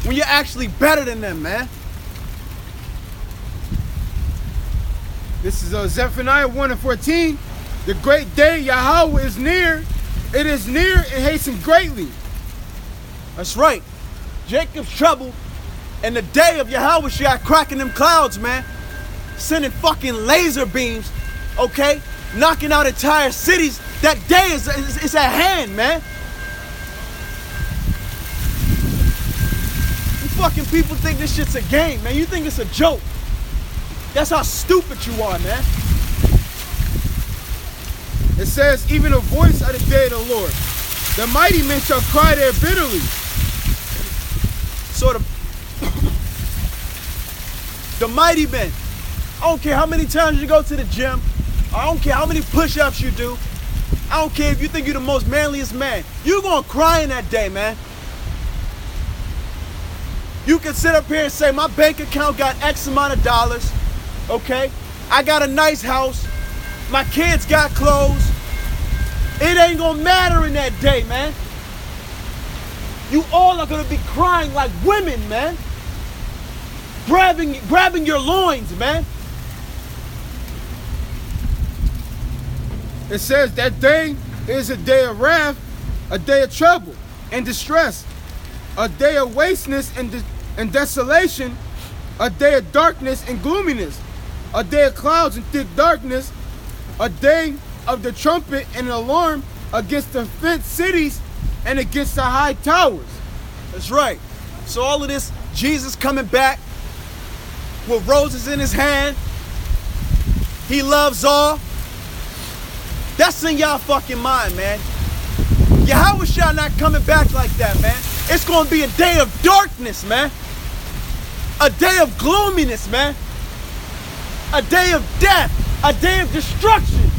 When you're actually better than them, man. This is Zephaniah 1:14. The great day Yahweh is near. It is near and hasten greatly. That's right. Jacob's trouble and the day of Yahweh Shai cracking them clouds, man. Sending fucking laser beams, okay? Knocking out entire cities. That day is at hand, man. You fucking people think this shit's a game, man. You think it's a joke. That's how stupid you are, man. It says, even a voice of the day of the Lord. The mighty men shall cry there bitterly. So the mighty men. I don't care how many times you go to the gym. I don't care how many push-ups you do. I don't care if you think you're the most manliest man. You're gonna cry in that day, man. You can sit up here and say, my bank account got X amount of dollars, okay? I got a nice house. My kids got clothes. It ain't gonna matter in that day, man. You all are gonna be crying like women, man. Grabbing your loins, man. It says that day is a day of wrath, a day of trouble and distress, a day of wasteness and desolation, a day of darkness and gloominess, a day of clouds and thick darkness, a day of the trumpet and an alarm against the fenced cities and against the high towers. That's right. So all of this, Jesus coming back with roses in his hand. He loves all. That's in y'all fucking mind, man. Yahweh Shai not coming back like that, man. It's gonna be a day of darkness, man. A day of gloominess, man. A day of death. A day of destruction.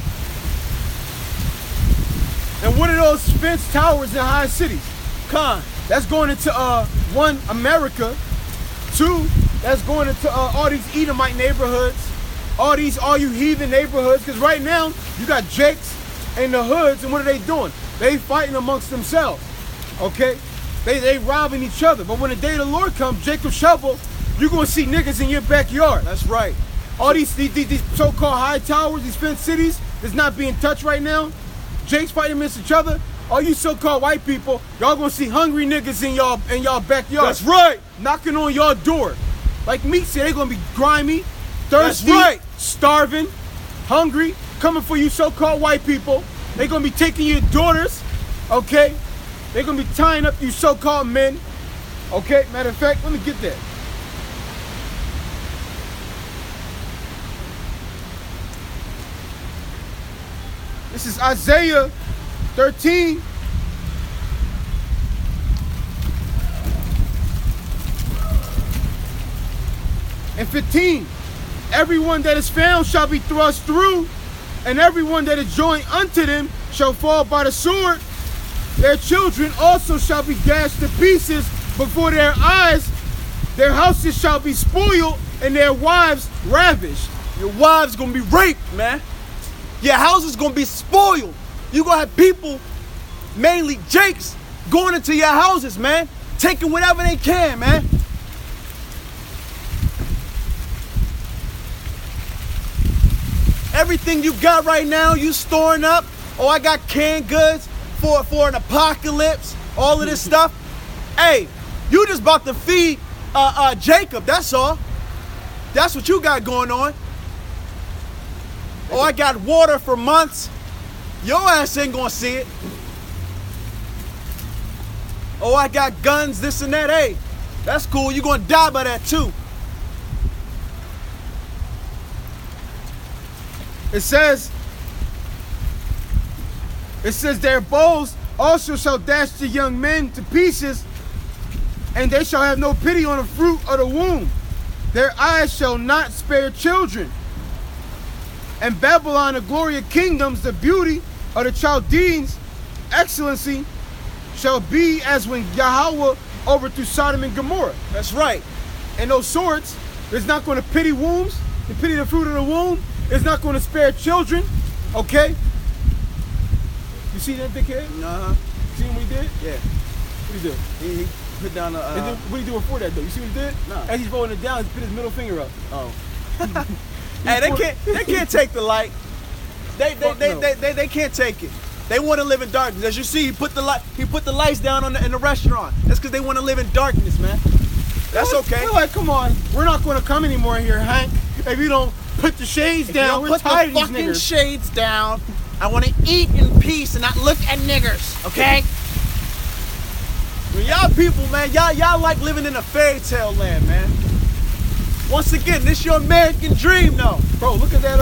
And what are those fenced towers in high cities? Con. That's going into one, America. Two, that's going into all these Edomite neighborhoods, all you heathen neighborhoods. Because right now you got Jakes in the hoods, and what are they doing? They fighting amongst themselves. Okay, they robbing each other. But when the day of the Lord comes, Jacob shovel, you're gonna see niggas in your backyard. That's right. All these so-called high towers, these fenced cities, that's not being touched right now. Jakes fighting against each other. All you so-called white people, y'all gonna see hungry niggas in y'all backyard. That's right. Knocking on your door. Like Meek said, they gonna be grimy, thirsty, That's right. starving, hungry, coming for you so-called white people. They gonna be taking your daughters, okay? They gonna be tying up you so-called men, okay? Matter of fact, let me get that. This is Isaiah 13. And 15. Everyone that is found shall be thrust through, and everyone that is joined unto them shall fall by the sword. Their children also shall be dashed to pieces before their eyes. Their houses shall be spoiled, and their wives ravished. Your wives gonna be raped, man. Your house is gonna be spoiled. You gonna have people, mainly Jakes, going into your houses, man. Taking whatever they can, man. Everything you got right now, you storing up. Oh, I got canned goods for an apocalypse. All of this stuff. Hey, you just about to feed Jacob, that's all. That's what you got going on. Oh, I got water for months. Your ass ain't gonna see it. Oh, I got guns, this and that. Hey, that's cool. You're gonna die by that too. It says their bows also shall dash the young men to pieces, and they shall have no pity on the fruit of the womb. Their eyes shall not spare children. And Babylon, the glory of kingdoms, the beauty of the Chaldeans, excellency, shall be as when Yahweh overthrew Sodom and Gomorrah. That's right. And those swords is not going to pity wombs, to pity the fruit of the womb. It's not going to spare children. Okay? You see that dickhead? Uh-huh. See what he did? Yeah. What he do? He put down And then what he do before that though? You see what he did? No. As he's rolling it down, he put his middle finger up. Oh. Hey, they can't take the light. They can't take it. They want to live in darkness. As you see, he put the lights down in the restaurant. That's because they want to live in darkness, man. That's okay. We're like, come on, we're not going to come anymore here, Hank. If you don't put the shades down, we're tired of these fucking niggas. shades down. I want to eat in peace and not look at niggers, okay? Well, y'all people, man, y'all like living in a fairy tale land, man. Once again, this your American dream, though. Bro, look at that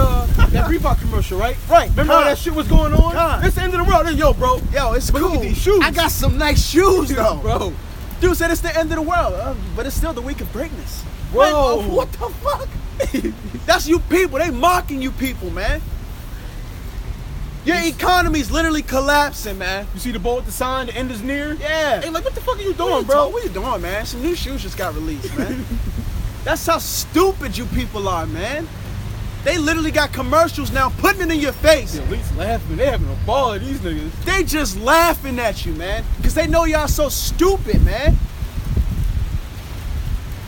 that Reebok commercial, right? Right. Remember how that shit was going on? Con. It's the end of the world. Yo, bro. Yo, it's But cool. look at these shoes. I got some nice shoes, though. Bro. Dude said it's the end of the world, but it's still the week of greatness. Whoa. Man, what the fuck? That's you people. They mocking you people, man. Your economy's literally collapsing, man. You see the boat with the sign, the end is near? Yeah. Hey, like, what the fuck are you What doing, you bro? What you doing, man? Some new shoes just got released, man. That's how stupid you people are, man. They literally got commercials now putting it in your face. The elites laughing. They having a ball at these niggas. They just laughing at you, man. Because they know y'all so stupid, man.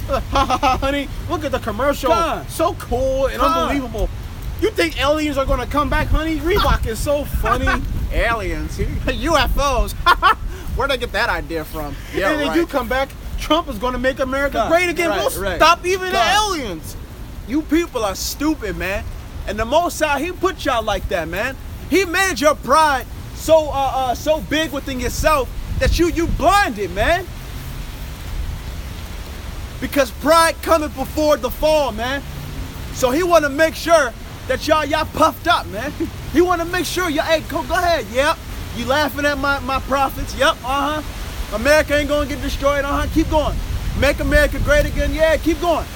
Honey, look at the commercial. Con. So cool and Con. unbelievable. You think aliens are gonna come back, honey? Reebok is so funny. Aliens. UFOs. Where'd they get that idea from? Yeah, And then right. you come back, Trump is gonna make America Con. great again. Right, We'll right. stop even the Con. aliens. You people are stupid, man. And the Most High, he put y'all like that, man. He made your pride so big within yourself that you blinded, man. Because pride cometh before the fall, man. So he want to make sure that y'all puffed up, man. He want to make sure y'all, hey, go ahead, yep. You laughing at my profits, yep, America ain't gonna get destroyed, keep going. Make America great again, yeah, keep going.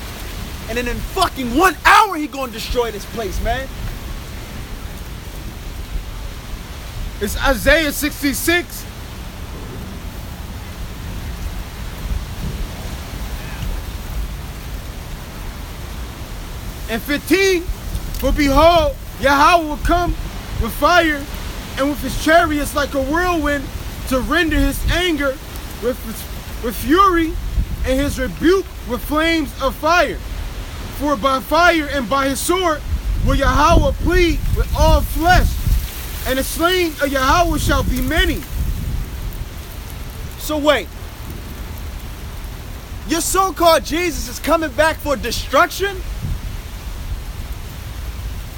And then in fucking 1 hour, he gonna destroy this place, man. It's Isaiah 66. And 15, for behold, Yahweh will come with fire and with his chariots like a whirlwind to render his anger with fury and his rebuke with flames of fire. For by fire and by his sword will Yahweh plead with all flesh, and the slain of Yahweh shall be many. So wait. Your so-called Jesus is coming back for destruction?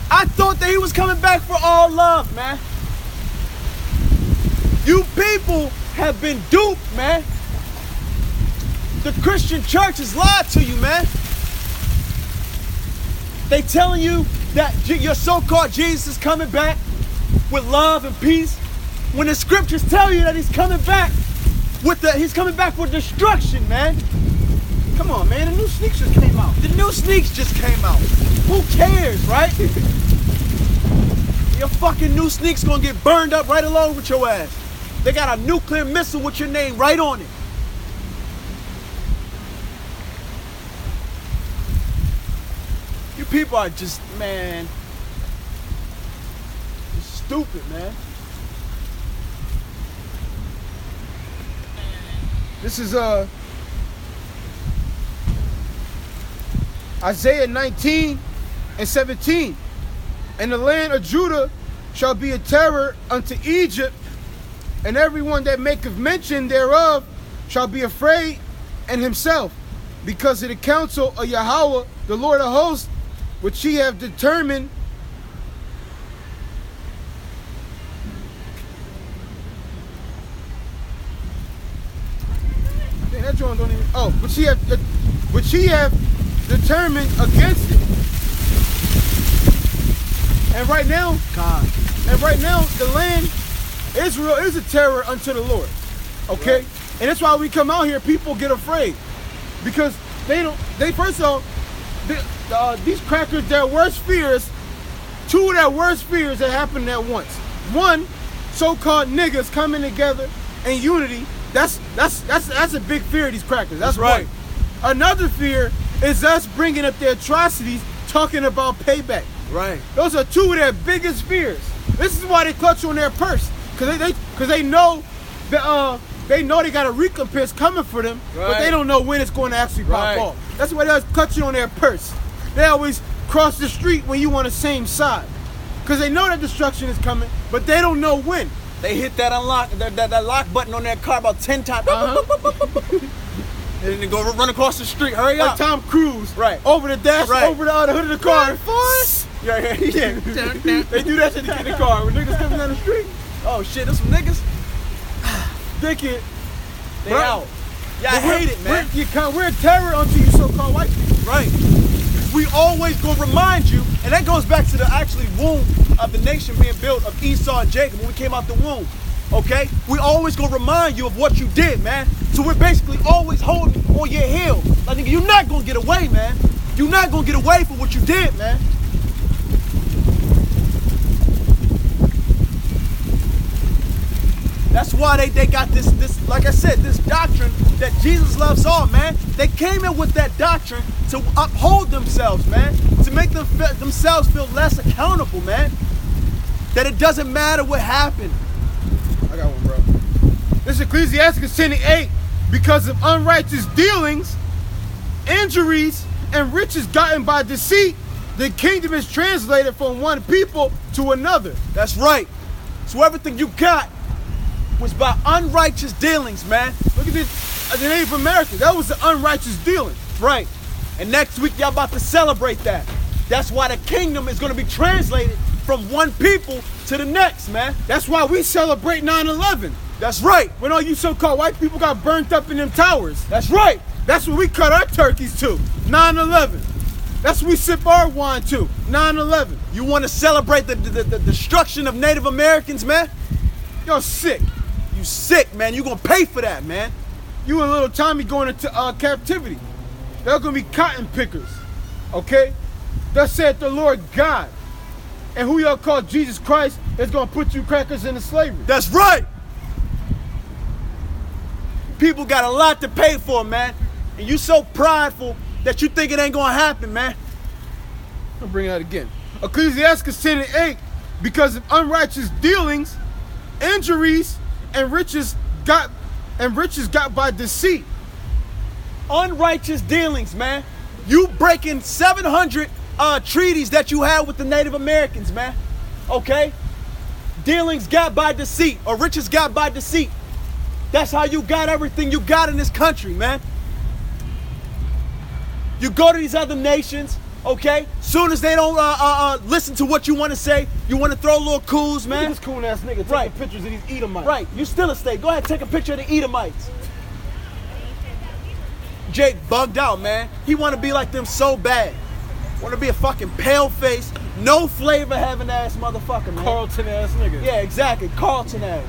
I thought that he was coming back for all love, man. You people have been duped, man. The Christian church has lied to you, man. They telling you that your so-called Jesus is coming back with love and peace, when the scriptures tell you that he's coming back he's coming back for destruction, man. Come on, man, the new sneaks just came out. The new sneaks just came out. Who cares, right? Your fucking new sneaks gonna get burned up right along with your ass. They got a nuclear missile with your name right on it. You people are just, man, you're stupid, man. This is Isaiah 19 and 17. And the land of Judah shall be a terror unto Egypt, and everyone that maketh mention thereof shall be afraid and himself, because of the counsel of Yahweh, the Lord of hosts, which he have determined. Man, that joint don't even. Oh, which he have determined against it. And right now, God. the land Israel is a terror unto the Lord. Okay? And that's why we come out here, people get afraid. Because first of all, these crackers, their worst fears, two of their worst fears that happen at once. One, so-called niggas coming together in unity. That's a big fear of these crackers. That's right. One. Another fear is us bringing up their atrocities, talking about payback. Right. Those are two of their biggest fears. This is why they clutch on their purse, cause they know that they got a recompense coming for them, but they don't know when it's going to actually pop off. That's why they're clutching on their purse. They always cross the street when you on the same side, cause they know that destruction is coming, but they don't know when. They hit that unlock, that lock button on their car about 10 times. And then they go run across the street. Hurry Like up. Tom Cruise, Right. over the dash, Right. over the hood of the car. Yeah. They do that shit to get in the car when niggas coming down the street. Oh shit, there's some niggas. Dickhead. They Right. out. Yeah, I hate it, man. We're a terror unto you so-called white people. Right. We always gonna remind you, and that goes back to the actually womb of the nation being built of Esau and Jacob when we came out the womb. Okay? We always gonna remind you of what you did, man. So we're basically always holding on your heel. Like, nigga, you're not gonna get away, man. You're not gonna get away from what you did, man. That's why they got this, like I said, this doctrine that Jesus loves all, man. They came in with that doctrine to uphold themselves, man. To make themselves feel less accountable, man. That it doesn't matter what happened. I got one, bro. This is Ecclesiastes 10:8. Because of unrighteous dealings, injuries, and riches gotten by deceit, the kingdom is translated from one people to another. That's right. So everything you got was by unrighteous dealings, man. Look at this, the Native Americans. That was the unrighteous dealing. Right. And next week, y'all about to celebrate that. That's why the kingdom is going to be translated from one people to the next, man. That's why we celebrate 9/11. That's right. When all you so-called white people got burnt up in them towers. That's right. That's what we cut our turkeys to. 9/11. That's what we sip our wine to. 9/11. You want to celebrate the destruction of Native Americans, man? You're sick. You sick, man. You gonna pay for that, man. You and little Tommy going into captivity. They're gonna be cotton pickers. Okay? Thus said the Lord God. And who y'all call Jesus Christ is gonna put you crackers into slavery. That's right. People got a lot to pay for, man. And you so prideful that you think it ain't gonna happen, man. I'll bring it out again. Ecclesiastes 10:8. Because of unrighteous dealings, injuries, and riches got by deceit. Unrighteous dealings, man. You breaking 700 treaties that you had with the Native Americans, man. Okay? Dealings got by deceit, or riches got by deceit. That's how you got everything you got in this country, man. You go to these other nations, okay? Soon as they don't listen to what you want to say, you want to throw little coups, Look at man. this cool ass nigga taking Right. pictures of these Edomites. Right, you still a state. Go ahead, take a picture of the Edomites. Jake bugged out, man. He want to be like them so bad. Want to be a fucking pale face, no flavor having ass motherfucker, man. Carlton ass nigga. Yeah, exactly. Carlton ass.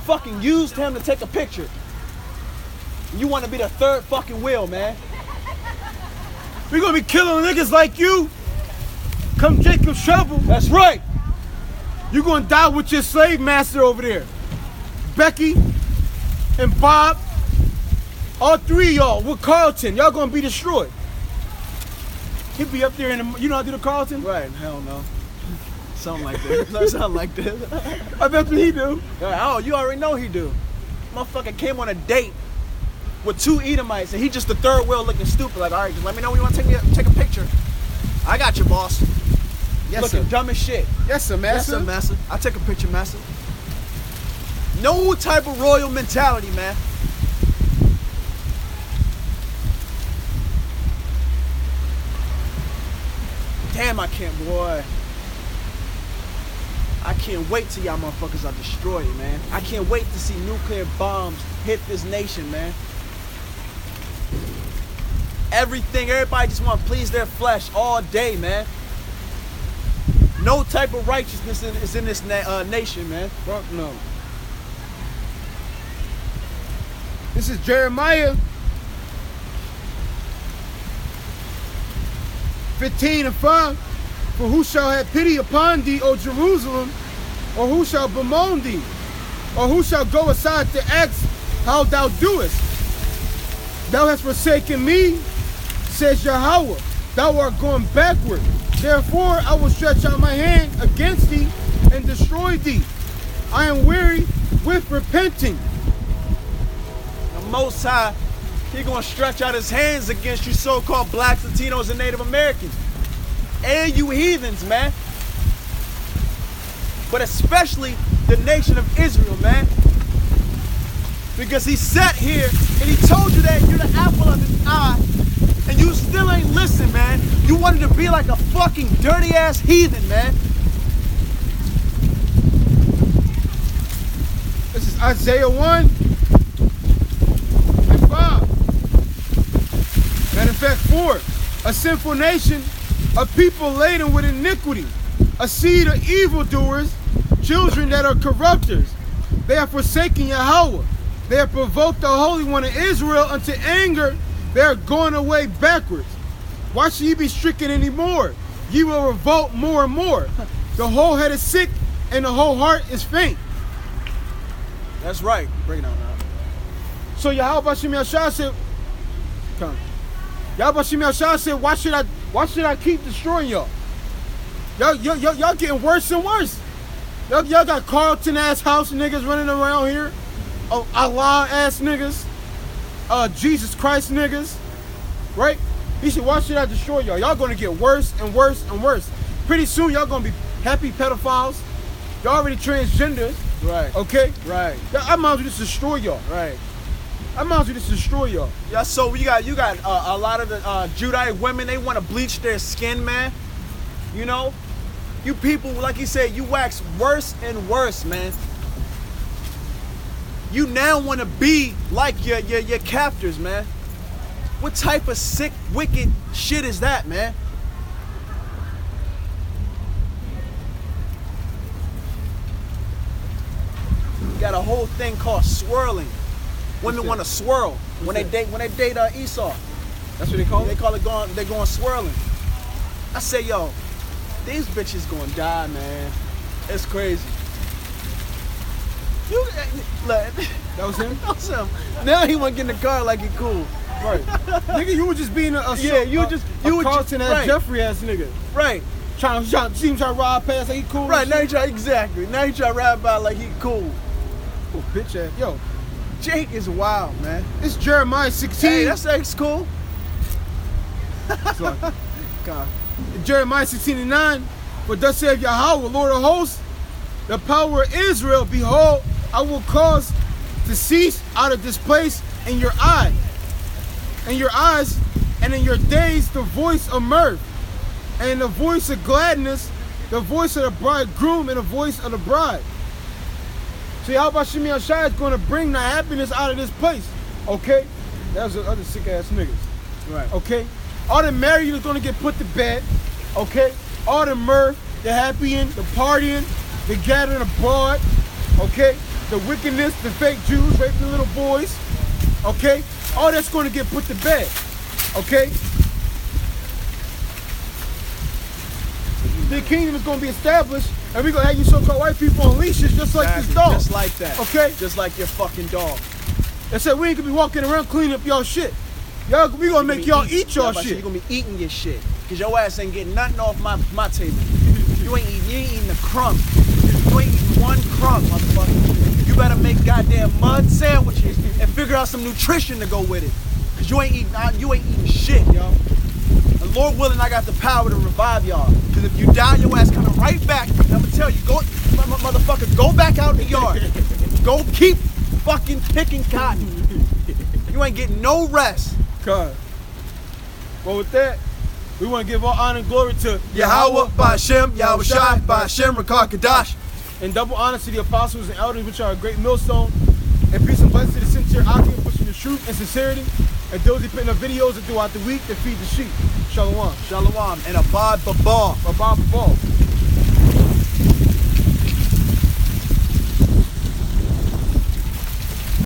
Fucking used him to take a picture. You want to be the third fucking wheel, man. We gonna be killing niggas like you. Come Jacob Shovel. That's right. You gonna die with your slave master over there. Becky and Bob. All three of y'all with Carlton. Y'all gonna be destroyed. He'll be up there in the, you know how to do the Carlton? Right, hell no. Something like this. No, something like this. I bet what he do. Oh, you already know he do. Motherfucker came on a date with two Edomites, and he just the third wheel looking stupid. Like, all right, just let me know when you want to take a picture. I got you, boss. Yes, Looking sir. dumb as shit. Yes, sir, Yes, master. sir, massa. I'll take a picture, massa. No type of royal mentality, man. Damn, I can't, boy. I can't wait till y'all motherfuckers are destroyed, man. I can't wait to see nuclear bombs hit this nation, man. Everything, everybody just want to please their flesh all day, man. No type of righteousness is in this nation, man. Fuck no. This is Jeremiah 15:5. For who shall have pity upon thee, O Jerusalem? Or who shall bemoan thee? Or who shall go aside to ask how thou doest? Thou hast forsaken me, says Yahweh. Thou art going backward. Therefore I will stretch out my hand against thee and destroy thee. I am weary with repenting. The Most High, He gonna stretch out His hands against you so-called blacks, Latinos, and Native Americans. And you heathens, man. But especially the nation of Israel, man. Because He sat here and He told you that you're the apple of His eye, and you still ain't listen, man. You wanted to be like a fucking dirty ass heathen, man. This is Isaiah 1 and 5. Matter of fact, 4. A sinful nation, a people laden with iniquity, a seed of evildoers, children that are corrupters. They have forsaken Yahweh. They have provoked the Holy One of Israel unto anger. They are going away backwards. Why should ye be stricken anymore? Ye will revolt more and more. The whole head is sick and the whole heart is faint. That's right. Break it down now. So Yahweh Shem Yahshua said, come. Yahweh Shem Yahshua said, why should I keep destroying y'all? Y'all getting worse and worse. Y'all got Carlton ass house niggas running around here. Oh, Allah ass niggas. Jesus Christ niggas. Right? He said, why should I destroy y'all? Y'all gonna get worse and worse and worse. Pretty soon y'all gonna be happy pedophiles. Y'all already transgender. Right. Okay? Right. I might as well just destroy y'all. Right. I might as well just destroy y'all. Yeah, so you got a lot of the Judite women, they want to bleach their skin, man. You know? You people, like you said, you wax worse and worse, man. You now want to be like your captors, man. What type of sick, wicked shit is that, man? Got a whole thing called swirling. Women want to swirl when they date Esau. That's what they call it? They call it they're going swirling. I say, yo, these bitches gonna die, man. It's crazy. You look, That was him? that was him. Now he wanna get in the car like he cool. Right. Nigga, you were just being a Carlton ass, right. Jeffrey ass nigga. Right. Trying to ride past like he cool. Right, and now shit. you try exactly. Now you try to rap about like he cool. Oh, bitch ass. Yo, Jake is wild, man. it's Jeremiah 16. Hey, that's cool. Sorry. God. Jeremiah 16:9. For thus saith Yahweh, Lord of hosts, the power of Israel, behold, I will cause to cease out of this place in your eye, in your eyes, and in your days the voice of mirth, and the voice of gladness, the voice of the bridegroom, and the voice of the bride. See, how about Shemi Ashai is going to bring the happiness out of this place? Okay? That was the other sick ass niggas. Right. Okay? All the married is going to get put to bed. Okay? All the mirth, the happying, the partying, the gathering abroad. Okay? The wickedness, the fake Jews raping the little boys. Okay? All that's going to get put to bed. Okay? The kingdom is going to be established, and we're going to have you so-called white people on leashes just like this dog. Just like that. Okay? Just like your fucking dog. They said we ain't going to be walking around cleaning up y'all shit. Y'all, we going to make y'all eat y'all shit. You're going to be eating your shit. Because your ass ain't getting nothing off my table. You ain't eating a crumb. You ain't eating one crumb, motherfucker. You better make goddamn mud sandwiches and figure out some nutrition to go with it. Because you ain't eating shit, yo. And Lord willing, I got the power to revive y'all. Because if you die, your ass coming right back. I'm going to tell you, motherfucker, go back out in the yard. Go keep fucking picking cotton. You ain't getting no rest. God. Well, with that, we want to give all honor and glory to Yahweh, Ba'ashem, Yahweh Shai, Ba'ashem, Rakar Kadash. and double honor to the apostles and elders, which are a great millstone. And peace and blessings to the sincere occupant, pushing the truth and sincerity. And those who put in the videos and throughout the week that feed the sheep. Shalom. Shalom and Abad Babal. Abba Babal.